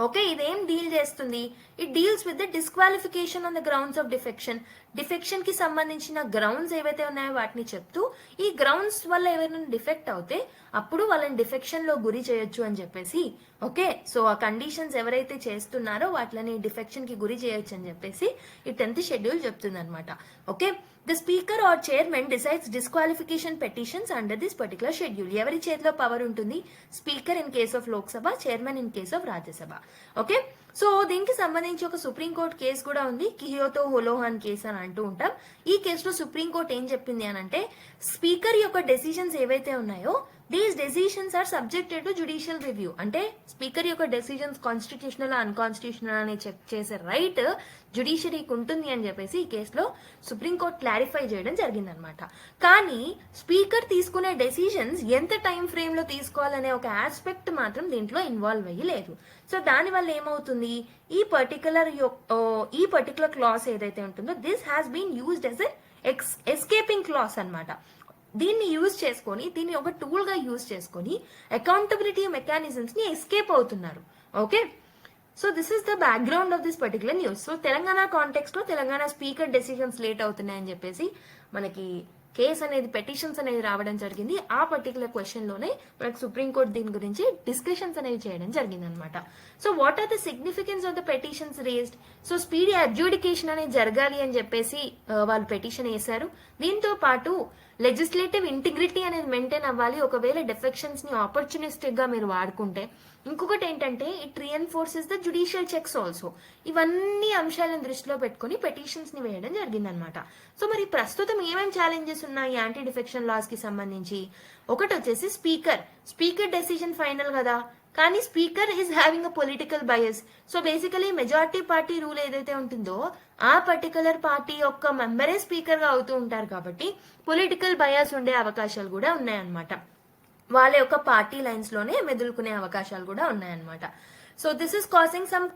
ఓకే, ఇదేం డీల్ చేస్తుంది, it deals with the disqualification on the grounds of defection. Defection కి సంబంధించిన గ్రౌండ్స్ ఏవైతే ఉన్నాయో వాటిని చెప్తూ ఈ గ్రౌండ్స్ వల్ల ఎవరైనా డిఫెక్ట్ అవుతే అప్పుడు వాళ్ళని డిఫెక్షన్ లో గురి చేయొచ్చు అని చెప్పేసి. ఓకే, సో ఆ కండిషన్స్ ఎవరైతే చేస్తున్నారో వాటిని డిఫెక్షన్ కి గురి చేయొచ్చు అని చెప్పేసి ఈ 10th షెడ్యూల్ చెప్తుంది అనమాట. Okay, the speaker or chairman decides disqualification petitions under this particular schedule. ఎవరి చేతిలో పవర్ ఉంటుంది, speaker in case of Lok Sabha, chairman in case of Rajya Sabha. Okay, so దీనికి సంబంధించి ఒక సుప్రీంకోర్టు కేసు కూడా ఉంది, కియోతో హోలోహాన్ కేసు అని అంటూ ఉంటాం. ఈ కేసులో సుప్రీంకోర్టు ఏం చెప్పింది అని అంటే స్పీకర్ యొక్క డెసిషన్స్ ఏవైతే ఉన్నాయో these decisions are subjected to judicial review. అంటే స్పీకర్ యొక్క డెసిషన్స్ కాన్స్టిట్యూషనల్ అన్కాన్స్టిట్యూషనల్ అని చెక్ చేసే రైట్ జుడిషియరీకి ఉంటుంది అని చెప్పేసి ఈ కేసులో సుప్రీంకోర్టు క్లారిఫై చేయడం జరిగిందనమాట. కానీ స్పీకర్ తీసుకునే డెసిషన్స్ ఎంత టైం ఫ్రేమ్ లో తీసుకోవాలనే ఒక ఆస్పెక్ట్ మాత్రం దీంట్లో ఇన్వాల్వ్ అయ్యి లేదు. సో దాని వల్ల ఏమవుతుంది, ఈ పర్టికులర్ క్లాస్ ఏదైతే ఉంటుందో this has been used as escaping clause అనమాట. దీన్ని యూజ్ చేసుకొని, దీన్ని ఒక టూల్ గా యూజ్ చేసుకొని అకౌంటబిలిటీ మెకానిజమ్స్ ని ఎస్కేప్ అవుతున్నారు. Okay, so this is the background of this particular news. So Telangana context లో తెలంగాణ స్పీకర్ డెసిషన్స్ లేట్ అవుతున్నాయని చెప్పేసి మనకి కేసు అనేది, పెటిషన్స్ అనేది రావడం జరిగింది. ఆ పర్టికులర్ క్వశ్చన్ లోనే మనకు సుప్రీంకోర్టు దీని గురించి డిస్కషన్స్ అనేవి చేయడం జరిగింది అనమాట. So what are the significance of the petitions raised. So speedy adjudication అనేది జరగాలి అని చెప్పేసి వాళ్ళు పెటిషన్ వేశారు. దీంతో పాటు లెజిస్లేటివ్ ఇంటిగ్రిటీ అనేది మెయింటైన్ అవ్వాలి. ఒకవేళ డెఫెక్షన్స్ ని ఆపర్చునిస్టిక్ గా మీరు వాడుకుంటే. ఇంకొకటి ఏంటంటే it reinforces the judicial checks also. ఇవన్నీ అంశాలను దృష్టిలో పెట్టుకుని పెటిషన్స్ ని వేయడం జరిగిందనమాట. సో మరి ప్రస్తుతం ఏమేమి ఛాలెంజెస్ ఉన్నాయి యాంటీ డిఫెక్షన్ లాస్ కి సంబంధించి? ఒకటి వచ్చేసి స్పీకర్ డెసిషన్ ఫైనల్ కదా, కానీ speaker is having a political bias. So basically majority party rule ఏదైతే ఉంటుందో ఆ పర్టికులర్ పార్టీ యొక్క మెంబరే స్పీకర్ గా అవుతూ ఉంటారు కాబట్టి పొలిటికల్ బయాస్ ఉండే అవకాశాలు కూడా ఉన్నాయన్నమాట. వాళ్ళ యొక్క పార్టీ లైన్స్ లోనే మెదులుకునే అవకాశాలు కూడా ఉన్నాయన్నమాట. So this is causing some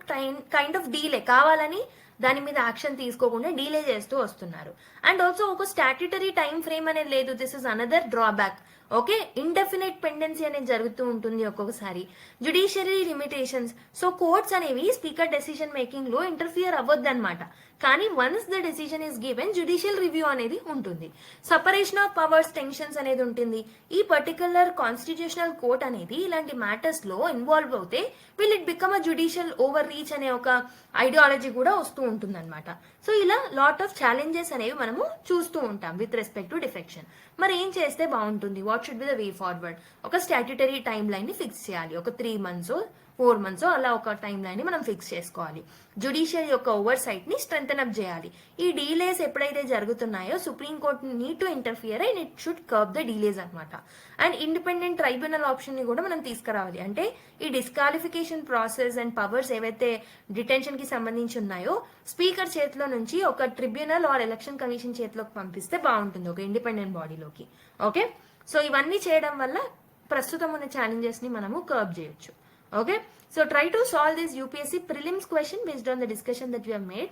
kind of delay. కావాలని దాని మీద యాక్షన్ తీసుకోకుండా డీలే చేస్తూ వస్తున్నారు. అండ్ ఆల్సో ఒక స్టాట్యుటరీ టైం ఫ్రేమ్ అనేది లేదు. This is another drawback. Okay, indefinite pendency అనేది జరుగుతూ ఉంటుంది ఒక్కొక్కసారి. Judiciary limitations. సో కోర్ట్స్ అనేవి స్పీకర్ డెసిషన్ మేకింగ్ లో ఇంటర్ఫియర్ అవ్వద్దన్నమాట. కానీ once the decision is given judicial review అనేది ఉంటుంది. సపరేషన్ ఆఫ్ పవర్స్ టెన్షన్స్ అనేది ఉంటుంది. ఈ పర్టికులర్ కాన్స్టిట్యూషనల్ కోర్ట్ అనేది ఇలాంటి మ్యాటర్స్ లో ఇన్వాల్వ్ అవుతే will it become a judicial over reach అనే ఒక ఐడియాలజీ కూడా వస్తూ ఉంటుంది అనమాట. సో ఇలా లాట్ ఆఫ్ ఛాలెంజెస్ అనేవి మనము చూస్తూ ఉంటాం విత్ రెస్పెక్ట్ టు డిఫెక్షన్. మరి ఏం చేస్తే బాగుంటుంది? What should be the way forward? ఒక స్టాట్యుటరీ టైం లైన్ ని ఫిక్స్ చేయాలి. ఒక 3 months 4 months అలా ఒక టైం లైన్ ని మనం ఫిక్స్ చేసుకోవాలి. జ్యుడిషియల్ యొక్క ఓవర్ సైట్ ని స్ట్రెంథెన్ అప్ చేయాలి. ఈ డీలేస్ ఎప్పుడైతే జరుగుతున్నాయో supreme court need to interfere and it should curb the delays అనమాట. అండ్ ఇండిపెండెంట్ ట్రైబ్యునల్ ఆప్షన్ ని కూడా మనం తీసుకురావాలి. అంటే ఈ డిస్క్వాలిఫికేషన్ ప్రాసెస్ అండ్ పవర్స్ ఏవైతే డిటెన్షన్ కి సంబంధించి ఉన్నాయో స్పీకర్ చేతిలో నుంచి ఒక ట్రిబ్యునల్ ఆర్ ఎలక్షన్ కమిషన్ చేతిలోకి పంపిస్తే బాగుంటుంది, ఒక ఇండిపెండెంట్ బాడీలోకి. ఓకే, సో ఇవన్నీ చేయడం వల్ల ప్రస్తుతం ఉన్న ఛాలెంజెస్ ని మనము కర్బ్ చేయొచ్చు. Okay, so try to solve this UPSC prelims question based on the discussion that we have made.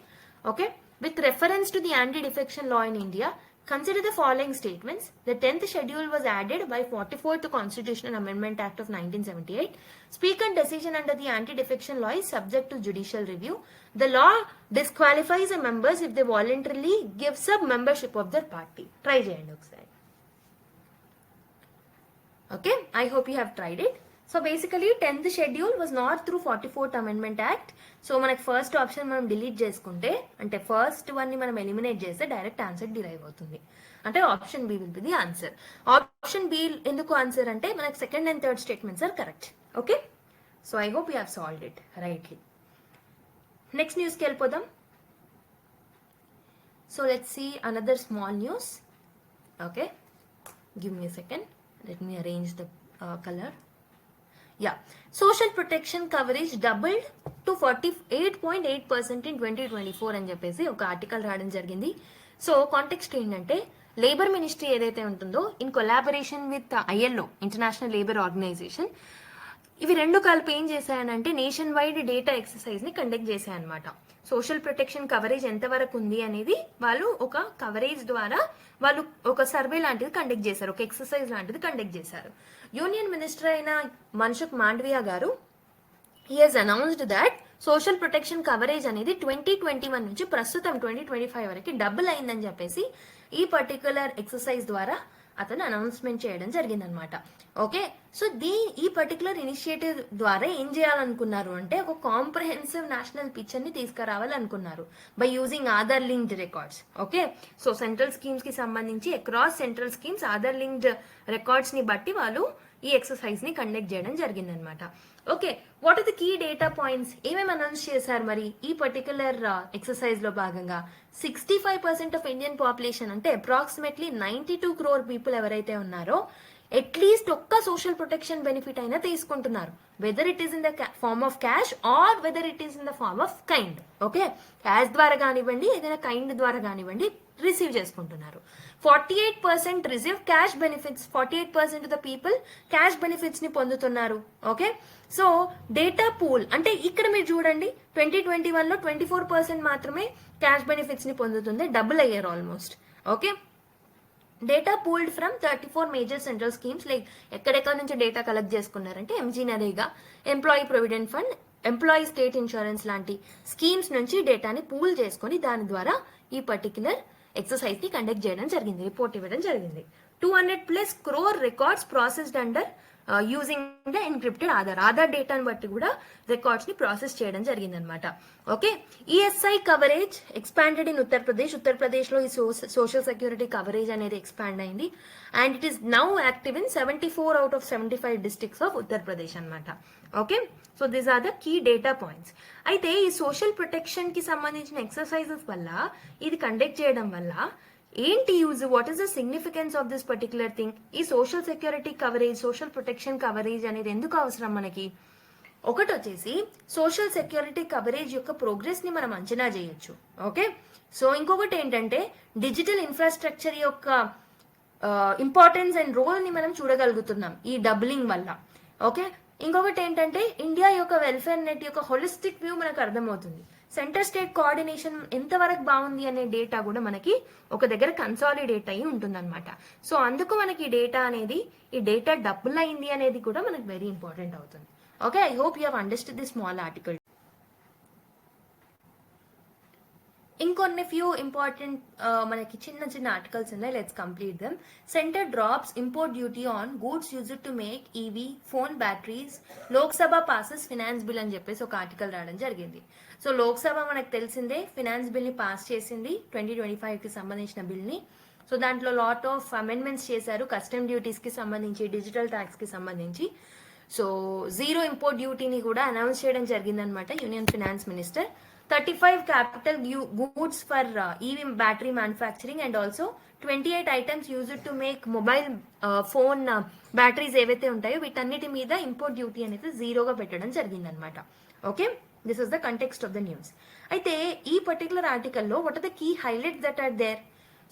Okay, with reference to the anti-defection law in India, consider the following statements. The 10th schedule was added by 44th Constitutional Amendment Act of 1978. Speaker decision under the anti-defection law is subject to judicial review. The law disqualifies the members if they voluntarily gives up membership of their party. Try cheyandi okasari. Okay, I hope you have tried it. So basically 10th schedule was not through 44th amendment act. So మనకి first option మనం delete చేసుకుంటే, అంటే first one ని మనం eliminate చేస్తే direct answer derive అవుతుంది. అంటే option B will be the answer. Option B ఎందుకు ఆన్సర్ అంటే మనకి second and third statements are correct. Okay, so I hope you have solved it rightly. Next న్యూస్కి వెళ్ళిపోదాం. So let's see another small news. Okay, give me a second, let me arrange the colour. Yeah, social protection coverage doubled to 48.8% in 2024 అని చెప్పేసి ఒక article రాయడం జరిగింది. So context ఏంటంటే labour ministry ఏదైతే ఉంటుందో in collaboration with ILO, international labour organisation, ఇవి రెండు కలిపి ఏం చేశాయనంటే నేషన్ వైడ్ డేటా ఎక్సర్సైజ్ ని కండక్ట్ చేశాయన్నమాట. సోషల్ ప్రొటెక్షన్ కవరేజ్ ఎంతవరకు ఉంది అనేది వాళ్ళు ఒక కవరేజ్ ద్వారా వాళ్ళు ఒక సర్వే లాంటిది కండక్ట్ చేశారు, ఒక ఎక్సర్సైజ్ లాంటిది కండక్ట్ చేశారు. యూనియన్ మినిస్టర్ అయిన మన్సుఖ్ మాండవియా గారు he has announced that social protection coverage అనేది 2021 నుంచి ప్రస్తుతం 2025 వరకు డబుల్ అయిందని చెప్పేసి ఈ పర్టికులర్ ఎక్సర్సైజ్ ద్వారా అతను అనౌన్స్మెంట్ చేయడం జరిగిందనమాట. ఓకే, సో ఈ పర్టికులర్ ఇనిషియేటివ్ ద్వారా ఏం చేయాలనుకున్నారు అంటే ఒక కాంప్రహెన్సివ్ నేషనల్ పిక్చర్ ని తీసుకురావాలనుకున్నారు by using Aadhaar linked records. Okay, so central schemes కి సంబంధించి across central schemes Aadhaar linked records ని బట్టి వాళ్ళు ఈ ఎక్సర్సైజ్ ని కండక్ట్ చేయడం జరిగిందనమాట. Okay, what are the key data points? ఏమేమి అనౌన్స్ చేశారు మరి ఈ పర్టికులర్ ఎక్సర్సైజ్ లో భాగంగా? 65% ఆఫ్ ఇండియన్ పాపులేషన్, అంటే అప్రాక్సిమేట్లీ 92 crore పీపుల్ ఎవరైతే ఉన్నారో అట్లీస్ట్ ఒక్క సోషల్ ప్రొటెక్షన్ బెనిఫిట్ అయినా తీసుకుంటున్నారు, whether it is in the form of cash or whether it is in the form of kind. Okay, cash ద్వారా కానివ్వండి ఏదైనా కైండ్ ద్వారా కానివ్వండి రిసీవ్ చేసుకుంటున్నారు. 48% receive cash benefits, 48% of the people cash benefits ని పొందుతున్నారు. ఓకే, సో డేటా పూల్ అంటే ఇక్కడ మీరు చూడండి 2021 లో 24% మాత్రమే క్యాష్ బెనిఫిట్స్ ని పొందుతుంది, డబుల్ అయ్యారు almost. Okay, data pooled from 34 major central schemes. Like ఎక్కడెక్కడ నుంచి డేటా కలెక్ట్ చేసుకున్నారంటే MG NREGA, employee provident fund, employee state insurance లాంటి స్కీమ్స్ నుంచి డేటాని పూల్ చేసుకుని దాని ద్వారా ఈ పర్టికులర్ ఎక్సర్సైజ్ ని కండక్ట్ చేయడం జరిగింది, రిపోర్ట్ ఇవ్వడం జరిగింది. 200+ crore records processed under using the encrypted Aadhaar డేటాను బట్టి కూడా రికార్డ్స్ ని ప్రాసెస్ చేయడం జరిగిందనమాట. Okay, ESI coverage expanded in Uttar Pradesh లో ఈ సోషల్ సెక్యూరిటీ కవరేజ్ అనేది ఎక్స్పాండ్ అయింది and it is now active in 74 out of 75 districts of Uttar Pradesh అనమాట. Okay, so these are the key data points. అయితే ఈ సోషల్ ప్రొటెక్షన్ కి సంబంధించిన ఎక్సర్సైజెస్ వల్ల, ఇది కండక్ట్ చేయడం వల్ల ఏంటి use, what is the significance of this particular thing? ఈ social security coverage, social protection coverage అనేది ఎందుకు అవసరం మనకి? ఒకటి వచ్చేసి సోషల్ సెక్యూరిటీ కవరేజ్ యొక్క ప్రోగ్రెస్ ని మనం అంచనా చేయొచ్చు. ఓకే, సో ఇంకొకటి ఏంటంటే డిజిటల్ ఇన్ఫ్రాస్ట్రక్చర్ యొక్క ఇంపార్టెన్స్ అండ్ రోల్ ని మనం చూడగలుగుతున్నాం ఈ డబ్లింగ్ వల్ల. ఓకే, ఇంకొకటి ఏంటంటే ఇండియా యొక్క వెల్ఫేర్ నెట్ యొక్క హోలిస్టిక్ వ్యూ మనకు అర్థమవుతుంది. సెంటర్ స్టేట్ కోఆర్డినేషన్ ఎంతవరకు బాగుంది అనే డేటా కూడా మనకి ఒక దగ్గర కన్సాలిడేట్ అయ్యి ఉంటుందన్నమాట. సో అందుకు మనకి ఈ డేటా డబుల్ అయింది అనేది కూడా మనకు వెరీ ఇంపార్టెంట్ అవుతుంది. Okay, I hope you have understood the small article. ఇంకొన్ని ఫ్యూ ఇంపార్టెంట్ మనకి చిన్న చిన్న ఆర్టికల్స్ ఉన్నాయి, let's complete them. Centre drops import duty on goods used to make EV phone batteries, Lok Sabha passes finance bill అని చెప్పేసి ఒక article రావడం జరిగింది. సో లోక్సభ మనకు తెలిసిందే ఫినాన్స్ బిల్ ని పాస్ చేసింది 2025 కి సంబంధించిన బిల్ ని. సో దాంట్లో లాట్ ఆఫ్ అమెండ్మెంట్స్ చేశారు, కస్టమ్ డ్యూటీస్ కి సంబంధించి, డిజిటల్ ట్యాక్స్ కి సంబంధించి. సో జీరో ఇంపోర్ట్ డ్యూటీని కూడా అనౌన్స్ చేయడం జరిగిందనమాట union finance minister. 35 capital goods for EV battery manufacturing and also 28 items used to make mobile phone batteries ఏవైతే ఉంటాయో వీటన్నిటి మీద ఇంపోర్ట్ డ్యూటీ అనేది జీరోగా పెట్టడం జరిగిందనమాట. Okay, this is the context of the news. అయితే ఈ పర్టికులర్ ఆర్టికల్లో what are the key highlights that are there?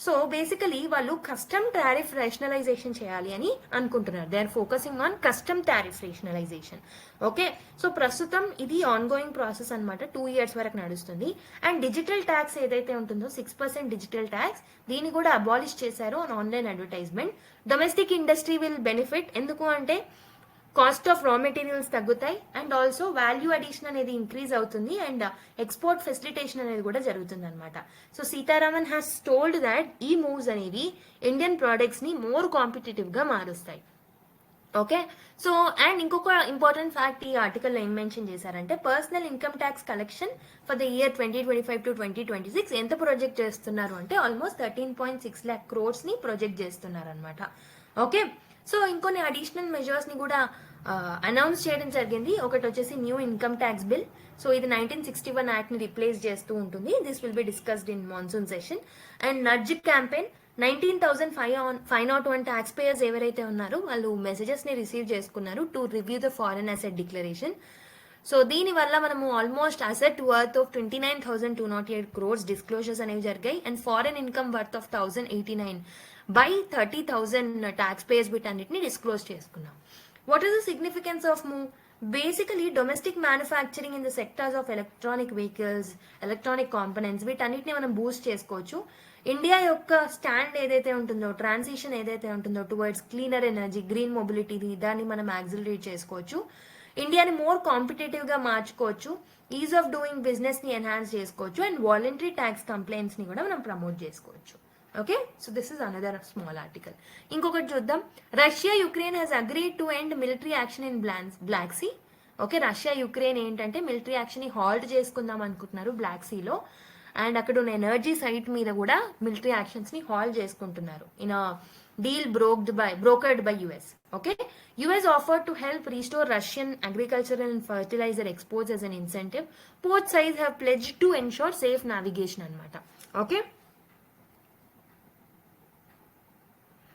So basically వాళ్ళు కస్టమ్ టారిఫ్ రేషనలైజేషన్ చేయాలి అని అనుకుంటున్నారు. They are focusing on custom tariff rationalisation. Okay, so ప్రస్తుతం ఇది ఆన్ గోయింగ్ ప్రాసెస్ అనమాట, 2 years వరకు నడుస్తుంది. అండ్ డిజిటల్ ట్యాక్స్ ఏదైతే ఉంటుందో 6% డిజిటల్ ట్యాక్స్, దీన్ని కూడా అబాలిష్ చేశారు on online advertisement. Domestic industry will benefit, ఎందుకు అంటే కాస్ట్ ఆఫ్ రా మెటీరియల్స్ తగ్గుతాయి అండ్ ఆల్సో వాల్యూ అడిషన్ అనేది ఇంక్రీజ్ అవుతుంది అండ్ ఎక్స్పోర్ట్ ఫెసిలిటేషన్ అనేది కూడా జరుగుతుంది అనమాట. So Sitharaman has told that ఈ మూవ్స్ అనేవి ఇండియన్ ప్రొడక్ట్స్ ని మోర్ కాంపిటేటివ్ గా మారుస్తాయి. ఓకే, సో అండ్ ఇంకొక ఇంపార్టెంట్ ఫ్యాక్ట్ ఈ ఆర్టికల్లో ఏం మెన్షన్ చేశారంటే personal income tax collection for the year 2025 to 2026 ఎంత ప్రొజెక్ట్ చేస్తున్నారు అంటే ఆల్మోస్ట్ 13.6 lakh crores ని ప్రొజెక్ట్ చేస్తున్నారు అనమాట. ఓకే, సో ఇంకొన్ని అడిషనల్ మెజర్స్ ని కూడా అనౌన్స్ చేయడం జరిగింది. ఒకటి వచ్చేసి new income tax bill. So ఇది 1961 యాక్ట్ ని రిప్లేస్ చేస్తూ ఉంటుంది. This will be discussed in monsoon session. And nudge campaign 19,501 taxpayers ఎవరైతే ఉన్నారో వాళ్ళు మెసేజెస్ ని రిసీవ్ చేసుకున్నారు to review the foreign asset declaration. So దీని వల్ల మనము almost asset worth of 29,208 crores disclosures అనేవి జరిగాయి and foreign income worth of 1,089 by 30,000 taxpayers వీటన్నిటిని డిస్క్లోజ్ చేసుకున్నాం. What is the significance of move? Basically, domestic manufacturing in the sectors of electronic vehicles, electronic components, వీటన్నిటిని మనం Boost చేసుకోవచ్చు. India యొక్క stand ఏదైతే ఉంటుందో, ట్రాన్సిషన్ ఏదైతే ఉంటుందో టువర్డ్స్ క్లీనర్ ఎనర్జీ, గ్రీన్ మొబిలిటీని దాన్ని మనం యాక్సిలరేట్ చేసుకోవచ్చు. ఇండియాని మోర్ కాంపిటేటివ్ గా మార్చుకోవచ్చు. ఈజ్ ఆఫ్ డూయింగ్ బిజినెస్ ని ఎన్హాన్స్ చేసుకోవచ్చు అండ్ వాలంటరీ ట్యాక్స్ కంప్లైంట్స్ ని కూడా మనం ప్రమోట్ చేసుకోవచ్చు. Okay, so this is another small article. ఇంకొకటి చూద్దాం. Russia Ukraine has agreed to end military action in Black Sea. Okay, Russia Ukraine ఏంటంటే military action ని హాల్ట్ చేసుకుందాం అనుకుంటున్నారు బ్లాక్ సీలో అండ్ అక్కడ ఉన్న ఎనర్జీ సైట్ మీద కూడా మిలిటరీ యాక్షన్స్ ని హాల్ట్ చేసుకుంటున్నారు in deal brokered by US. Okay, US offered to help restore Russian agricultural and fertiliser exports as an incentive. Both sides have pledged to ensure safe navigation అనమాట. Okay,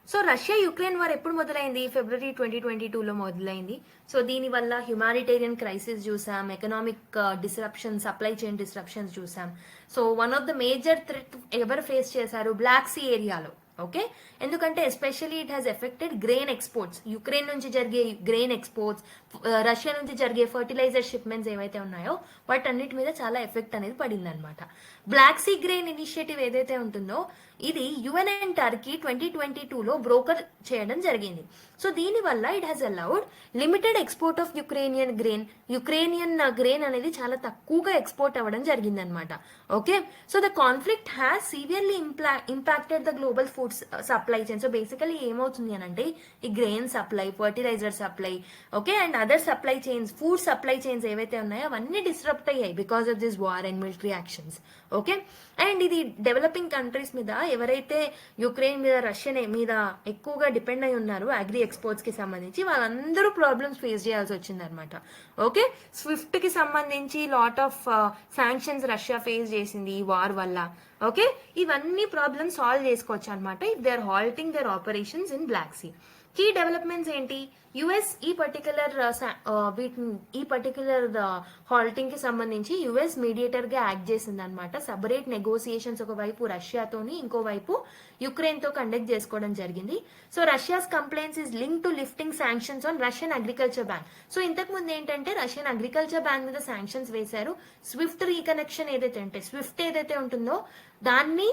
so Russia Ukraine war ఎప్పుడు మొదలైంది? February 2022లో మొదలైంది. సో దీనివల్ల humanitarian crisis చూసాం, economic disruption, supply chain disruptions చూసాం. So one of the major threat ఎవరు ఫేస్ చేశారు? బ్లాక్ సీ ఏరియాలో. ఓకే, ఎందుకంటే especially it has affected grain exports. Ukraine నుంచి జరిగే గ్రెయిన్ ఎక్స్పోర్ట్స్, రష్యా నుంచి జరిగే ఫర్టిలైజర్ షిప్మెంట్స్ ఏవైతే ఉన్నాయో వాటన్నిటి మీద చాలా ఎఫెక్ట్ అనేది పడింది అనమాట. బ్లాక్ సీ గ్రెయిన్ ఇనిషియేటివ్ ఏదైతే ఉంటుందో ఇది యుఎన్ అండ్ టర్కీ 2022లో బ్రోకర్ చేయడం జరిగింది. సో దీనివల్ల it has allowed limited export of Ukrainian grain అనేది చాలా తక్కువగా ఎక్స్పోర్ట్ అవ్వడం జరిగింది అనమాట. Okay, so the conflict has severely impacted the global food supply chain. So basically ఏమవుతుంది అని అంటే ఈ grain supply, fertilizer supply, okay, and other supply chains, food supply chains ఏవైతే ఉన్నాయో అవన్నీ డిస్టర్బ్ అయ్యాయి because of this war and military actions. Okay, and ఇది developing countries మీద ఎవరైతే యుక్రెయిన్ మీద, రష్యా మీద ఎక్కువగా డిపెండ్ అయి ఉన్నారు అగ్రి ఎక్స్పోర్ట్స్ కి సంబంధించి, వాళ్ళందరూ ప్రాబ్లమ్స్ ఫేస్ చేయాల్సి వచ్చింది అనమాట. ఓకే, స్విఫ్ట్ కి సంబంధించి lot of sanctions Russia face చేసింది ఈ వార్ వల్ల. ఓకే, ఇవన్నీ ప్రాబ్లమ్స్ సాల్వ్ చేసుకోవచ్చు అనమాట if they are halting their operations in Black Sea. Key developments ఏంటి? యుఎస్ ఈ పర్టికులర్ హాల్టింగ్ కి సంబంధించి యుఎస్ మీడియేటర్ గా యాక్ట్ చేసింది అనమాట. సపరేట్ నెగోసియేషన్స్ ఒకవైపు రష్యాతోని, ఇంకోవైపు యుక్రెయిన్ తో కండక్ట్ చేసుకోవడం జరిగింది. So Russia's complaints is link to lifting sanctions on Russian agriculture bank. So ఇంతకు ముందు ఏంటంటే రష్యన్ అగ్రికల్చర్ బ్యాంక్ మీద శాంక్షన్స్ వేశారు. స్విఫ్ట్ రీకనెక్షన్ ఏదైతే ఉంటుందో దాన్ని,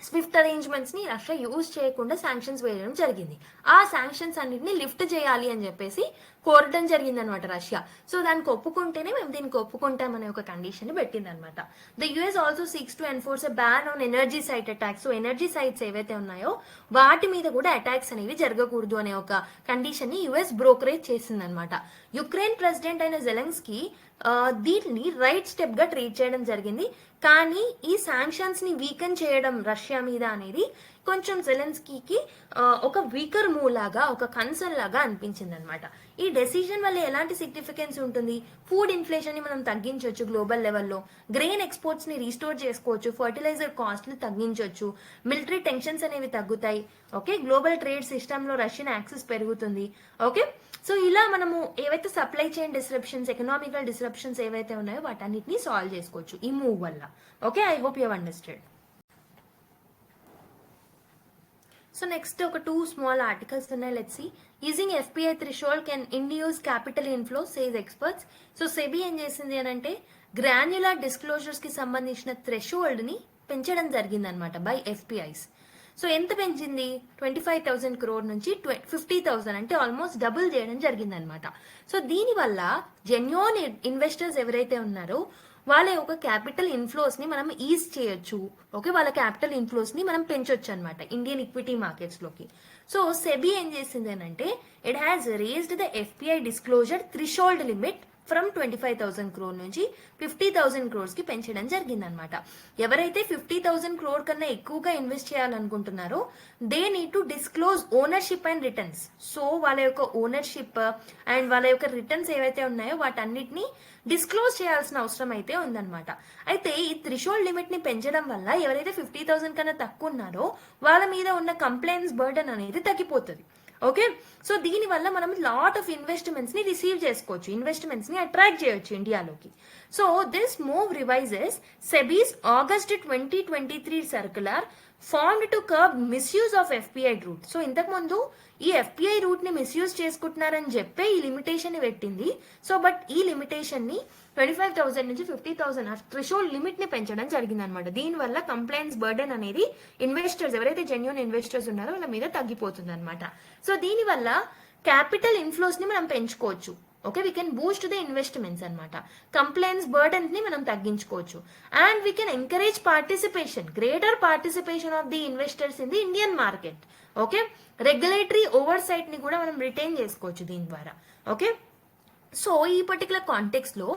స్విఫ్ట్ అరేంజ్మెంట్స్ ని రష్యా యూజ్ చేయకుండా శాంక్షన్స్ వేయడం జరిగింది. ఆ శాంక్షన్స్ అన్నింటినీ లిఫ్ట్ చేయాలి అని చెప్పేసి కోరడం జరిగింది అనమాట రష్యా. సో దానికి ఒప్పుకుంటేనే మేము దీనికి ఒప్పుకుంటామనే ఒక కండిషన్ ని పెట్టింది అనమాట. The US also seeks to enforce a ban on energy site attacks. So energy sites ఏవైతే ఉన్నాయో వాటి మీద కూడా అటాక్స్ అనేవి జరగకూడదు అనే ఒక కండిషన్ ని యుఎస్ బ్రోకరేజ్ చేసింది అనమాట. యుక్రెయిన్ ప్రెసిడెంట్ అయిన జెలెన్స్కీ దీన్ని రైట్ స్టెప్ గా ట్రీట్ చేయడం జరిగింది. కానీ ఈ శాంక్షన్స్ ని వీకెన్ చేయడం రష్యా మీద అనేది కొంచెం జెలెన్స్కీకి ఒక వీకర్ మూవ్ లాగా, ఒక కన్సర్న్ లాగా అనిపించింది అనమాట. ఈ డెసిజన్ వల్ల ఎలాంటి సిగ్నిఫికెన్స్ ఉంటుంది? ఫుడ్ ఇన్ఫ్లేషన్ ని మనం తగ్గించవచ్చు గ్లోబల్ లెవెల్లో, గ్రెయిన్ ఎక్స్పోర్ట్స్ ని రీస్టోర్ చేసుకోవచ్చు, ఫర్టిలైజర్ కాస్ట్లు తగ్గించవచ్చు, మిలిటరీ టెన్షన్స్ అనేవి తగ్గుతాయి. ఓకే, గ్లోబల్ ట్రేడ్ సిస్టమ్ లో రష్యన్ యాక్సెస్ పెరుగుతుంది. ఓకే, సో ఇలా మనము ఏవైతే supply chain disruptions, economical disruptions ఏవైతే ఉన్నాయో వాటన్నిటిని సాల్వ్ చేసుకోవచ్చు ఈ మూవ్ వల్ల. Okay, I hope you have understand. So next ఒక 2 స్మాల్ ఆర్టికల్స్ ఉన్నాయి. Let's see. Using FPI threshold can induce capital inflow says experts. So SEBI ఏం చేసింది అని అంటే గ్రాన్యులర్ డిస్క్లోజర్స్ కి సంబంధించిన థ్రెషోల్డ్ ని పెంచడం జరిగింది అనమాట బై ఎఫ్పిఐస్. సో ఎంత పెంచింది? 25,000 crore నుంచి 50,000, అంటే ఆల్మోస్ట్ డబుల్ చేయడం జరిగింది అనమాట. సో దీనివల్ల జెన్యూన్ ఇన్వెస్టర్స్ ఎవరైతే ఉన్నారో వాళ్ళ యొక్క క్యాపిటల్ ఇన్ఫ్లోస్ ని మనం ఈజ్ చేయొచ్చు. ఓకే, వాళ్ళ క్యాపిటల్ ఇన్ఫ్లోస్ ని మనం పెంచొచ్చు అనమాట ఇండియన్ ఈక్విటీ మార్కెట్స్ లోకి. సో సెబీ ఏం చేసింది అని అంటే it has raised the FPI disclosure threshold limit from 25,000 crore నుంచి 50,000 crores కి పెంచడం జరిగింది అనమాట. ఎవరైతే 50,000 crore కన్నా ఎక్కువగా ఇన్వెస్ట్ చేయాలనుకుంటున్నారో they need to disclose ownership and returns. So వాళ్ళ యొక్క ఓనర్షిప్ అండ్ వాళ్ళ యొక్క రిటర్న్స్ ఏవైతే ఉన్నాయో వాటన్నిటిని డిస్క్లోజ్ చేయాల్సిన అవసరం అయితే ఉందన్నమాట. అయితే ఈ థ్రెషోల్డ్ లిమిట్ ని పెంచడం వల్ల ఎవరైతే 50,000 కన్నా తక్కువ ఉన్నారో వాళ్ళ మీద ఉన్న కంప్లైంట్స్ బర్డన్ అనేది తగ్గిపోతుంది. ఓకే, సో దీని వల్ల మనం లాట్ ఆఫ్ ఇన్వెస్ట్మెంట్స్ ని రిసీవ్ చేసుకోవచ్చు, ఇన్వెస్ట్మెంట్స్ ని అట్రాక్ట్ చేయొచ్చు ఇండియాలోకి. So this move revises SEBI's August 2023 circular formed to curb misuse of FPI route. So ఇంతకు ముందు ఈ ఎఫ్పిఐ రూట్ ని మిస్యూజ్ చేసుకుంటున్నారని చెప్పే ఈ లిమిటేషన్ ని పెట్టింది. సో బట్ ఈ లిమిటేషన్ ని 25,000 నుంచి 50,000 థ్రెషోల్డ్ లిమిట్ ని పెంచడం జరిగింది అనమాట. దీనివల్ల కంప్లైంట్స్ బర్డెన్ అనేది ఇన్వెస్టర్స్ ఎవరైతే జెన్యూన్ ఇన్వెస్టర్స్ ఉన్నారో వాళ్ళ మీద తగ్గిపోతుంది అనమాట. సో దీనివల్ల క్యాపిటల్ ఇన్ఫ్లోస్ ని మనం పెంచుకోవచ్చు. Okay, we can boost the investments అనమాట. కంప్లైంట్స్ బర్డెన్ ని మనం తగ్గించుకోవచ్చు. And we can encourage participation, greater participation of the investors in the Indian market. Okay, regulatory oversight ని కూడా మనం రిటైన్ చేసుకోవచ్చు దీని ద్వారా. ఓకే, సో ఈ పర్టికులర్ కాంటెక్స్ట్ లో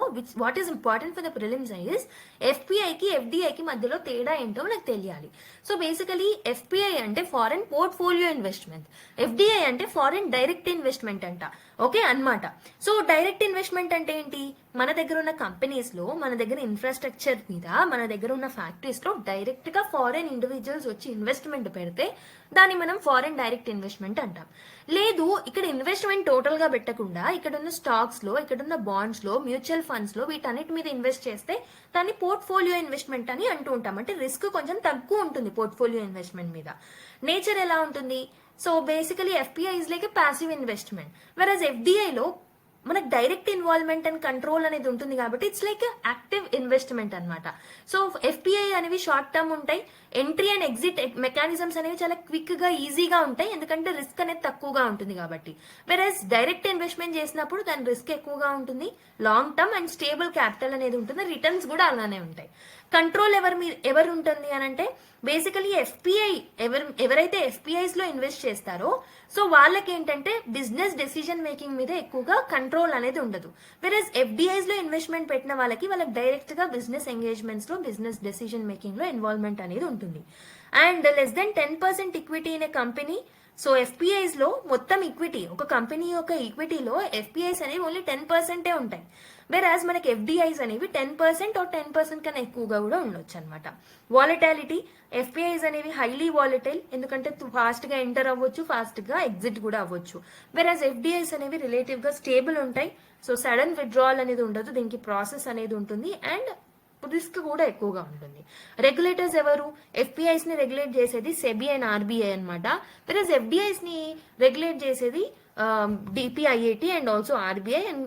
what is important for the prelims is ఎఫ్పిఐకి ఎఫ్డిఐకి మధ్యలో తేడా ఏంటో మనకు తెలియాలి. సో బేసికలీ ఎఫ్పిఐ అంటే ఫారెన్ పోర్ట్ఫోలియో ఇన్వెస్ట్మెంట్, ఎఫ్డిఐ అంటే ఫారెన్ డైరెక్ట్ ఇన్వెస్ట్మెంట్ అంట. ఓకే అన్నమాట. సో డైరెక్ట్ ఇన్వెస్ట్మెంట్ అంటే ఏంటి? మన దగ్గర ఉన్న కంపెనీస్ లో, మన దగ్గర ఇన్ఫ్రాస్ట్రక్చర్ మీద, మన దగ్గర ఉన్న ఫ్యాక్టరీస్ లో డైరెక్ట్ గా ఫారెన్ ఇండివిజువల్స్ వచ్చి ఇన్వెస్ట్మెంట్ పెడితే దాన్ని మనం ఫారెన్ డైరెక్ట్ ఇన్వెస్ట్మెంట్ అంటాం. లేదు, ఇక్కడ ఇన్వెస్ట్మెంట్ టోటల్ గా పెట్టకుండా ఇక్కడ ఉన్న స్టాక్స్ లో, ఇక్కడ ఉన్న బాండ్స్ లో, మ్యూచువల్ ఫండ్స్ లో వీటన్నిటి మీద ఇన్వెస్ట్ చేస్తే దాన్ని పోర్ట్ఫోలియో ఇన్వెస్ట్మెంట్ అని అంటూ ఉంటాం. అంటే రిస్క్ కొంచెం తక్కువ ఉంటుంది పోర్ట్ఫోలియో ఇన్వెస్ట్మెంట్ మీద. నేచర్ ఎలా ఉంటుంది? So basically FPI is like a passive investment, versus ఎఫ్డిఐలో మనకు డైరెక్ట్ ఇన్వాల్వ్మెంట్ అండ్ కంట్రోల్ అనేది ఉంటుంది కాబట్టి ఇట్స్ లైక్ యాక్టివ్ ఇన్వెస్ట్మెంట్ అనమాట. సో ఎఫ్పిఐ అనేవి షార్ట్ టర్మ్ ఉంటాయి, ఎంట్రీ అండ్ ఎగ్జిట్ మెకానిజమ్స్ అనేవి చాలా క్విక్ గా ఈజీగా ఉంటాయి, ఎందుకంటే రిస్క్ అనేది తక్కువగా ఉంటుంది కాబట్టి. వెరస్ డైరెక్ట్ ఇన్వెస్ట్మెంట్ చేసినప్పుడు దాని రిస్క్ ఎక్కువగా ఉంటుంది, long term and stable capital అనేది ఉంటుంది, రిటర్న్స్ కూడా అలానే ఉంటాయి. కంట్రోల్ ఎవరు ఉంటుంది అని అంటే బేసికలీ ఎఫ్పిఐ ఎవరైతే ఎఫ్పిఐస్ లో ఇన్వెస్ట్ చేస్తారో సో వాళ్ళకి ఏంటంటే బిజినెస్ డెసిజన్ మేకింగ్ మీద ఎక్కువగా కంట్రోల్ అనేది ఉండదు. వెరస్ ఎఫ్డిఐస్ లో ఇన్వెస్ట్మెంట్ పెట్టిన వాళ్ళకి డైరెక్ట్ గా బిజినెస్ ఎంగేజ్మెంట్స్ లో బిజినెస్ డెసిజన్ మేకింగ్ లో ఇన్వాల్వ్మెంట్ అనేది ఉంటుంది. And less than 10% equity in a company. So FPIs లో మొత్తం ఈక్విటీ, ఒక కంపెనీ యొక్క ఈక్విటీలో ఎఫ్పిఐస్ అనేవి ఓన్లీ 10% ఉంటాయి. వెరాజ్ మనకి ఎఫ్డిఐస్ అనేవి 10% or 10% కన్నా ఎక్కువగా కూడా ఉండొచ్చు అనమాట. వాలటాలిటీ, ఎఫ్పిఐస్ అనేవి హైలీ వాలటైల్, ఎందుకంటే ఫాస్ట్ గా ఎంటర్ అవ్వచ్చు, ఫాస్ట్ గా ఎగ్జిట్ కూడా అవ్వచ్చు. వెరాజ్ ఎఫ్డిఐస్ అనేవి రిలేటివ్ గా స్టేబుల్ ఉంటాయి. సో సడన్ విత్డ్రావల్ అనేది ఉండదు, దీనికి ప్రాసెస్ అనేది ఉంటుంది అండ్ రిస్క్ కూడా ఎక్కువగా ఉంటుంది. రెగ్యులేటర్స్ ఎవరు? ఎఫ్పిఐస్ ని రెగ్యులేట్ చేసేది సెబీ అండ్ ఆర్బీఐ అనమాట. వెరాజ్ ఎఫ్డిఐస్ ని రెగ్యులేట్ చేసేది DPIIT and also RBI and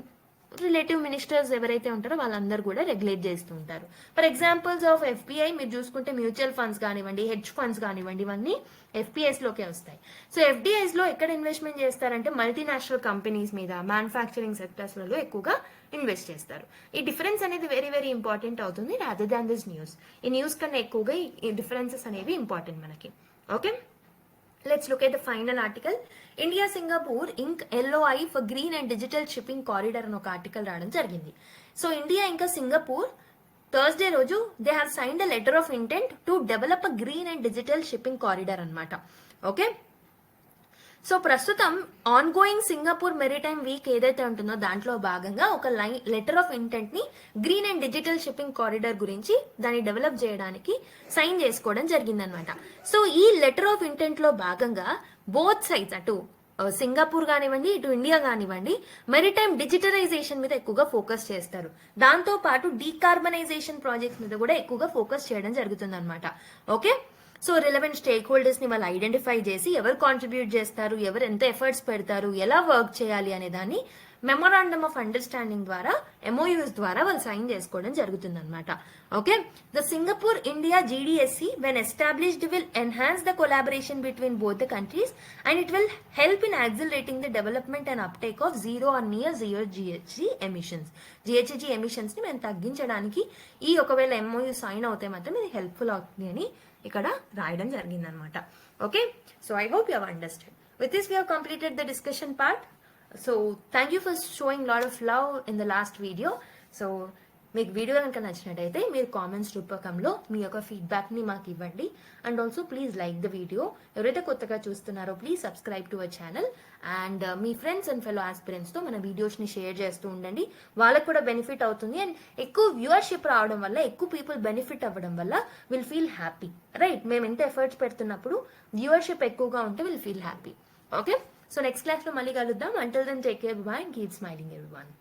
relative ministers ఎవరైతే ఉంటారో వాళ్ళందరూ కూడా రెగ్యులేట్ చేస్తూ ఉంటారు. ఫర్ ఎగ్జాంపుల్స్ ఆఫ్ ఎఫ్పిఐ మీరు చూసుకుంటే మ్యూచువల్ ఫండ్స్ కానివ్వండి, హెడ్జ్ ఫండ్స్ కానివ్వండి, ఇవన్నీ ఎఫ్పిఐస్ లోకే వస్తాయి. సో ఎఫ్డిఐస్ లో ఎక్కడ ఇన్వెస్ట్మెంట్ చేస్తారంటే మల్టీనేషనల్ కంపెనీస్ మీద, మ్యానుఫ్యాక్చరింగ్ సెక్టర్స్ లలో ఎక్కువగా ఇన్వెస్ట్ చేస్తారు. ఈ డిఫరెన్స్ అనేది వెరీ వెరీ ఇంపార్టెంట్ అవుతుంది రాదర్ దాన్ దిస్ న్యూస్. ఈ న్యూస్ కన్నా ఎక్కువగా ఈ డిఫరెన్సెస్ అనేవి ఇంపార్టెంట్ మనకి. Okay, let's look at the final article. India Singapore Inc. LOI for Green and Digital Shipping Corridor అని ఒక ఆర్టికల్ రావడం జరిగింది. సో ఇండియా ఇంకా సింగపూర్ థర్స్డే రోజు they have signed a letter of intent to develop a green and digital shipping corridor అనమాట. Okay, so ప్రస్తుతం on going Singapore maritime week ఏదైతే ఉంటుందో దాంట్లో భాగంగా ఒక లెటర్ ఆఫ్ ఇంటెంట్ ని green and digital shipping corridor గురించి దాన్ని డెవలప్ చేయడానికి సైన్ చేసుకోవడం జరిగిందనమాట. సో ఈ లెటర్ ఆఫ్ ఇంటెంట్ లో భాగంగా బోత్ సైడ్స్, అటు సింగపూర్ కానివ్వండి, ఇటు ఇండియా కానివ్వండి, మెరిటైమ్ డిజిటలైజేషన్ మీద ఎక్కువగా ఫోకస్ చేస్తారు. దాంతో పాటు డీకార్బనైజేషన్ ప్రాజెక్ట్స్ మీద కూడా ఎక్కువగా ఫోకస్ చేయడం జరుగుతుంది అనమాట. Okay, so relevant stake holders ని వాళ్ళు ఐడెంటిఫై చేసి ఎవరు కాంట్రిబ్యూట్ చేస్తారు, ఎవరు ఎంత ఎఫర్ట్స్ పెడతారు, ఎలా వర్క్ చేయాలి అనే దాన్ని మెమోరాండమ్ ఆఫ్ అండర్స్టాండింగ్ ద్వారా, ఎంఓయూస్ ద్వారా వాళ్ళు సైన్ చేసుకోవడం జరుగుతుంది అనమాట. Okay, the Singapore India GDSC when established will enhance the collaboration between both the countries and it will help in accelerating the development and uptake of zero or near zero GHG emissions. GHG emissions ని మేము తగ్గించడానికి ఈ ఒకవేళ MoU sign అవుతే మాత్రం ఇది helpful అవుతుంది అని ఇక్కడ రాయడం జరిగిందనమాట. Okay, so I hope you have understand. With this we have completed the discussion part. So thank you for showing lot of love in the last video. So మీకు video కనుక నచ్చినట్టయితే మీరు కామెంట్స్ రూపకంలో మీ యొక్క ఫీడ్బ్యాక్ ని మాకు ఇవ్వండి. And also please like the video. ఎవరైతే కొత్తగా చూస్తున్నారో please subscribe to our channel. And me friends and fellow aspirants తో మన వీడియోస్ ని షేర్ చేస్తూ ఉండండి, వాళ్ళకు కూడా బెనిఫిట్ అవుతుంది. అండ్ ఎక్కువ వ్యూవర్షిప్ రావడం వల్ల, ఎక్కువ పీపుల్ బెనిఫిట్ అవ్వడం వల్ల విల్ ఫీల్ హ్యాపీ, రైట్? మేము ఎంత ఎఫర్ట్స్ పెడుతున్నప్పుడు వ్యూవర్షిప్ ఎక్కువగా ఉంటే will feel happy. Okay, so next class లో మళ్ళీ కలుద్దాం. Until then take care, bye, keep smiling everyone.